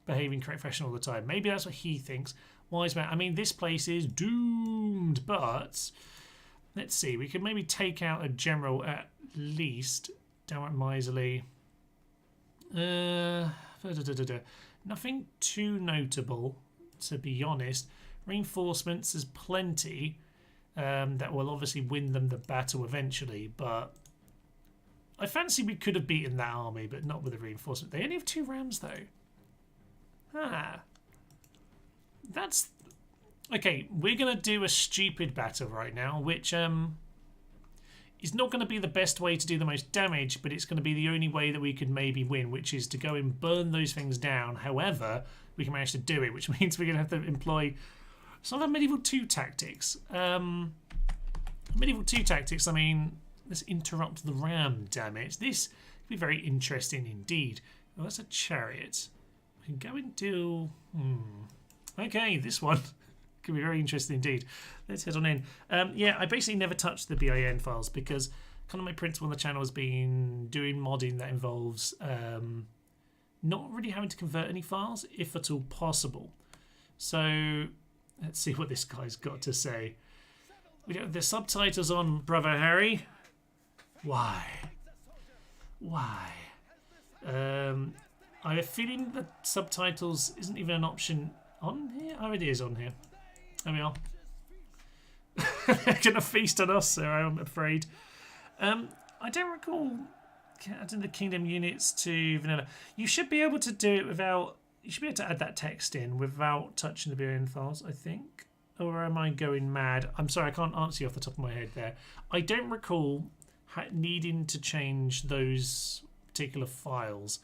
behaving correct fashion all the time. Maybe that's what he thinks. Wise man. I mean, this place is doomed, but let's see. We could maybe take out a general at least. Downright miserly. Nothing too notable, to be honest. Reinforcements, there's plenty that will obviously win them the battle eventually, but I fancy we could have beaten that army, but not with the reinforcement. They only have 2 rams though. That's okay. We're gonna do a stupid battle right now, which is not going to be the best way to do the most damage, but it's going to be the only way that we could maybe win, which is to go and burn those things down. However, we can manage to do it, which means we're going to have to employ some of the medieval 2 tactics. Medieval 2 tactics, I mean, let's interrupt the ram, damn it. This could be very interesting indeed. Well, that's a chariot. We can go and do... Okay, this one could be very interesting indeed. Let's head on in. Yeah, I basically never touched the BIN files because kind of my principle on the channel has been doing modding that involves not really having to convert any files, if at all possible. So let's see what this guy's got to say. We don't have the subtitles on, Brother Harry. Why? Why? I have a feeling that subtitles isn't even an option on here. Oh, it is on here. There we are. They're gonna feast on us, sir, I'm afraid. I don't recall adding the kingdom units to vanilla. You should be able to do it without. You should be able to add that text in without touching the BN files, I think. Or am I going mad? I'm sorry, I can't answer you off the top of my head there. I don't recall needing to change those particular files.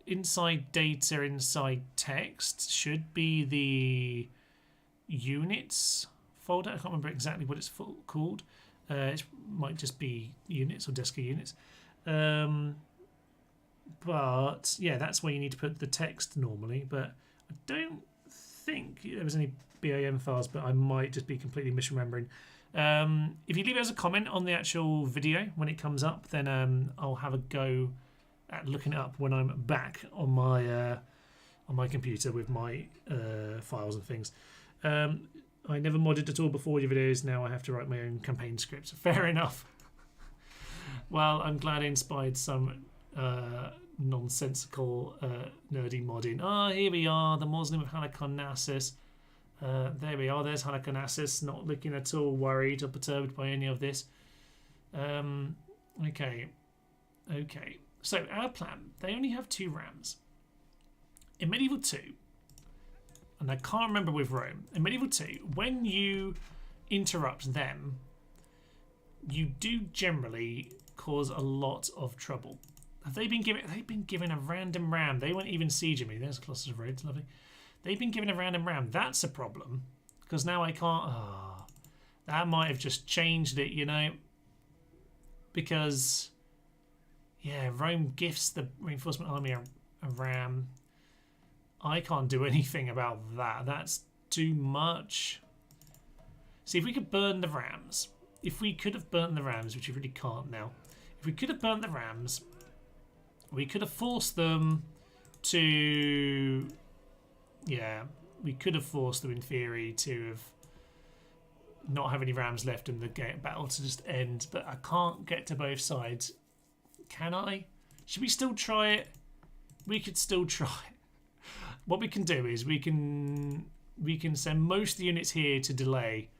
Inside data, inside text should be the units folder. I can't remember exactly what it's called. It might just be units or Deska units. But yeah, that's where you need to put the text normally. But I don't think there was any BAM files, but I might just be completely misremembering. If you leave it as a comment on the actual video when it comes up, then I'll have a go at looking it up when I'm back on my computer with my files and things. I never modded at all before your videos. Now I have to write my own campaign scripts. Fair enough. Well, I'm glad I inspired some nonsensical nerdy modding. Ah, here we are, the Muslim of Halicarnassus. There we are. There's Halicarnassus, not looking at all worried or perturbed by any of this. Okay. So our plan. They only have 2 rams. In Medieval 2, and I can't remember with Rome, in Medieval 2, when you interrupt them, you do generally cause a lot of trouble. Have they been given? They've been given a random ram. They weren't even sieging me. There's Colossus of Rhodes, lovely. They've been given a random ram. That's a problem because now I can't. Oh, that might have just changed it, you know. Because yeah, Rome gifts the reinforcement army a ram. I can't do anything about that. That's too much. See, if we could burn the rams. If we could have burnt the rams, which we really can't now. If we could have burnt the rams, we could have forced them to... Yeah, we could have forced them in theory to have not have any rams left and the battle to just end. But I can't get to both sides. Can I? Should we still try it? We could still try it. What we can do is we can send most of the units here to delay,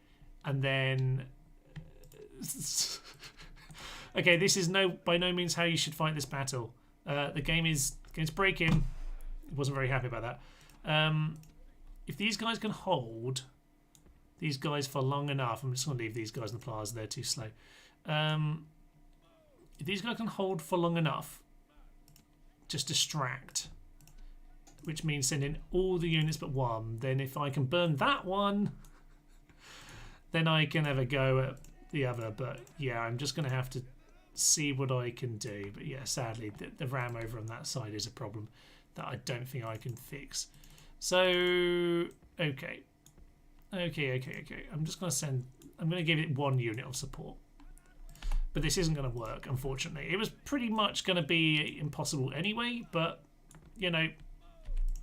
and then okay, this is by no means how you should fight this battle. The game's breaking. Wasn't very happy about that. If these guys can hold these guys for long enough, I'm just going to leave these guys in the plaza. They're too slow. If these guys can hold for long enough, just distract. Which means sending all the units but one. Then if I can burn that one, then I can have a go at the other. But yeah, I'm just going to have to see what I can do. But yeah, sadly, the ram over on that side is a problem that I don't think I can fix. So, okay. I'm just going to send... I'm going to give it 1 unit of support. But this isn't going to work, unfortunately. It was pretty much going to be impossible anyway, but, you know,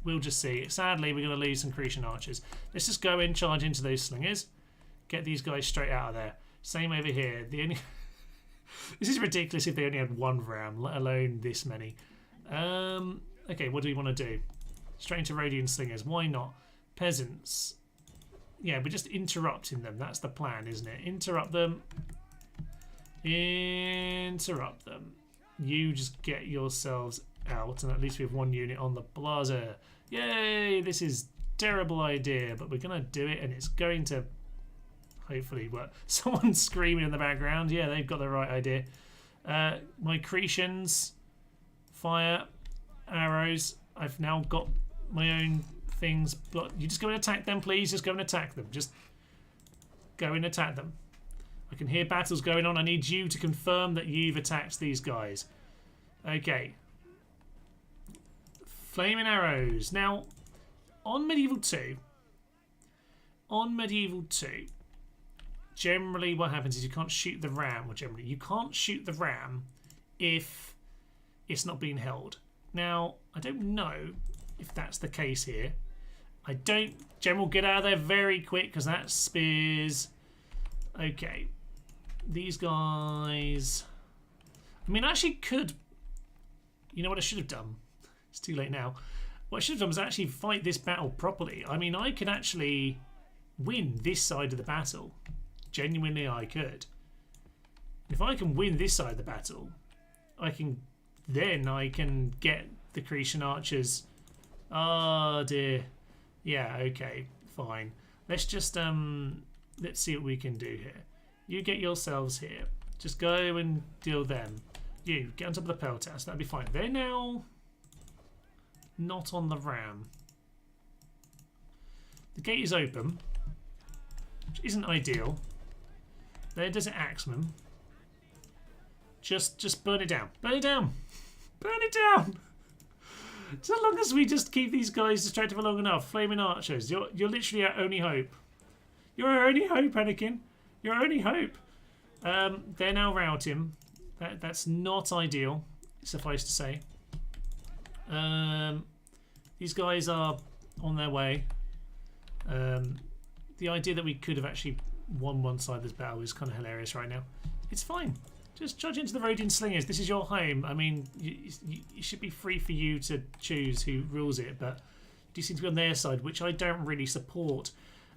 we'll just see. Sadly, we're going to lose some Cretan archers. Let's just go in, charge into those slingers. Get these guys straight out of there. Same over here. The only... This is ridiculous if they only had 1 ram, let alone this many. Okay, what do we want to do? Straight into Rhodian slingers. Why not? Peasants. Yeah, we're just interrupting them. That's the plan, isn't it? Interrupt them. Interrupt them. You just get yourselves out, and at least we have 1 unit on the plaza. Yay! This is a terrible idea, but we're going to do it, and it's going to hopefully work. Someone's screaming in the background. Yeah, they've got the right idea. My Cretans, fire, arrows. I've now got my own things. But you just go and attack them, please. Just go and attack them. Just go and attack them. I can hear battles going on. I need you to confirm that you've attacked these guys. Okay. Flaming arrows. Now, on Medieval 2, generally what happens is you can't shoot the ram. Well, generally, you can't shoot the ram if it's not being held. Now, I don't know if that's the case here. I don't... General, get out of there very quick, because that spears... Okay. These guys... I mean, I actually could... You know what I should have done? It's too late now. What I should have done was actually fight this battle properly. I mean, I could actually win this side of the battle. Genuinely, I could. If I can win this side of the battle, I can get the Cretan archers. Oh dear. Yeah, okay, fine. Let's just let's see what we can do here. You get yourselves here. Just go and deal them. You get on top of the peltas. That'd be fine. They're now not on the ram. The gate is open, which isn't ideal. There does it, Axeman. Just burn it down. Burn it down. Burn it down. So long as we just keep these guys distracted for long enough. Flaming archers. You're literally our only hope. You're our only hope, Anakin. Your only hope. They're now routing. That's not ideal, suffice to say. These guys are on their way. The idea that we could have actually won one side of this battle is kind of hilarious right now. It's fine. Just charge into the Rhodian slingers. This is your home. I mean, it should be free for you to choose who rules it, but you seem to be on their side, which I don't really support.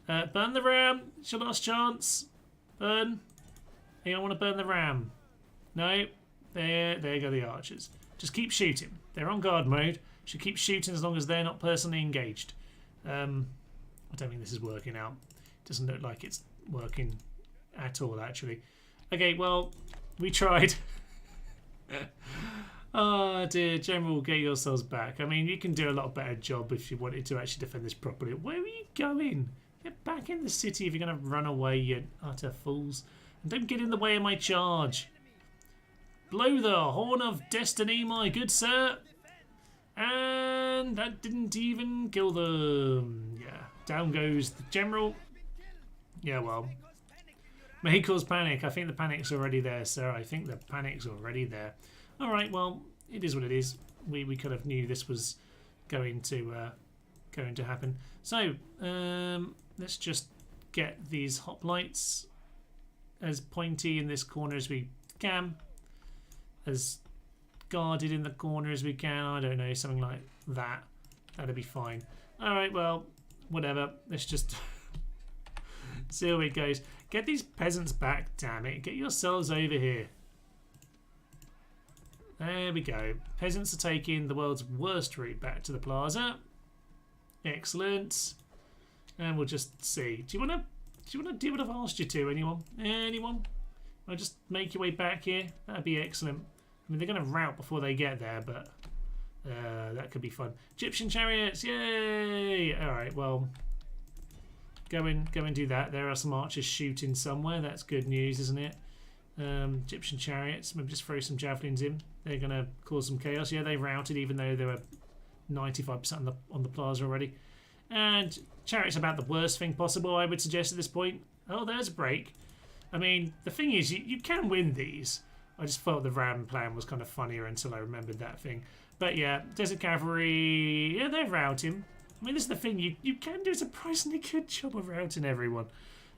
Burn the ram. It's your last chance. Burn. Anyone want to burn the ram? No? There go the archers. Just keep shooting. They're on guard mode. Should keep shooting as long as they're not personally engaged. I don't think this is working out. It doesn't look like it's working at all, actually. Okay, well, we tried. Oh dear, General, get yourselves back. I mean, you can do a lot better job if you wanted to actually defend this properly. Where are you going? Get back in the city if you're going to run away, you utter fools. And don't get in the way of my charge. Blow the horn of destiny, my good sir. And that didn't even kill them. Yeah, down goes the General. Yeah, well, may cause panic. I think the panic's already there, sir. I think the panic's already there. All right, well, it is what it is. We kind of knew this was going to happen. So let's just get these hoplites as pointy in this corner as we can, as guarded in the corner as we can. I don't know, something like that. That'll be fine. All right, well, whatever. Let's just see how it goes. Get these peasants back, damn it. Get yourselves over here. There we go. Peasants are taking the world's worst route back to the plaza. Excellent. And we'll just see. Do you want to do what I've asked you to? Anyone? Anyone? I'll just make your way back here. That'd be excellent. I mean, they're going to rout before they get there, but that could be fun. Egyptian chariots, yay! All right, well, Go and do that. There are some archers shooting somewhere. That's good news, isn't it? Egyptian chariots. Maybe just throw some javelins in. They're going to cause some chaos. Yeah, they routed even though they were 95% on the plaza already. And chariots about the worst thing possible, I would suggest at this point. Oh, there's a break. I mean, the thing is, you can win these. I just felt the ram plan was kind of funnier until I remembered that thing. But yeah, Desert Cavalry, yeah, they're routing. I mean, this is the thing, you can do a surprisingly good job of routing everyone.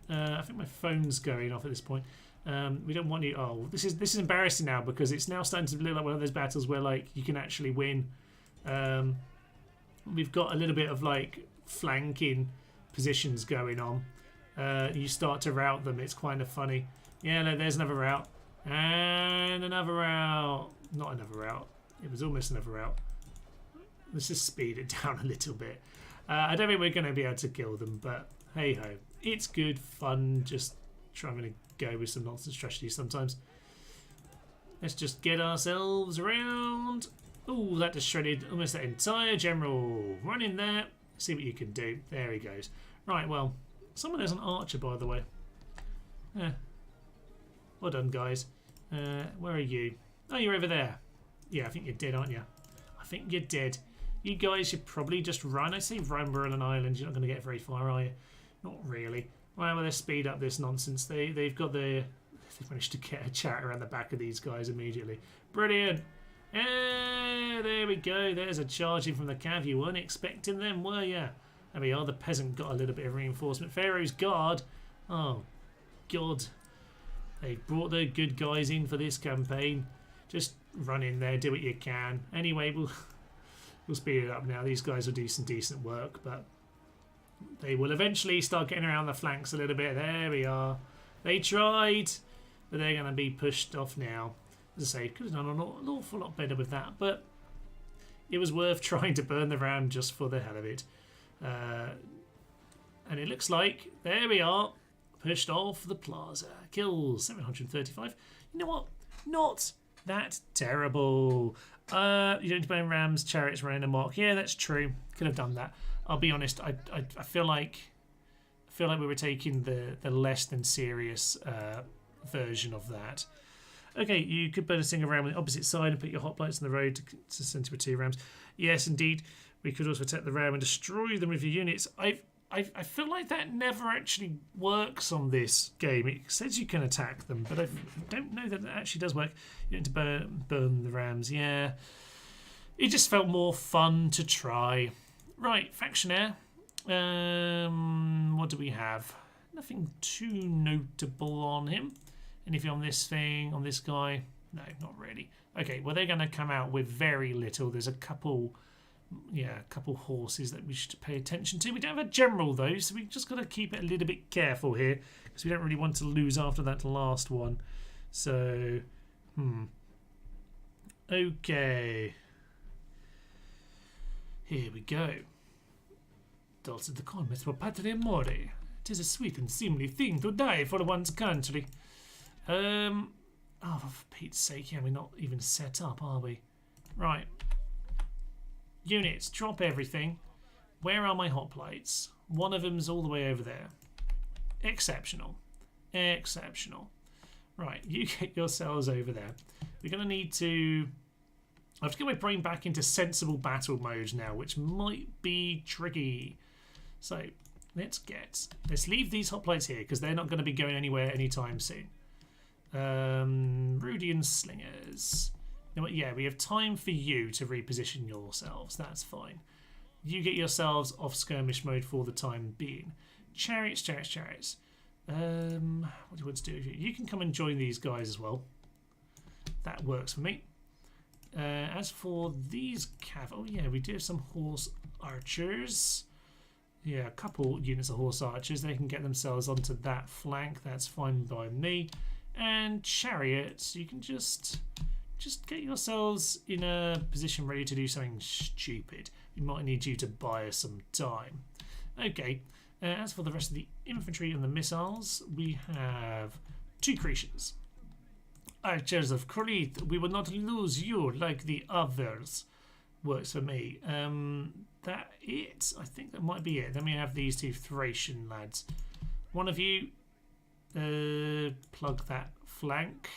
I think my phone's going off at this point. We don't want you. Oh, this is embarrassing now because it's now starting to look like one of those battles where like you can actually win. We've got a little bit of like flanking positions going on. You start to route them. It's kind of funny. Yeah, no, there's another route and another route. Not another route. It was almost another route. Let's just speed it down a little bit. I don't think we're going to be able to kill them, but hey ho, it's good fun. Just trying to go with some nonsense strategy sometimes. Let's just get ourselves around. Oh, that just shredded almost that entire general. Run in there. See what you can do. There he goes. Right, well, someone there's an archer, by the way. Yeah. Well done, guys. Where are you? Oh, you're over there. Yeah, I think you're dead, aren't you? I think you're dead. You guys should probably just run. I say run, we're on an island. You're not going to get very far, are you? Not really. Right, well, let's speed up this nonsense. They've managed to get a chat around the back of these guys immediately. Brilliant. There we go. There's a charging from the cav. You weren't expecting them, were you? There we are. The peasant got a little bit of reinforcement. Pharaoh's guard. Oh, God. They brought the good guys in for this campaign. Just run in there, do what you can. Anyway, we'll speed it up now. These guys will do some decent work, but they will eventually start getting around the flanks a little bit. There we are. They tried, but they're going to be pushed off now. As I say, could have done an awful lot better with that, but it was worth trying to burn the round just for the hell of it. And it looks like, there we are, pushed off the plaza. Kills 735. You know what? Not that terrible. You don't burn rams, chariots running amok. Yeah, that's true. Could have done that. I'll be honest. I feel like we were taking the less than serious version of that. Okay, you could burn a single ram on the opposite side and put your hoplites on the road to send with 2 rams. Yes, indeed. We could also attack the ram and destroy them with your units. I feel like that never actually works on this game. It says you can attack them, but I don't know that it actually does work. You need to burn the rams. Yeah, it just felt more fun to try. Right, Factionaire. What do we have? Nothing too notable on him. Anything on this thing, on this guy? No, not really. Okay, well, they're going to come out with very little. There's a couple horses that we should pay attention to. We don't have a general, though, so we've just got to keep it a little bit careful here because we don't really want to lose after that last one. So, okay. Here we go. Dulcet the comets for patria more. 'Tis a sweet and seemly thing to die for one's country. Oh, for Pete's sake, yeah, we're not even set up, are we? Right. Units, drop everything. Where are my hoplites? One of them's all the way over there. Exceptional. Exceptional. Right, you get yourselves over there. We're going to need to... I have to get my brain back into sensible battle mode now, which might be tricky. So, let's leave these hoplites here, because they're not going to be going anywhere anytime soon. Rudian slingers. You know what? Yeah, we have time for you to reposition yourselves. That's fine. You get yourselves off skirmish mode for the time being. Chariots. What do you want to do? You can come and join these guys as well. That works for me. As for these cav... Oh, yeah, we do have some horse archers. Yeah, a couple units of horse archers. They can get themselves onto that flank. That's fine by me. And chariots, you can just get yourselves in a position ready to do something stupid. We might need you to buy us some time. Okay, as for the rest of the infantry and the missiles, we have 2 Cretians. Archers of Crete, we will not lose you like the others. Works for me. That it. I think that might be it. Then we have these two Thracian lads. One of you plug that flank.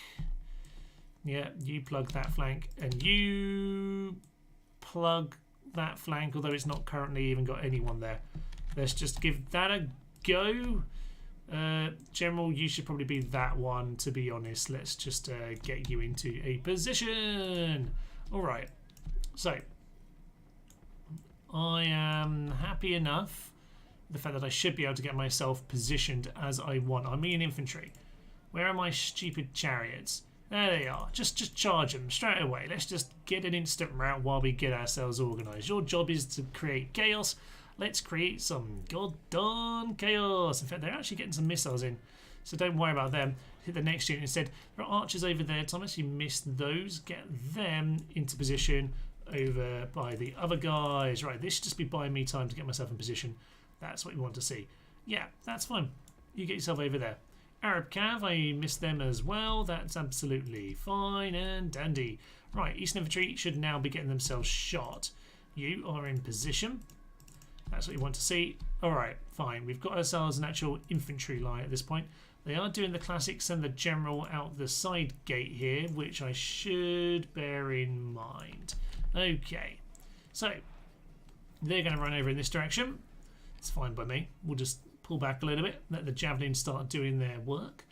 Yeah, you plug that flank, and you plug that flank, although it's not currently even got anyone there. Let's just give that a go. General, you should probably be that one, to be honest. Let's just get you into a position. Alright, so I am happy enough with the fact that I should be able to get myself positioned as I want. Armenian infantry. Where are my stupid chariots? There they are. Just charge them straight away. Let's just get an instant rout while we get ourselves organised. Your job is to create chaos. Let's create some goddamn chaos. In fact, they're actually getting some missiles in, so don't worry about them. Hit the next unit instead. There are archers over there, Thomas. You missed those. Get them into position over by the other guys. Right, this should just be buying me time to get myself in position. That's what we want to see. Yeah, that's fine. You get yourself over there. Arab Cav, I missed them as well. That's absolutely fine and dandy. Right, Eastern Infantry should now be getting themselves shot. You are in position. That's what you want to see. Alright, fine. We've got ourselves an actual infantry line at this point. They are doing the classic send the general out the side gate here, which I should bear in mind. Okay, so they're going to run over in this direction. It's fine by me. We'll just pull back a little bit, let the javelins start doing their work.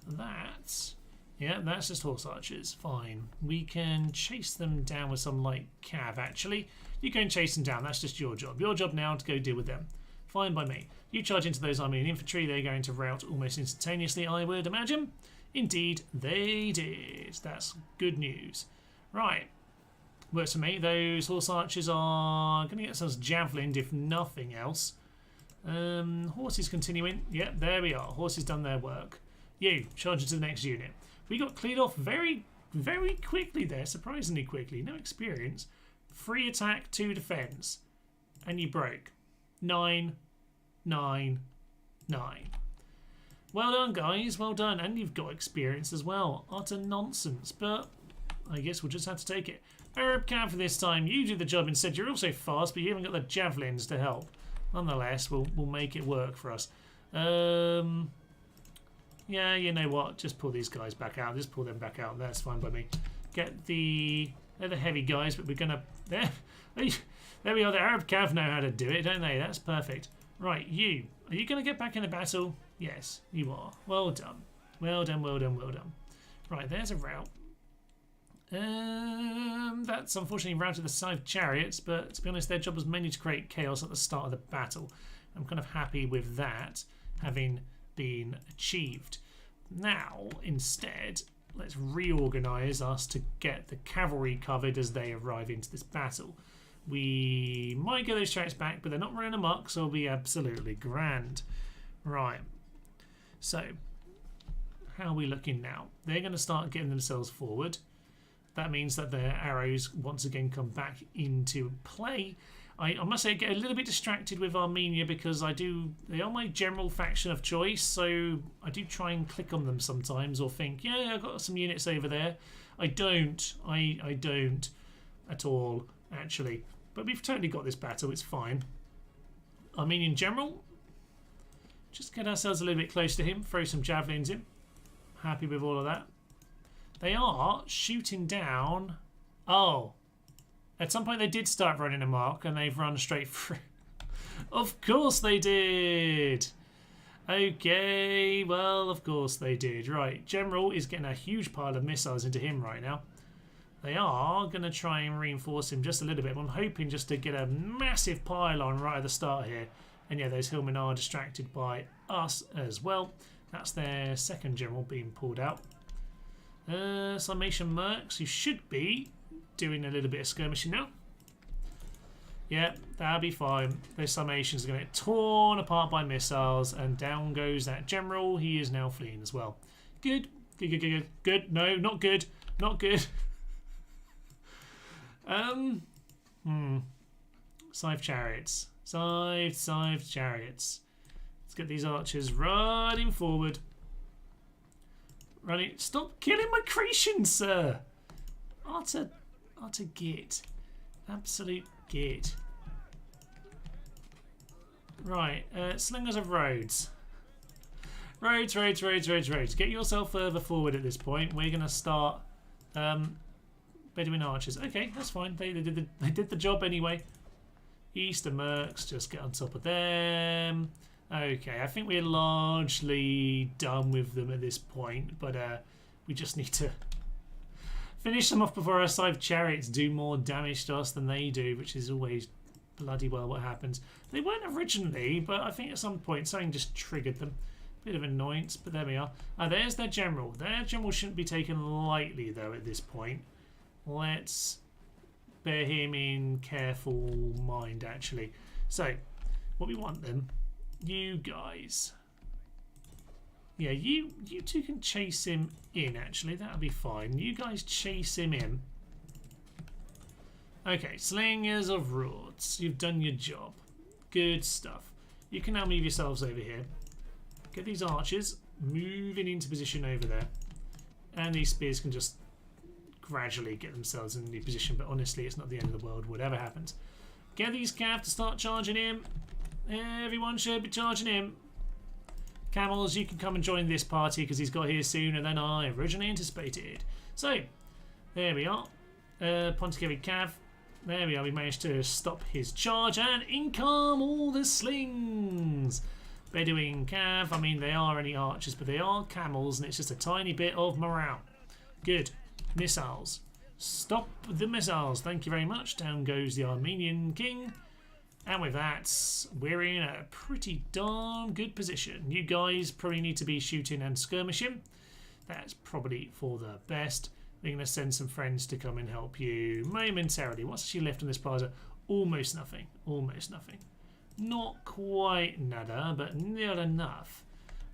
That's just horse archers. Fine. We can chase them down with some light cav, actually. You go and chase them down. That's just your job. Your job now to go deal with them. Fine by me. You charge into those Armenian infantry. They're going to rout almost instantaneously, I would imagine. Indeed, they did. That's good news. Right. Works for me. Those horse archers are going to get themselves javelined, if nothing else. Horses continuing. Yep, there we are. Horses done their work. You, charge into the next unit. We got cleared off very, very quickly there. Surprisingly quickly. No experience. 3 attack, 2 defense. And you broke. 9, 9, 9. Well done, guys. Well done. And you've got experience as well. Utter nonsense. But I guess we'll just have to take it. Arab Cav for this time. You do the job instead. You're also fast, but you haven't got the javelins to help. Nonetheless, we'll make it work for us. Yeah, you know what? Just pull these guys back out. Just pull them back out. That's fine by me. Get the... They're the heavy guys, but we're going to... There we are. The Arab Cav know how to do it, don't they? That's perfect. Right, you. Are you going to get back in the battle? Yes, you are. Well done. Well done, well done, well done. Right, there's a route. That's unfortunately routed the side chariots, but to be honest, their job was mainly to create chaos at the start of the battle. I'm kind of happy with that having been achieved. Now, instead, let's reorganize us to get the cavalry covered as they arrive into this battle. We might get those chariots back, but they're not running amok, so it'll be absolutely grand. Right. So, how are we looking now? They're going to start getting themselves forward. That means that their arrows once again come back into play. I must say I get a little bit distracted with Armenia because they are my general faction of choice, so I do try and click on them sometimes or think, yeah, I've got some units over there. I don't at all, actually. But we've totally got this battle, it's fine. Armenian general, just get ourselves a little bit close to him, throw some javelins in. Happy with all of that. They are shooting down. Oh. At some point they did start running a mark and they've run straight through. Of course they did. Okay, well, of course they did. Right, General is getting a huge pile of missiles into him right now. They are going to try and reinforce him just a little bit. I'm hoping just to get a massive pile on right at the start here. And yeah, those hillmen are distracted by us as well. That's their second general being pulled out. Summation Mercs, who should be doing a little bit of skirmishing now. Yeah, that'll be fine. Those summations are going to get torn apart by missiles, and down goes that general. He is now fleeing as well. Good. Good, good, good, good. Good. No, not good. Not good. Scythe chariots. Scythe chariots. Let's get these archers running forward. Running. Stop killing my Cretians, sir. Utter git. Absolute git. Right, slingers of roads. Roads. Get yourself further forward at this point. We're going to start Bedouin archers. Okay, that's fine. They did the job anyway. Eastern mercs, just get on top of them. Okay, I think we're largely done with them at this point, but we just need to finish them off before our scythe chariots do more damage to us than they do, which is always bloody well what happens. They weren't originally, but I think at some point something just triggered them. Bit of annoyance, but there we are. There's their general. Their general shouldn't be taken lightly, though, at this point. Let's bear him in careful mind, actually. So, what we want then, you guys. Yeah, you two can chase him in, actually. That'll be fine. You guys chase him in. Okay, slingers of rods. You've done your job. Good stuff. You can now move yourselves over here. Get these archers moving into position over there. And these spears can just gradually get themselves in the position, but honestly, it's not the end of the world, whatever happens. Get these cav to start charging him. Everyone should be charging him. Camels, you can come and join this party because he's got here sooner than I originally anticipated. So, there we are. Pontus cav. There we are. We managed to stop his charge, and in come all the slings. Bedouin cav. I mean, they are only archers, but they are camels, and it's just a tiny bit of morale. Good. Missiles. Stop the missiles. Thank you very much. Down goes the Armenian king. And with that, we're in a pretty darn good position. You guys probably need to be shooting and skirmishing. That's probably for the best. We're going to send some friends to come and help you momentarily. What's actually left on this plaza? Almost nothing. Almost nothing. Not quite nada, but not enough.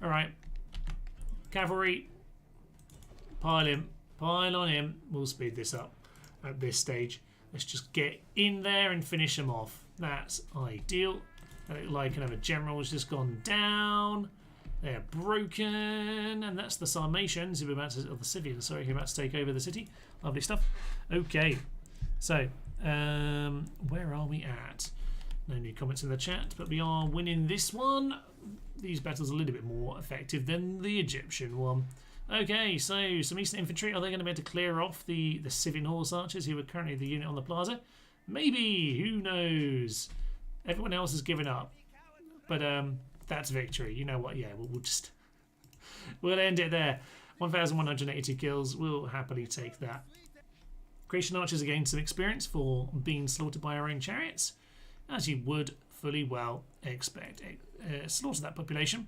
Alright. Cavalry. Pile him. Pile on him. We'll speed this up at this stage. Let's just get in there and finish them off. That's ideal. They look like another general has just gone down. They're broken. And that's the Sarmatians who are about to, or the Scythians, sorry, who are about to take over the city. Lovely stuff. Okay. So, where are we at? No new comments in the chat, but we are winning this one. These battles are a little bit more effective than the Egyptian one. Okay, so some Eastern infantry. Are they going to be able to clear off the Scythian horse archers who are currently the unit on the plaza? Maybe. Who knows? Everyone else has given up. But that's victory. You know what? Yeah, we'll end it there. 1,182 kills. We'll happily take that. Creation archers gained some experience for being slaughtered by our own chariots, as you would fully well expect. Slaughter that population.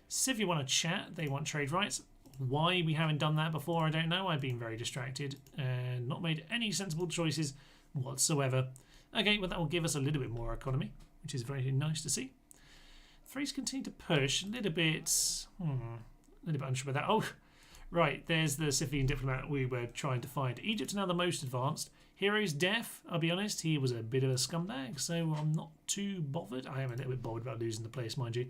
Civ want to chat. They want trade rights. Why we haven't done that before, I don't know. I've been very distracted and not made any sensible choices whatsoever. Okay, well, that will give us a little bit more economy, which is very nice to see. Thrace continue to push a little bit unsure about that. Oh, right, there's the Scythian diplomat we were trying to find. Egypt's now the most advanced. Hero's deaf, I'll be honest, he was a bit of a scumbag, so I'm not too bothered. I am a little bit bothered about losing the place, mind you.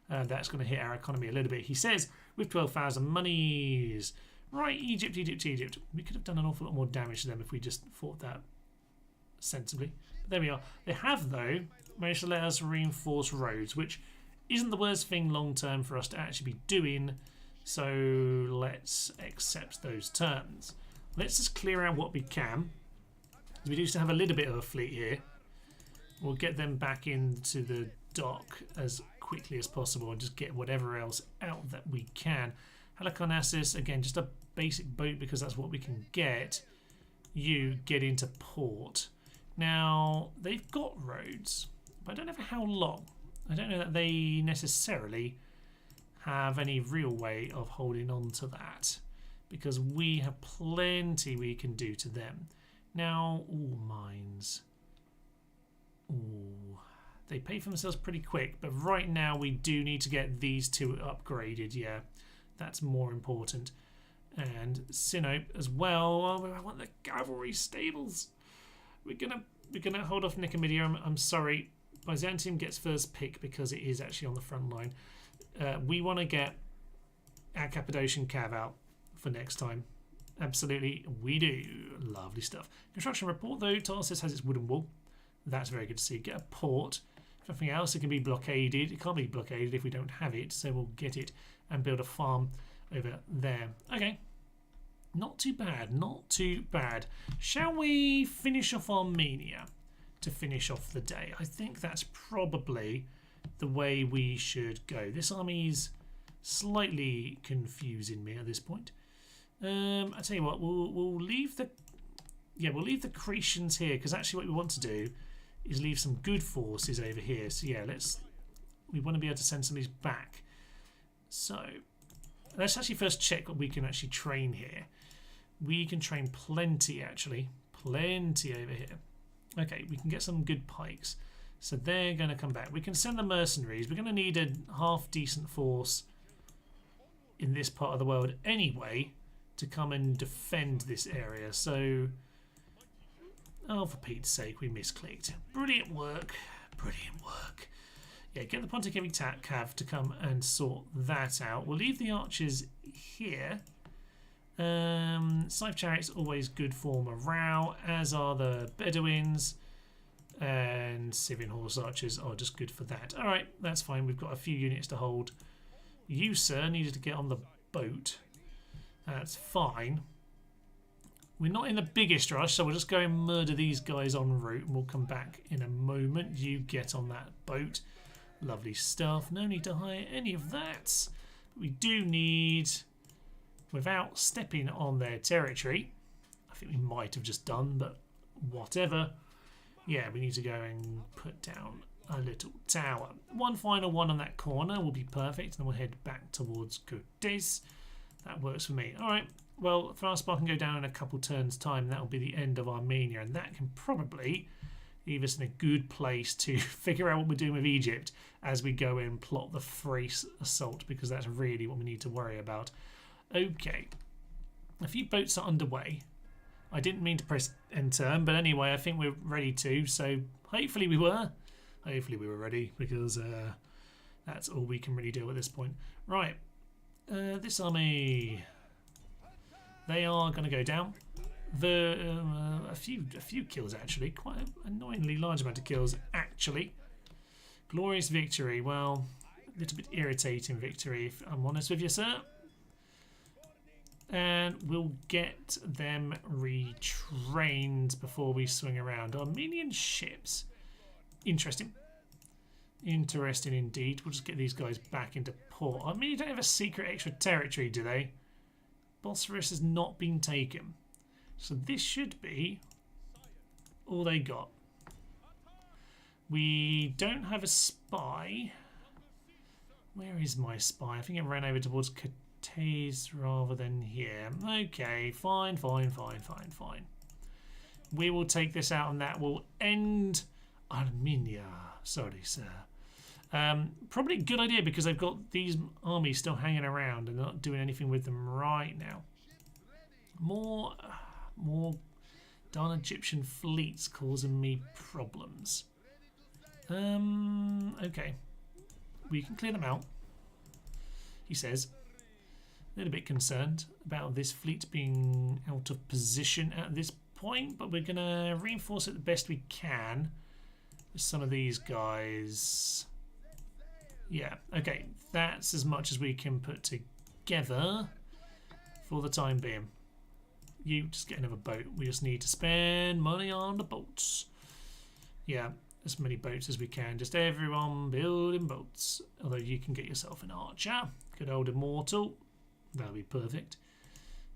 That's going to hit our economy a little bit. He says, with 12,000 monies. Right, Egypt. We could have done an awful lot more damage to them if we just fought that sensibly. But there we are. They have, though, managed to let us reinforce roads, which isn't the worst thing long term for us to actually be doing. So let's accept those terms. Let's just clear out what we can. We do still have a little bit of a fleet here. We'll get them back into the dock as quickly as possible and just get whatever else out that we can. Halicarnassus, again, just a basic boat because that's what we can get. You get into port. Now, they've got roads, but I don't know for how long. I don't know that they necessarily have any real way of holding on to that because we have plenty we can do to them. Now, all mines. Ooh, they pay for themselves pretty quick, but right now we do need to get these two upgraded. Yeah, that's more important. And Sinope as well. Oh, I want the cavalry stables. We're gonna hold off Nicomedia. I'm sorry. Byzantium gets first pick because it is actually on the front line. We want to get our Cappadocian cav out for next time. absolutely we do. Lovely stuff. Construction report though. Tarsus has its wooden wall. That's very good to see. Get a port. If nothing else, it can be blockaded. It can't be blockaded if we don't have it, so we'll get it and build a farm over there. Okay. Not too bad, not too bad. Shall we finish off Armenia to finish off the day? I think that's probably the way we should go. This army's slightly confusing me at this point. I tell you what, we'll leave the Cretians here, because actually what we want to do is leave some good forces over here. So yeah, we want to be able to send some of these back. So let's actually first check what we can actually train here. We can train plenty actually, plenty over here. Okay, we can get some good pikes. So they're going to come back. We can send the mercenaries. We're going to need a half decent force in this part of the world anyway to come and defend this area. So, oh, for Pete's sake, we misclicked. Brilliant work. Brilliant work. Yeah, get the Pontic Cav to come and sort that out. We'll leave the archers here. Scythe Chariot's always good for morale, as are the Bedouins. And Syrian Horse Archers are just good for that. Alright, that's fine. We've got a few units to hold. You, sir, needed to get on the boat. That's fine. We're not in the biggest rush, so we'll just go and murder these guys en route, and we'll come back in a moment. You get on that boat. Lovely stuff. No need to hire any of that. We do need, without stepping on their territory, I think we might have just done, but whatever. Yeah, we need to go and put down a little tower. One final one on that corner will be perfect, and then we'll head back towards Cortes. That works for me. Alright, well, fast bar can go down in a couple turns' time. That will be the end of Armenia, and that can probably leave us in a good place to figure out what we're doing with Egypt as we go and plot the Thrace assault, because that's really what we need to worry about. Okay, a few boats are underway. I didn't mean to press enter, but anyway, I think we're ready to, so hopefully we were. Hopefully we were ready, because that's all we can really do at this point. Right, this army, they are going to go down. A few kills actually, quite an annoyingly large amount of kills actually. Glorious victory, well, a little bit irritating victory if I'm honest with you, sir. And we'll get them retrained before we swing around. Armenian ships. Interesting. Interesting indeed. We'll just get these guys back into port. Armenia don't have a secret extra territory, do they? Bosphorus has not been taken. So this should be all they got. We don't have a spy. Where is my spy? I think it ran over towards rather than here. Okay, fine. We will take this out, and that will end Armenia. Sorry, sir. Probably a good idea, because they've got these armies still hanging around and not doing anything with them right now. More darn Egyptian fleets causing me problems. Okay. We can clear them out, he says. A little bit concerned about this fleet being out of position at this point, but we're going to reinforce it the best we can with some of these guys. Yeah, okay, that's as much as we can put together for the time being. You just get another boat. We just need to spend money on the boats. Yeah, as many boats as we can. Just everyone building boats. Although you can get yourself an archer. Good old immortal. That'll be perfect.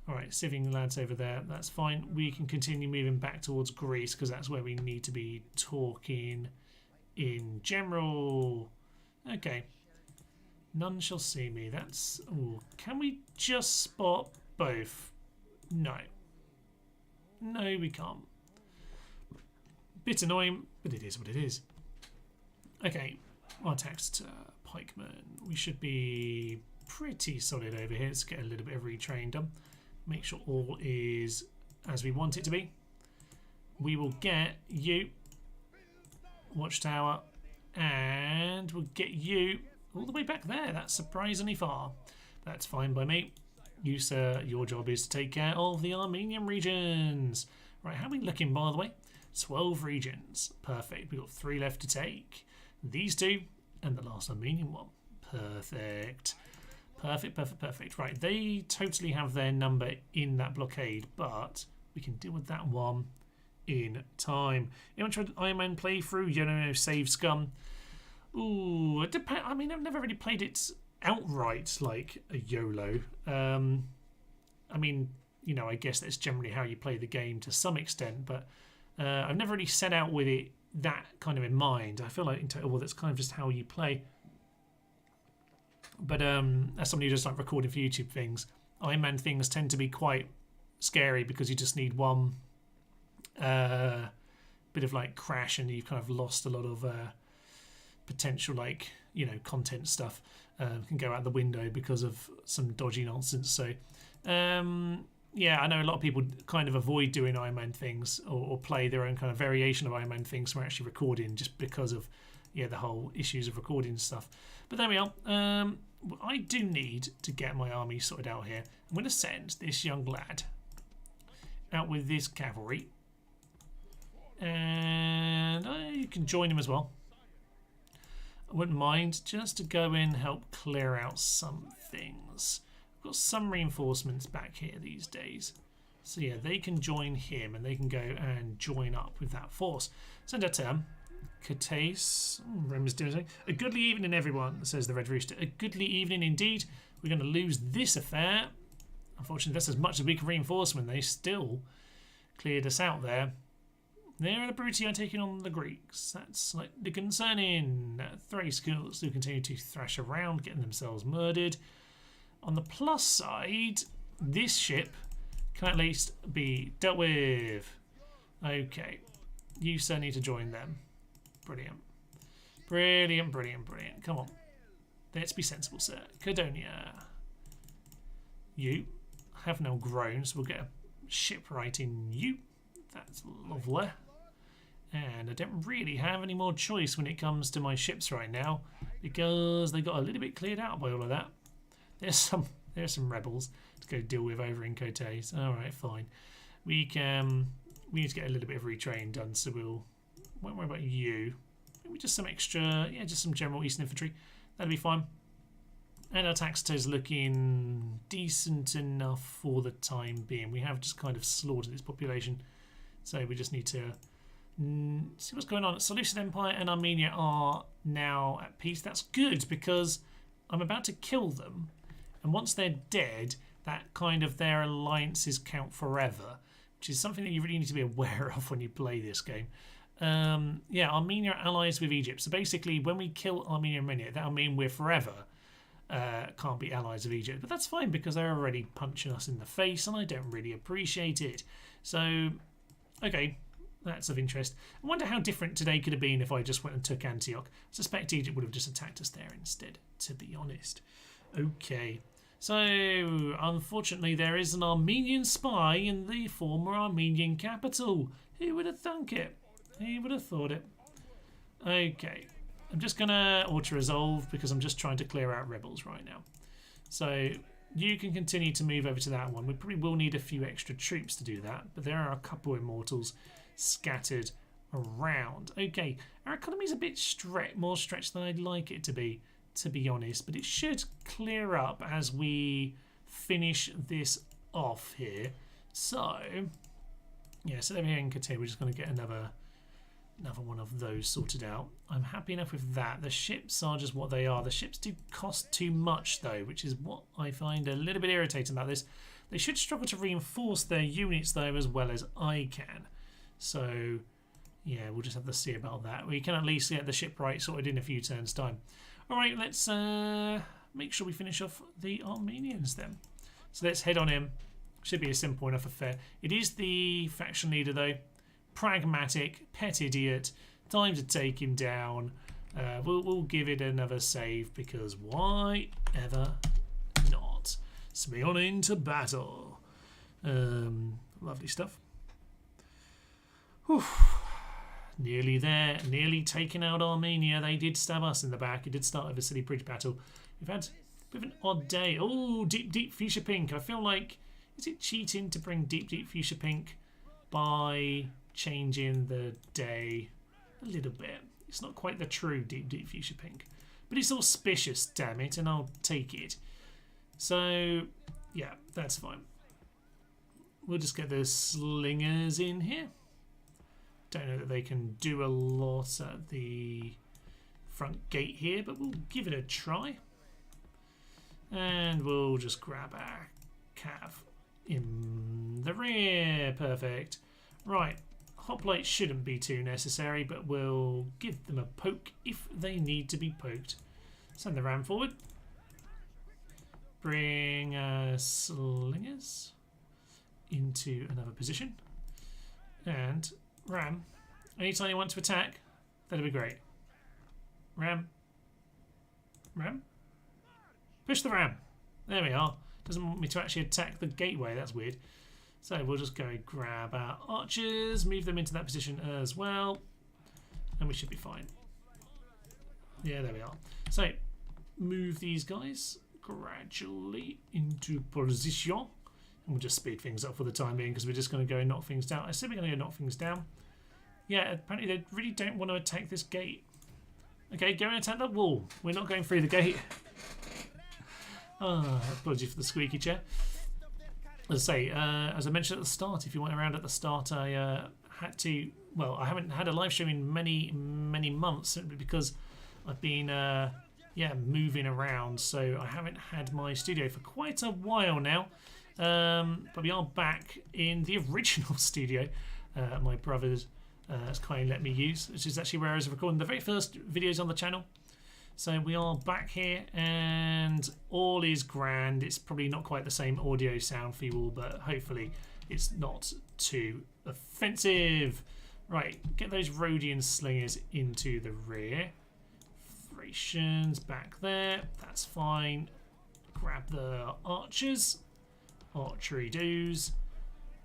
Alright, Scythian lads over there, that's fine. We can continue moving back towards Greece, because that's where we need to be talking in general. Okay. None shall see me. That's... Ooh, can we just spot both? No. No, we can't. Bit annoying, but it is what it is. Okay, our taxed pikemen. We should be pretty solid over here. Let's get a little bit of retrain done. Make sure all is as we want it to be. We will get you, watchtower, and we'll get you all the way back there. That's surprisingly far. That's fine by me. You, sir, your job is to take care of the Armenian regions. Right, how are we looking, by the way? 12 regions. Perfect. We've got 3 left to take. These 2 and the last Armenian one. Perfect. Perfect, perfect, perfect. Right, they totally have their number in that blockade, but we can deal with that one in time. Anyone tried Iron Man playthrough? YOLO save scum? Ooh, it depends. I mean, I've never really played it outright like a YOLO. I mean, you know, I guess that's generally how you play the game to some extent, but I've never really set out with it that kind of in mind. I feel like in total, well, that's kind of just how you play. But as somebody who does like recording for YouTube things, Iron Man things tend to be quite scary because you just need one bit of like crash and you've kind of lost a lot of potential, like, you know, content stuff can go out the window because of some dodgy nonsense. So yeah, I know a lot of people kind of avoid doing Iron Man things or play their own kind of variation of Iron Man things from actually recording just because of, yeah, the whole issues of recording stuff. But there we are. I do need to get my army sorted out here. I'm going to send this young lad out with this cavalry, and I can join him as well. I wouldn't mind just to go in and help clear out some things. I've got some reinforcements back here these days, so yeah, they can join him and they can go and join up with that force. Send out to him. Catais, Rem's doing something. A goodly evening, everyone, says the Red Rooster. A goodly evening indeed. We're going to lose this affair. Unfortunately, that's as much as we can reinforce when they still cleared us out there. There, the Brutii are taking on the Greeks. That's slightly concerning. Thrace skills do continue to thrash around, getting themselves murdered. On the plus side, this ship can at least be dealt with. Okay, you sir need to join them. Brilliant. Brilliant, brilliant, brilliant. Come on. Let's be sensible, sir. Cadonia. You have now grown, so we'll get a shipwright in you. That's lovely. And I don't really have any more choice when it comes to my ships right now because they got a little bit cleared out by all of that. There's some rebels to go deal with over in Catais. Alright, fine. We need to get a little bit of retrain done, so we'll... Won't worry about you. Maybe just some extra, yeah, just some general Eastern infantry. That'll be fine. And our taxiter's looking decent enough for the time being. We have just kind of slaughtered its population, so we just need to see what's going on. Seleucid Empire and Armenia are now at peace. That's good because I'm about to kill them, and once they're dead, that kind of their alliances count forever, which is something that you really need to be aware of when you play this game. Yeah, Armenia are allies with Egypt. So basically, when we kill Armenia and Armenia, that'll mean we're forever can't be allies of Egypt. But that's fine because they're already punching us in the face, and I don't really appreciate it. So, okay, that's of interest. I wonder how different today could have been if I just went and took Antioch. I suspect Egypt would have just attacked us there instead, to be honest. Okay. So, unfortunately, there is an Armenian spy in the former Armenian capital. Who would have thunk it? Who would have thought it? Okay. I'm just going to auto-resolve because I'm just trying to clear out rebels right now. So, you can continue to move over to that one. We probably will need a few extra troops to do that, but there are a couple of immortals scattered around. Okay, our economy's a bit more stretched than I'd like it to be honest, but it should clear up as we finish this off here. So, yeah, so over here in Catais, we're just going to get another one of those sorted out. I'm happy enough with that. The ships are just what they are. The ships do cost too much, though, which is what I find a little bit irritating about this. They should struggle to reinforce their units, though, as well as I can. So, yeah, we'll just have to see about that. We can at least get the shipwright sorted in a few turns' time. All right, let's make sure we finish off the Armenians then. So let's head on in. Should be a simple enough affair. It is the faction leader, though. Pragmatic, pet idiot. Time to take him down. We'll give it another save because why ever not? So be on into battle. Lovely stuff. Whew. Nearly there, nearly taking out Armenia. They did stab us in the back. It did start with a silly bridge battle. We've had Bit of an odd day. Oh, deep fuchsia pink. I feel like, is it cheating to bring deep fuchsia pink by changing the day a little bit? It's not quite the true deep fuchsia pink, but it's auspicious, damn it, and I'll take it. So yeah, that's fine. We'll just get the slingers in here. Don't know that they can do a lot at the front gate here, but we'll give it a try. And we'll just grab our cav in the rear. Perfect. Right, hoplite shouldn't be too necessary, but we'll give them a poke if they need to be poked. Send the ram forward. Bring slingers into another position. And ram, anytime you want to attack, that'll be great. Ram. Ram. Push the ram. There we are. Doesn't want me to actually attack the gateway. That's weird. So we'll just go grab our archers, move them into that position as well, and we should be fine. Yeah, there we are. So move these guys gradually into position, and we'll just speed things up for the time being because we're just going to go and knock things down. I said we're going to go knock things down. Yeah, apparently they really don't want to attack this gate. Okay, go and attack the wall. We're not going through the gate. Apologies for the squeaky chair. As I say, as I mentioned at the start, if you went around at the start, I had to. Well, I haven't had a live stream in many months simply because I've been moving around, so I haven't had my studio for quite a while now. But we are back in the original studio. My brother's has kindly let me use, which is actually where I was recording the very first videos on the channel. So we are back here and all is grand. It's probably not quite the same audio sound for you all, but hopefully it's not too offensive. Right, get those Rhodian slingers into the rear. Thracians back there, that's fine. Grab the archers, archery doos,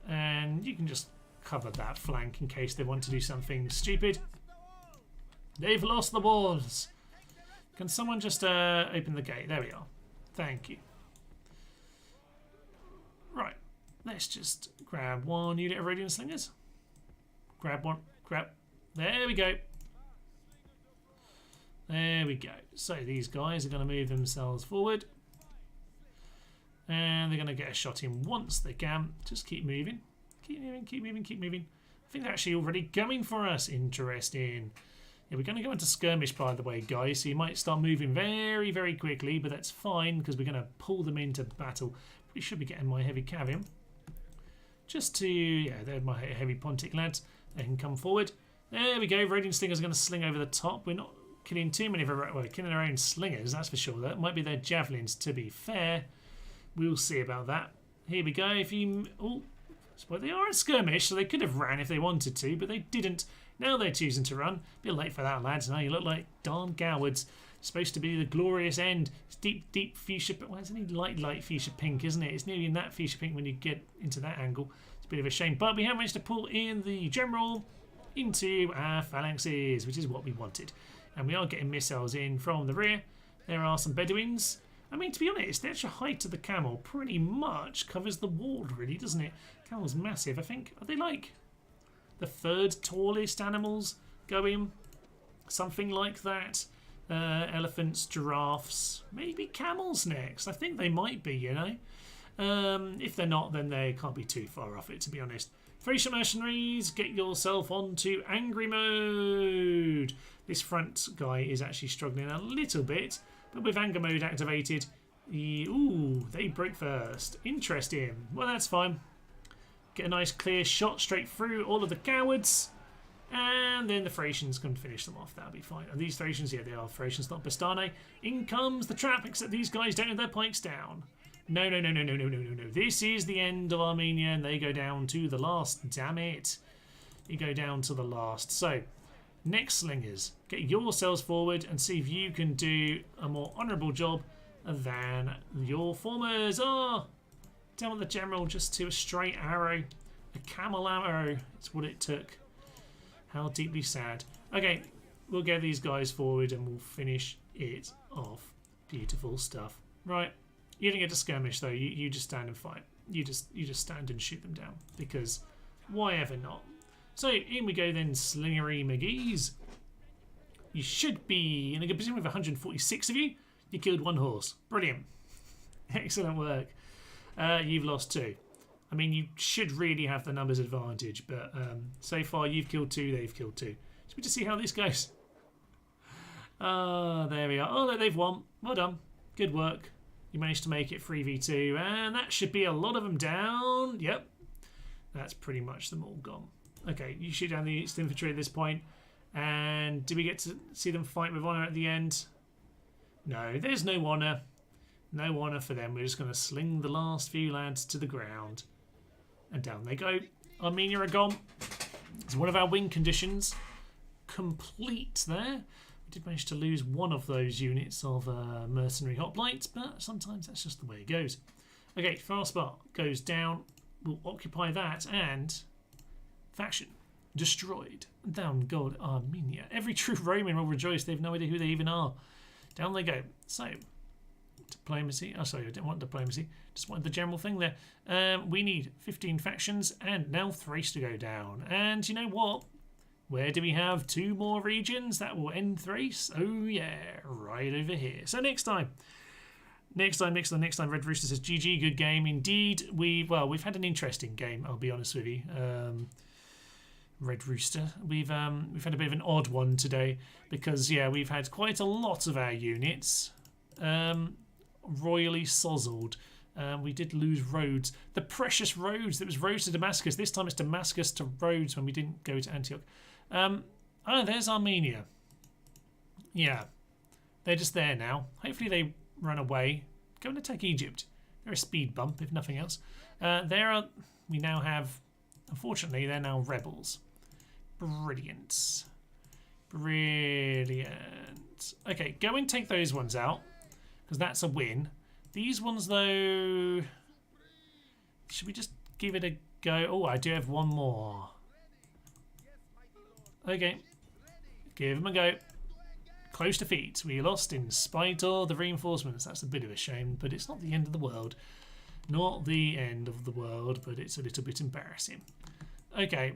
and you can just cover that flank in case they want to do something stupid. They've lost the walls. Can someone just open the gate? There we are. Thank you. Right, let's just grab one unit of Radiant Slingers. Grab one. Grab. There we go. There we go. So these guys are going to move themselves forward. And they're going to get a shot in once they can. Just keep moving. Keep moving, keep moving, keep moving. I think they're actually already going for us. Interesting. Yeah, we're going to go into skirmish, by the way, guys. So you might start moving very, very quickly, but that's fine because we're going to pull them into battle. Probably should be getting my heavy cav in. Just to, yeah, they're my heavy Pontic lads. They can come forward. There we go. Radiant Slingers are going to sling over the top. We're not killing too many of our, well, killing our own slingers, that's for sure. That might be their javelins, to be fair. We'll see about that. Here we go. If you, oh, well, they are in skirmish, so they could have ran if they wanted to, but they didn't. Now they're choosing to run. A bit late for that, lads. Now you look like darn cowards. It's supposed to be the glorious end. It's deep fuchsia, but well, it's only light fuchsia pink, isn't it? It's nearly in that fuchsia pink when you get into that angle. It's a bit of a shame, but we have managed to pull in the general into our phalanxes, which is what we wanted. And we are getting missiles in from the rear. There are some Bedouins. I mean, to be honest, the extra height of the camel pretty much covers the wall, really, doesn't it? Camel's massive. I think, are they like the third tallest animals going? Something like that. Elephants, giraffes, maybe camels next. I think they might be, you know. If they're not, then they can't be too far off it, to be honest. Thracian mercenaries, get yourself onto angry mode. This front guy is actually struggling a little bit, but with anger mode activated, ooh, they broke first. Interesting. Well, that's fine. Get a nice clear shot straight through all of the cowards, and then the Thracians can finish them off. That'll be fine. Are these Thracians? Yeah, they are Thracians, not Bastane. In comes the trap, except these guys don't have their pikes down. No. This is the end of Armenia, and they go down to the last. Damn it. You go down to the last. So, next slingers, get yourselves forward and see if you can do a more honourable job than your formers. Oh, down with the general just to a straight arrow. A camel arrow. It's what it took. How deeply sad. Okay, we'll get these guys forward and we'll finish it off. Beautiful stuff. Right. You don't get to skirmish though. You just stand and fight. You just stand and shoot them down because why ever not? So in we go then, Slingery McGee's. You should be in a good position with 146 of you. You killed 1 horse. Brilliant. Excellent work. You've lost 2. I mean, you should really have the numbers advantage, but so far you've killed 2, they've killed 2. Should we just see how this goes? There we are. Oh, look, they've won. Well done. Good work. You managed to make it 3v2, and that should be a lot of them down. Yep. That's pretty much them all gone. Okay, you shoot down the East infantry at this point. And do we get to see them fight with honour at the end? No, there's no honour. No honour for them. We're just going to sling the last few lads to the ground. And down they go. Armenia are gone. It's one of our win conditions. Complete there. We did manage to lose one of those units of mercenary hoplites, but sometimes that's just the way it goes. Okay, Fastbar goes down. We'll occupy that and faction destroyed. Down God Armenia. Every true Roman will rejoice. They have no idea who they even are. Down they go. So, diplomacy. Oh, sorry, I didn't want diplomacy. Just wanted the general thing there. We need 15 factions and now Thrace to go down. And you know what? Where do we have 2 more regions that will end Thrace? Oh yeah, right over here. So next time. Next time, Red Rooster says, GG, good game. Indeed, we've had an interesting game, I'll be honest with you. Red Rooster. We've had a bit of an odd one today because, yeah, we've had quite a lot of our units royally sozzled. We did lose Rhodes. The precious Rhodes. That was Rhodes to Damascus. This time it's Damascus to Rhodes when we didn't go to Antioch. Oh, there's Armenia. Yeah. They're just there now. Hopefully they run away. Go and attack Egypt. They're a speed bump, if nothing else. We now have, unfortunately, they're now rebels. Brilliant. Brilliant. Okay, go and take those ones out, because that's a win. These ones, though, should we just give it a go? Oh, I do have one more. Okay, give them a go. Close defeat. We lost in spite of the reinforcements. That's a bit of a shame, but it's not the end of the world. Not the end of the world, but it's a little bit embarrassing. Okay,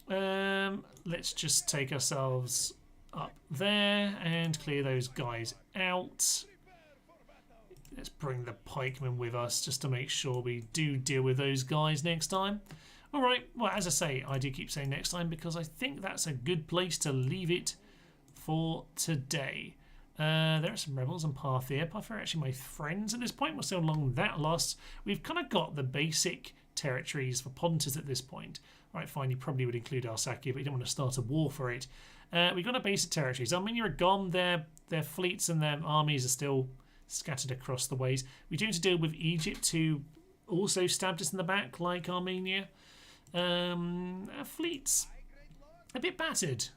let's just take ourselves up there and clear those guys out. Let's bring the pikemen with us just to make sure we do deal with those guys next time. All right, well, as I say, I do keep saying next time because I think that's a good place to leave it for today. There are some rebels on Parthia. Parthia are actually my friends at this point. We're still along that loss. We've kind of got the basic territories for Pontus at this point. Right, fine, you probably would include Arsacia, but you don't want to start a war for it. We've got our basic territories. Armenia are gone. Their fleets and their armies are still scattered across the ways. We do need to deal with Egypt, who also stabbed us in the back, like Armenia. Our fleets, a bit battered,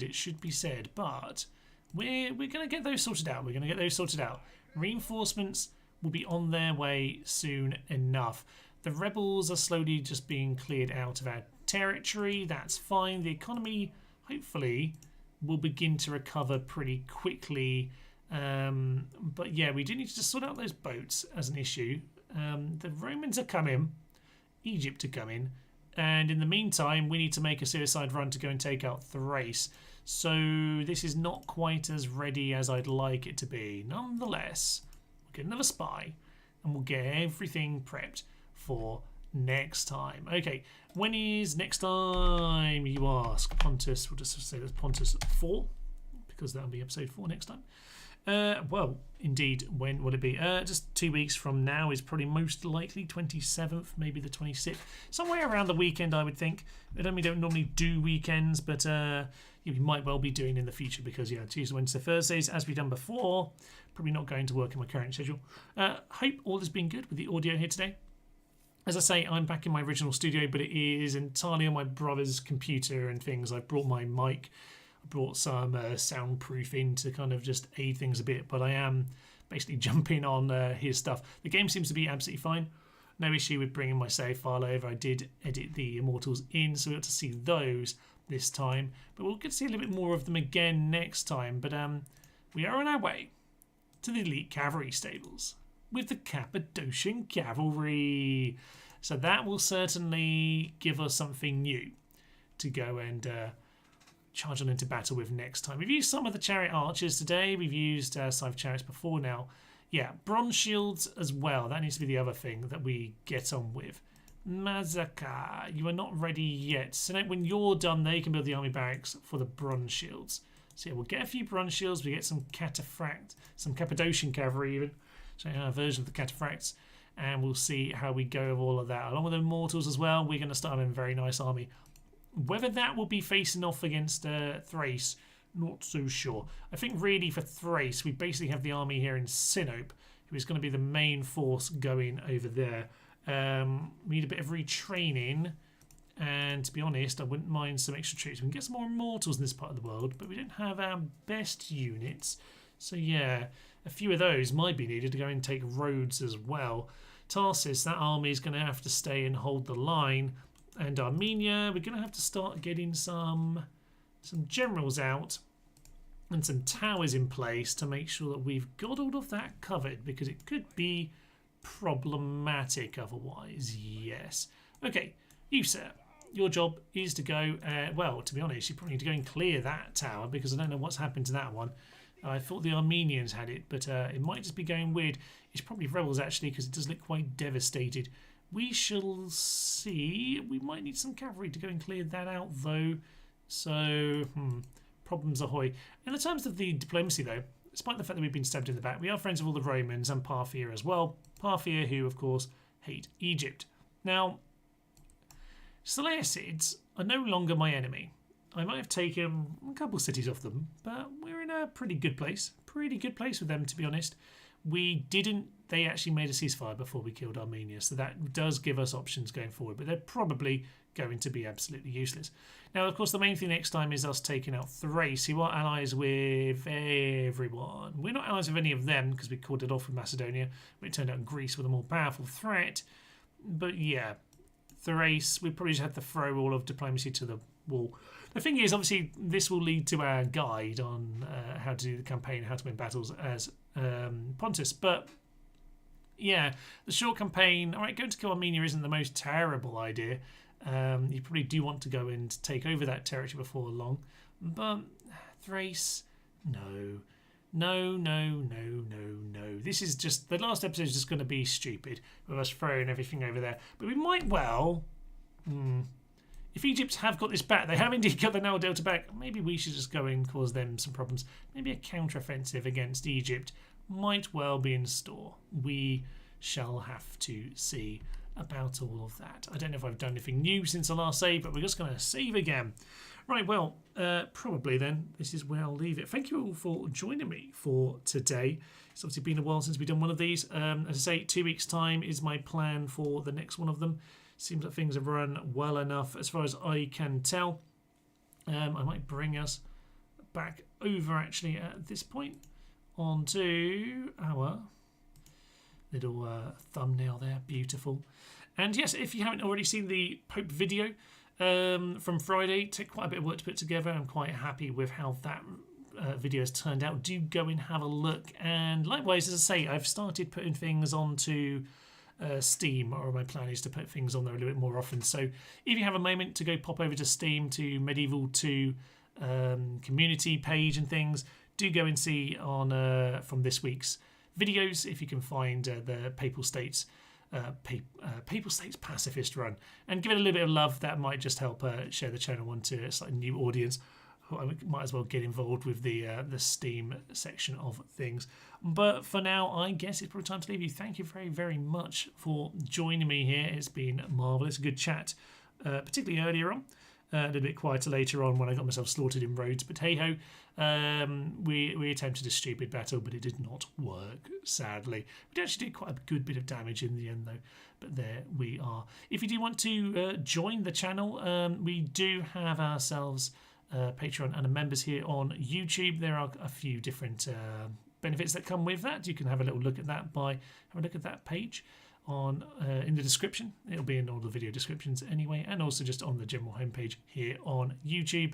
it should be said, but we're going to get those sorted out. Reinforcements will be on their way soon enough. The rebels are slowly just being cleared out of our territory. That's fine. The economy, hopefully, will begin to recover pretty quickly. But yeah, we do need to just sort out those boats as an issue. The Romans are coming. Egypt are coming. And in the meantime, we need to make a suicide run to go and take out Thrace. So this is not quite as ready as I'd like it to be. Nonetheless, we'll get another spy and we'll get everything prepped for next time. Okay, when is next time, you ask? Pontus, we'll just say that's Pontus 4, because that'll be episode 4 next time. Well, indeed, when will it be? Just 2 weeks from now is probably most likely 27th, maybe the 26th. Somewhere around the weekend, I would think. We don't normally do weekends, but we might well be doing in the future because, yeah, Tuesday, Wednesday, Thursdays, as we've done before, probably not going to work in my current schedule. Hope all has been good with the audio here today. As I say, I'm back in my original studio, but it is entirely on my brother's computer and things. I've brought my mic. I brought some soundproof in to kind of just aid things a bit, but I am basically jumping on his stuff. The game seems to be absolutely fine. No issue with bringing my save file over. I did edit the Immortals in, so we got to see those this time. But we'll get to see a little bit more of them again next time. But we are on our way. to the elite cavalry stables with the Cappadocian cavalry. So that will certainly give us something new to go and charge on into battle with next time. We've used some of the chariot archers today. We've used scythe chariots before now. Yeah, bronze shields as well. That needs to be the other thing that we get on with. Mazaka, you are not ready yet. So now when you're done there, you can build the army barracks for the bronze shields. So yeah, we'll get a few bronze shields. We get some cataphract, some Cappadocian cavalry even. So a version of the cataphracts. And we'll see how we go with all of that. Along with the immortals as well, we're going to start a very nice army. Whether that will be facing off against Thrace, not so sure. I think really for Thrace, we basically have the army here in Sinope, who is going to be the main force going over there. We need a bit of retraining, and to be honest, I wouldn't mind some extra troops. We can get some more immortals in this part of the world, but we don't have our best units. So yeah, a few of those might be needed to go and take Rhodes as well. Tarsus, that army is going to have to stay and hold the line. And Armenia, we're going to have to start getting some generals out and some towers in place to make sure that we've got all of that covered, because it could be problematic otherwise. Yes. Okay, you sir, your job is to go, well, to be honest, you probably need to go and clear that tower, because I don't know what's happened to that one. I thought the Armenians had it, but it might just be going weird. It's probably rebels actually, because it does look quite devastated. We shall see. We might need some cavalry to go and clear that out though. So, problems ahoy. In the terms of the diplomacy though, despite the fact that we've been stabbed in the back, we are friends with all the Romans and Parthia as well. Parthia, who of course hate Egypt. Now, Seleucids are no longer my enemy. I might have taken a couple of cities off them, but we're in a pretty good place. Pretty good place with them, to be honest. They actually made a ceasefire before we killed Armenia, so that does give us options going forward, but they're probably going to be absolutely useless. Now, of course, the main thing next time is us taking out Thrace, who are allies with everyone. We're not allies with any of them, because we called it off with Macedonia, but it turned out Greece were the more powerful threat. But yeah, Thrace, we probably just have to throw all of diplomacy to the wall. The thing is, obviously, this will lead to our guide on how to do the campaign, how to win battles as Pontus. But yeah, the short campaign, all right, going to kill Armenia isn't the most terrible idea. You probably do want to go and take over that territory before long. But Thrace, no. This is just, the last episode is just going to be stupid with us throwing everything over there. But we might well... If Egypt have got this back, they have indeed got the Nile Delta back, maybe we should just go and cause them some problems. Maybe a counter-offensive against Egypt might well be in store. We shall have to see about all of that. I don't know if I've done anything new since the last save, but we're just going to save again. Right, well, probably then this is where I'll leave it. Thank you all for joining me for today. It's obviously been a while since we've done one of these. As I say, 2 weeks' time is my plan for the next one of them. Seems like things have run well enough as far as I can tell. I might bring us back over actually at this point onto our little thumbnail there. Beautiful. And yes, if you haven't already seen the Pope video from Friday, it took quite a bit of work to put together. I'm quite happy with how that video has turned out. Do go and have a look. And likewise, as I say, I've started putting things onto Steam, or my plan is to put things on there a little bit more often. So if you have a moment to go pop over to Steam, to Medieval 2 community page and things, do go and see on from this week's videos if you can find the Papal States Pacifist Run, and give it a little bit of love. That might just help share the channel onto a slightly new audience. I might as well get involved with the Steam section of things. But for now, I guess it's probably time to leave you. Thank you very, very much for joining me here. It's been marvellous. A good chat, particularly earlier on. A little bit quieter later on when I got myself slaughtered in Rhodes. But hey-ho, we attempted a stupid battle, but it did not work, sadly. We actually did quite a good bit of damage in the end, though. But there we are. If you do want to join the channel, we do have ourselves... Patreon and members here on YouTube. There are a few different benefits that come with that. You can have a little look at that by having a look at that page. on in the description. It'll be in all the video descriptions anyway, and also just on the general homepage here on YouTube.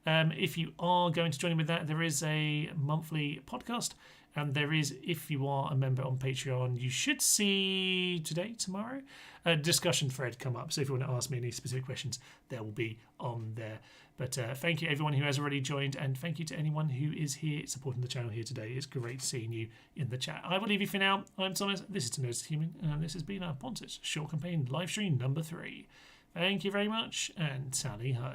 If you are going to join in with that, there is a monthly podcast, and there is, if you are a member on Patreon, you should see today, tomorrow, a discussion thread come up. So if you want to ask me any specific questions, there will be on there. But thank you everyone who has already joined, and thank you to anyone who is here supporting the channel here today. It's great seeing you in the chat. I will leave you for now. I'm Thomas, this is To Know As a Human, and this has been our Pontus Short Campaign live stream number 3. Thank you very much, and tally ho.